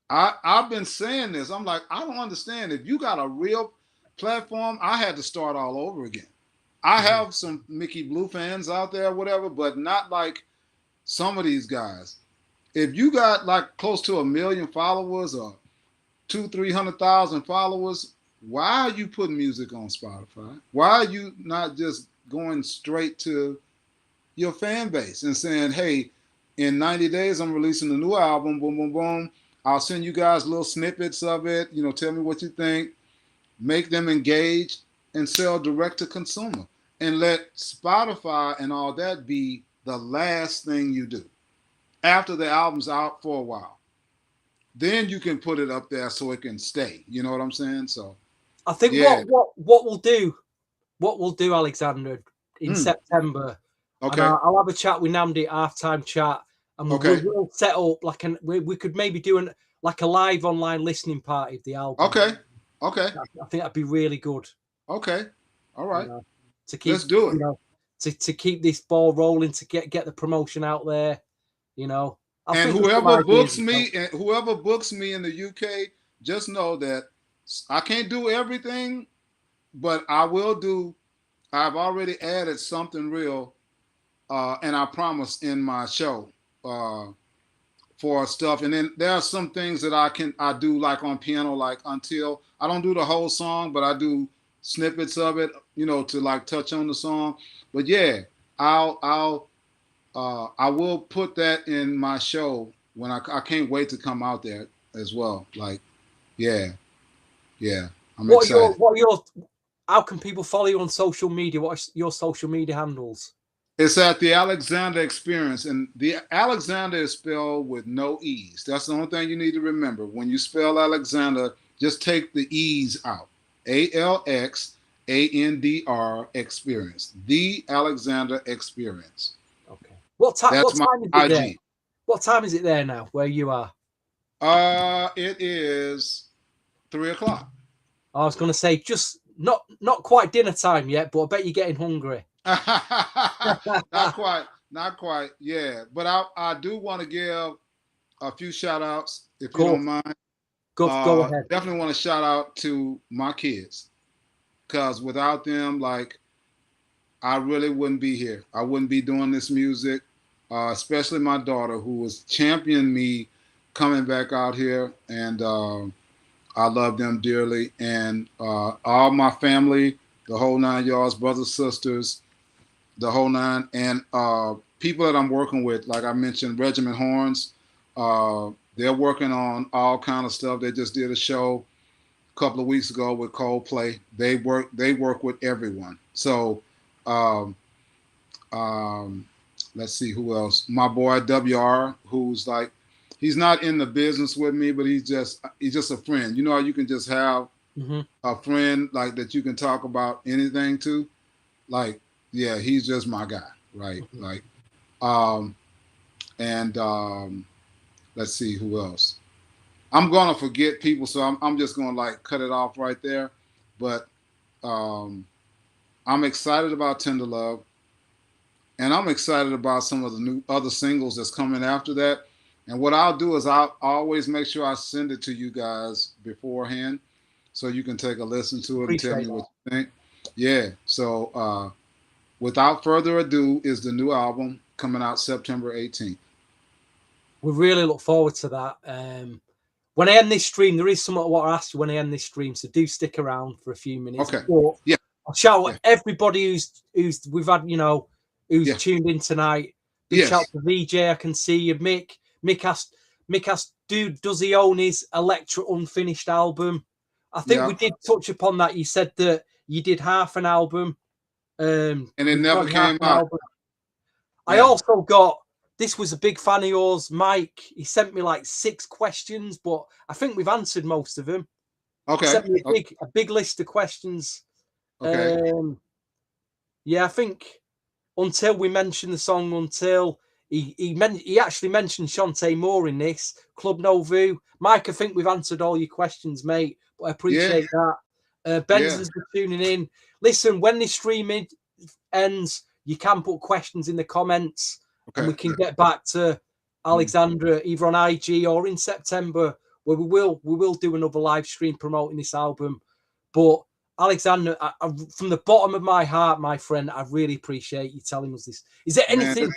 I've been saying this. I'm like, I don't understand. If you got a real platform, I had to start all over again. I have some Mikki Bleu fans out there, whatever, but not like some of these guys. If you got like close to 1 million followers or 200,000-300,000 followers, why are you putting music on Spotify? Why are you not just going straight to your fan base and saying, hey, in 90 days, I'm releasing a new album, boom, boom, boom. I'll send you guys little snippets of it. Tell me what you think. Make them engage and sell direct to consumer. And let Spotify and all that be the last thing you do. After the album's out for a while, then you can put it up there so it can stay. You know what I'm saying? So I think yeah. what we'll do, Alexandr, in September, and Okay. I'll have a chat with Namdi at halftime chat, and Okay. we'll set up like we could maybe do like a live online listening party of the album. Okay. Okay. I think that'd be really good. Okay. All right. To keep, Let's do it. To keep this ball rolling, to get the promotion out there, I and think whoever books me, in the UK, just know that I can't do everything, but I will do. I've already added something real, and I promise in my show for stuff. And then there are some things that I do like on piano, like until I don't do the whole song, but I do snippets of it, to like touch on the song. But yeah, I will put that in my show when I can't wait to come out there as well. Like, yeah, I'm excited. How can people follow you on social media? What are your social media handles? It's at the Alexandr Experience, and the Alexandr is spelled with no E's. That's the only thing you need to remember. When you spell Alexandr, just take the E's out. ALXANDR Experience. The Alexandr Experience. Okay. What time is it there? IG. What time is it there now, where you are? It is 3:00. I was going to say just not quite dinner time yet, but I bet you're getting hungry. Not quite. Yeah, but I do want to give a few shout outs if you don't mind. Go ahead. Definitely want to shout out to my kids, because without them, like, I really wouldn't be here. I wouldn't be doing this music, especially my daughter, who has championed me coming back out here, and I love them dearly. And all my family, the whole 9 yards, brothers, sisters, the whole 9, and people that I'm working with, like I mentioned, Regiment Horns. They're working on all kind of stuff. They just did a show a couple of weeks ago with Coldplay. They work with everyone. So let's see who else. My boy WR, who's like, he's not in the business with me, but he's just a friend. You know how you can just have a friend like that you can talk about anything to? Like, yeah, he's just my guy, right? Like, let's see who else. I'm gonna forget people, so I'm just gonna like cut it off right there. But I'm excited about Tender Love, and I'm excited about some of the new other singles that's coming after that. And what I'll do is I'll always make sure I send it to you guys beforehand, so you can take a listen to it and tell me what you think. Yeah. So without further ado, is the new album coming out September 18th. We really look forward to that. When I end this stream, there is something I want to ask you when I end this stream, so do stick around for a few minutes. Okay. But yeah. I'll shout out everybody who's we've had, who's tuned in tonight. Big shout to VJ. I can see you, Mick. Mick asked, does he own his Elektra unfinished album? I think we did touch upon that. You said that you did half an album. And it never came out. I also got, this was a big fan of yours, Mike. He sent me like 6 questions, but I think we've answered most of them. Okay. He sent me a big list of questions. Okay. I think until we mentioned the song, until he actually mentioned Shantae Moore in this, Club Novu. Mike, I think we've answered all your questions, mate, but I appreciate that. Benz's tuning in. Listen, when this stream ends, you can put questions in the comments. Okay. And we can get back to Alexandr either on IG or in September, where we will do another live stream promoting this album. But Alexandr, from the bottom of my heart, my friend, I really appreciate you telling us this. Is there anything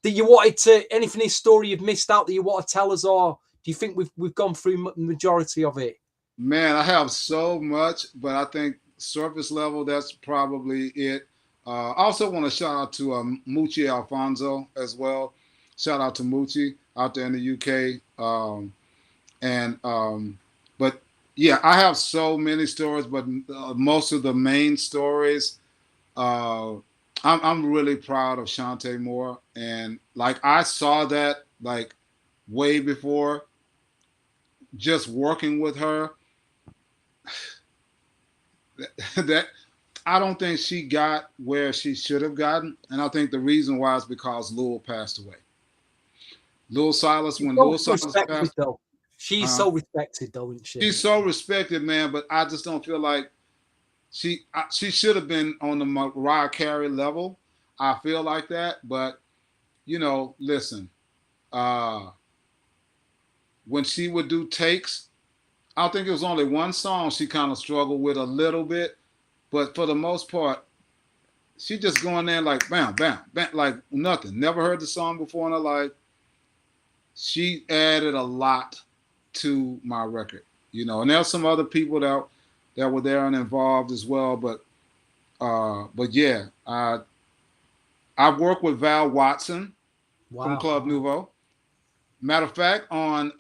that you wanted to, anything in this story you've missed out that you want to tell us, or do you think we've gone through the majority of it? Man, I have so much, but I think surface level, that's probably it. I also want to shout out to Mucci Alfonso as well. Shout out to Mucci out there in the UK. But yeah, I have so many stories, but most of the main stories, I'm really proud of Shantae Moore, and like I saw that like way before, just working with her. That I don't think she got where she should have gotten, and I think the reason why is because Lil passed away. Lil Silas, She's when so Lil Silas respected passed, though. She's uh, so respected though, isn't she? she's so respected, man. But I just don't feel like she should have been on the Mariah Carey level. I feel like that, but listen, uh, when she would do takes, I think it was only one song she kind of struggled with a little bit, but for the most part, she just going there like bam, bam, bam, like nothing. Never heard the song before in her life. She added a lot to my record, and there's some other people that were there and involved as well, but yeah, I've worked with Val Watson from Wow. Club Nouveau. Matter of fact, on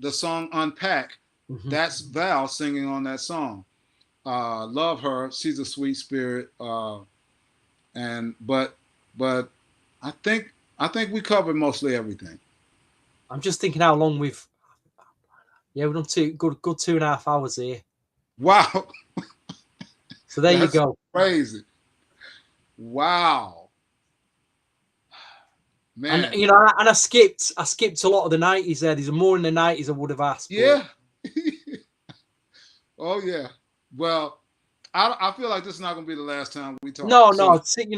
the song Unpack, Mm-hmm. that's Val singing on that song. Love her. She's a sweet spirit. And but I think we covered mostly everything. I'm just thinking how long we've we've done good 2.5 hours here. Wow. So there you That's go. crazy. Wow. And Man. and I skipped a lot of the 90s there. There's more in the 90s I would have asked. Yeah. Oh yeah. Well, I feel like this is not gonna be the last time we talk. No, So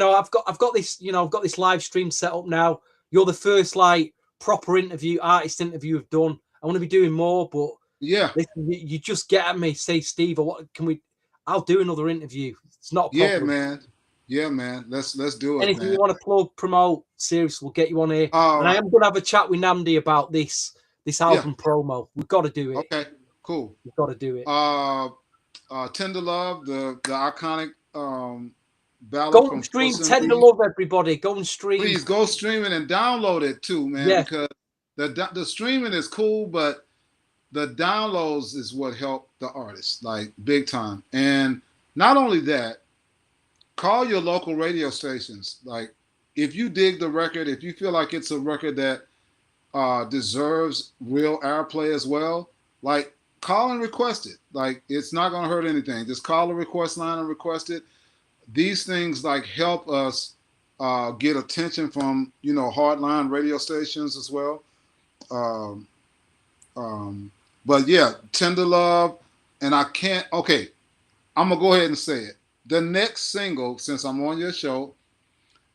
I've got this, I've got this live stream set up now. You're the first like proper artist interview I've done. I want to be doing more, but yeah. listen, you just get at me, say, Steve, or what can we? I'll do another interview. It's not a Yeah, problem. man. Yeah, man. Let's do it, Anything man. you want to plug, promote, seriously, we'll get you on here. And I Um am going to have a chat with Namdi about this yeah. album promo. We've got to do it. Okay. Cool. We've got to do it. Tender Love, the iconic ballad Go from and stream Force Tender MD. Love, everybody. Go and stream. Please go stream it and download it too, man, Yeah. because the streaming is cool, but the downloads is what help the artist, like big time. And not only that, call your local radio stations. Like if you dig the record, if you feel like it's a record that deserves real airplay as well, like call and request it. Like it's not gonna hurt anything. Just call the request line and request it. These things like help us get attention from hardline radio stations as well. Um, um, but yeah, Tender Love, and I can't. Okay, I'm gonna go ahead and say it. The next single, since I'm on your show,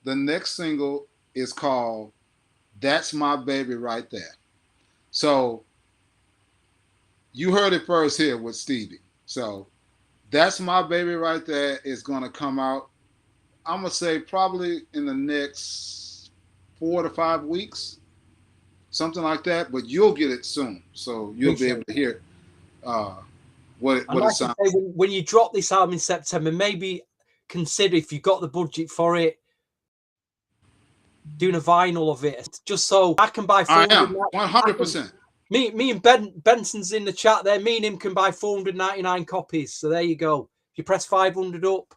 the next single is called "That's My Baby Right There." So you heard it first here with Stevie. So "That's My Baby Right There" is gonna come out. I'm gonna say probably in the next 4 to 5 weeks, something like that. But you'll get it soon, so you'll be able to hear uh, what And it like I sounds. say, when you drop this album in September, maybe consider, if you've got the budget for it, doing a vinyl of it, just so I can buy I 400. am 100%. Me and Benson's in the chat there. Me and him can buy 499 copies. So there you go. If you press 500 up,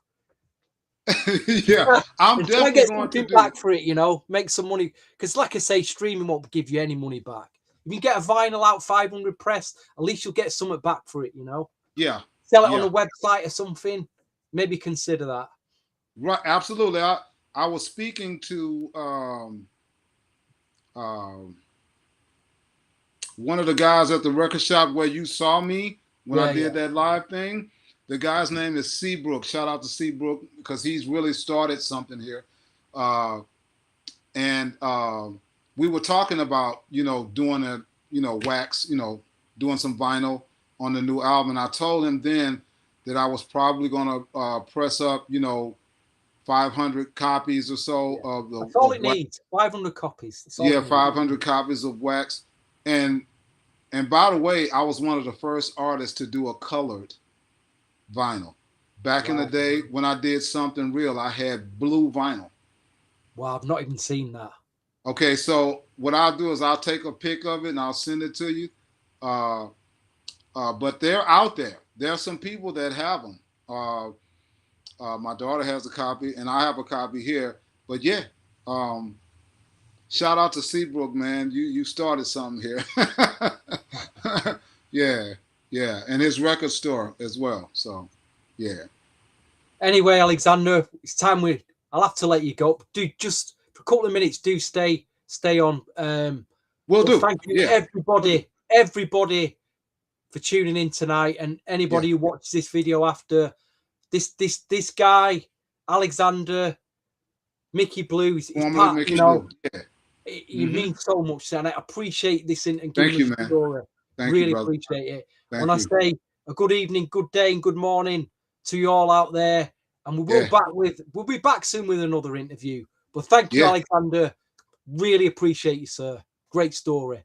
Yeah, I'm and try and definitely get going to something do back it. for it. Make some money, because like I say, streaming won't give you any money back. If you get a vinyl out 500 press, at least you'll get something back for it. Yeah, Sell it on yeah, a website or something. Maybe consider that. right. Absolutely. I was speaking to um, one of the guys at the record shop where you saw me when I Yeah. did that live thing. The guy's name is Seabrook. Shout out to Seabrook because he's really started something here. And we were talking about, doing wax, doing some vinyl on the new album. And I told him then that I was probably going to press up, 500 copies or so of the That's all of it wax. needs. 500 copies. That's all Yeah, it needs. 500 copies of wax. And by the way, I was one of the first artists to do a colored vinyl. Back in the Wow. day when I did something real, I had blue vinyl. Wow, I've not even seen that. Okay, so what I'll do is I'll take a pic of it and I'll send it to you. But they're out there. There are some people that have them. My daughter has a copy, and I have a copy here. But yeah, shout out to Seabrook, man. You started something here. Yeah, yeah, and his record store as well. So, yeah. Anyway, Alexander, it's time I'll have to let you go. Do just for a couple of minutes. Do stay on. Will do. Thank you, Yeah. everybody for tuning in tonight, and anybody who watches this video after. This guy, Alexandr, Mikki Bleu, is Formally part. Mikki You know, Bleu. Yeah. you mean so much, and I appreciate this and Thank giving you, us the man. story. Thank you, Really brother. appreciate it. When Thank I you. say a good evening, good day, and good morning to you all out there, and we'll be back soon with another interview. But thank you, Alexandr. Really appreciate you, sir. Great story.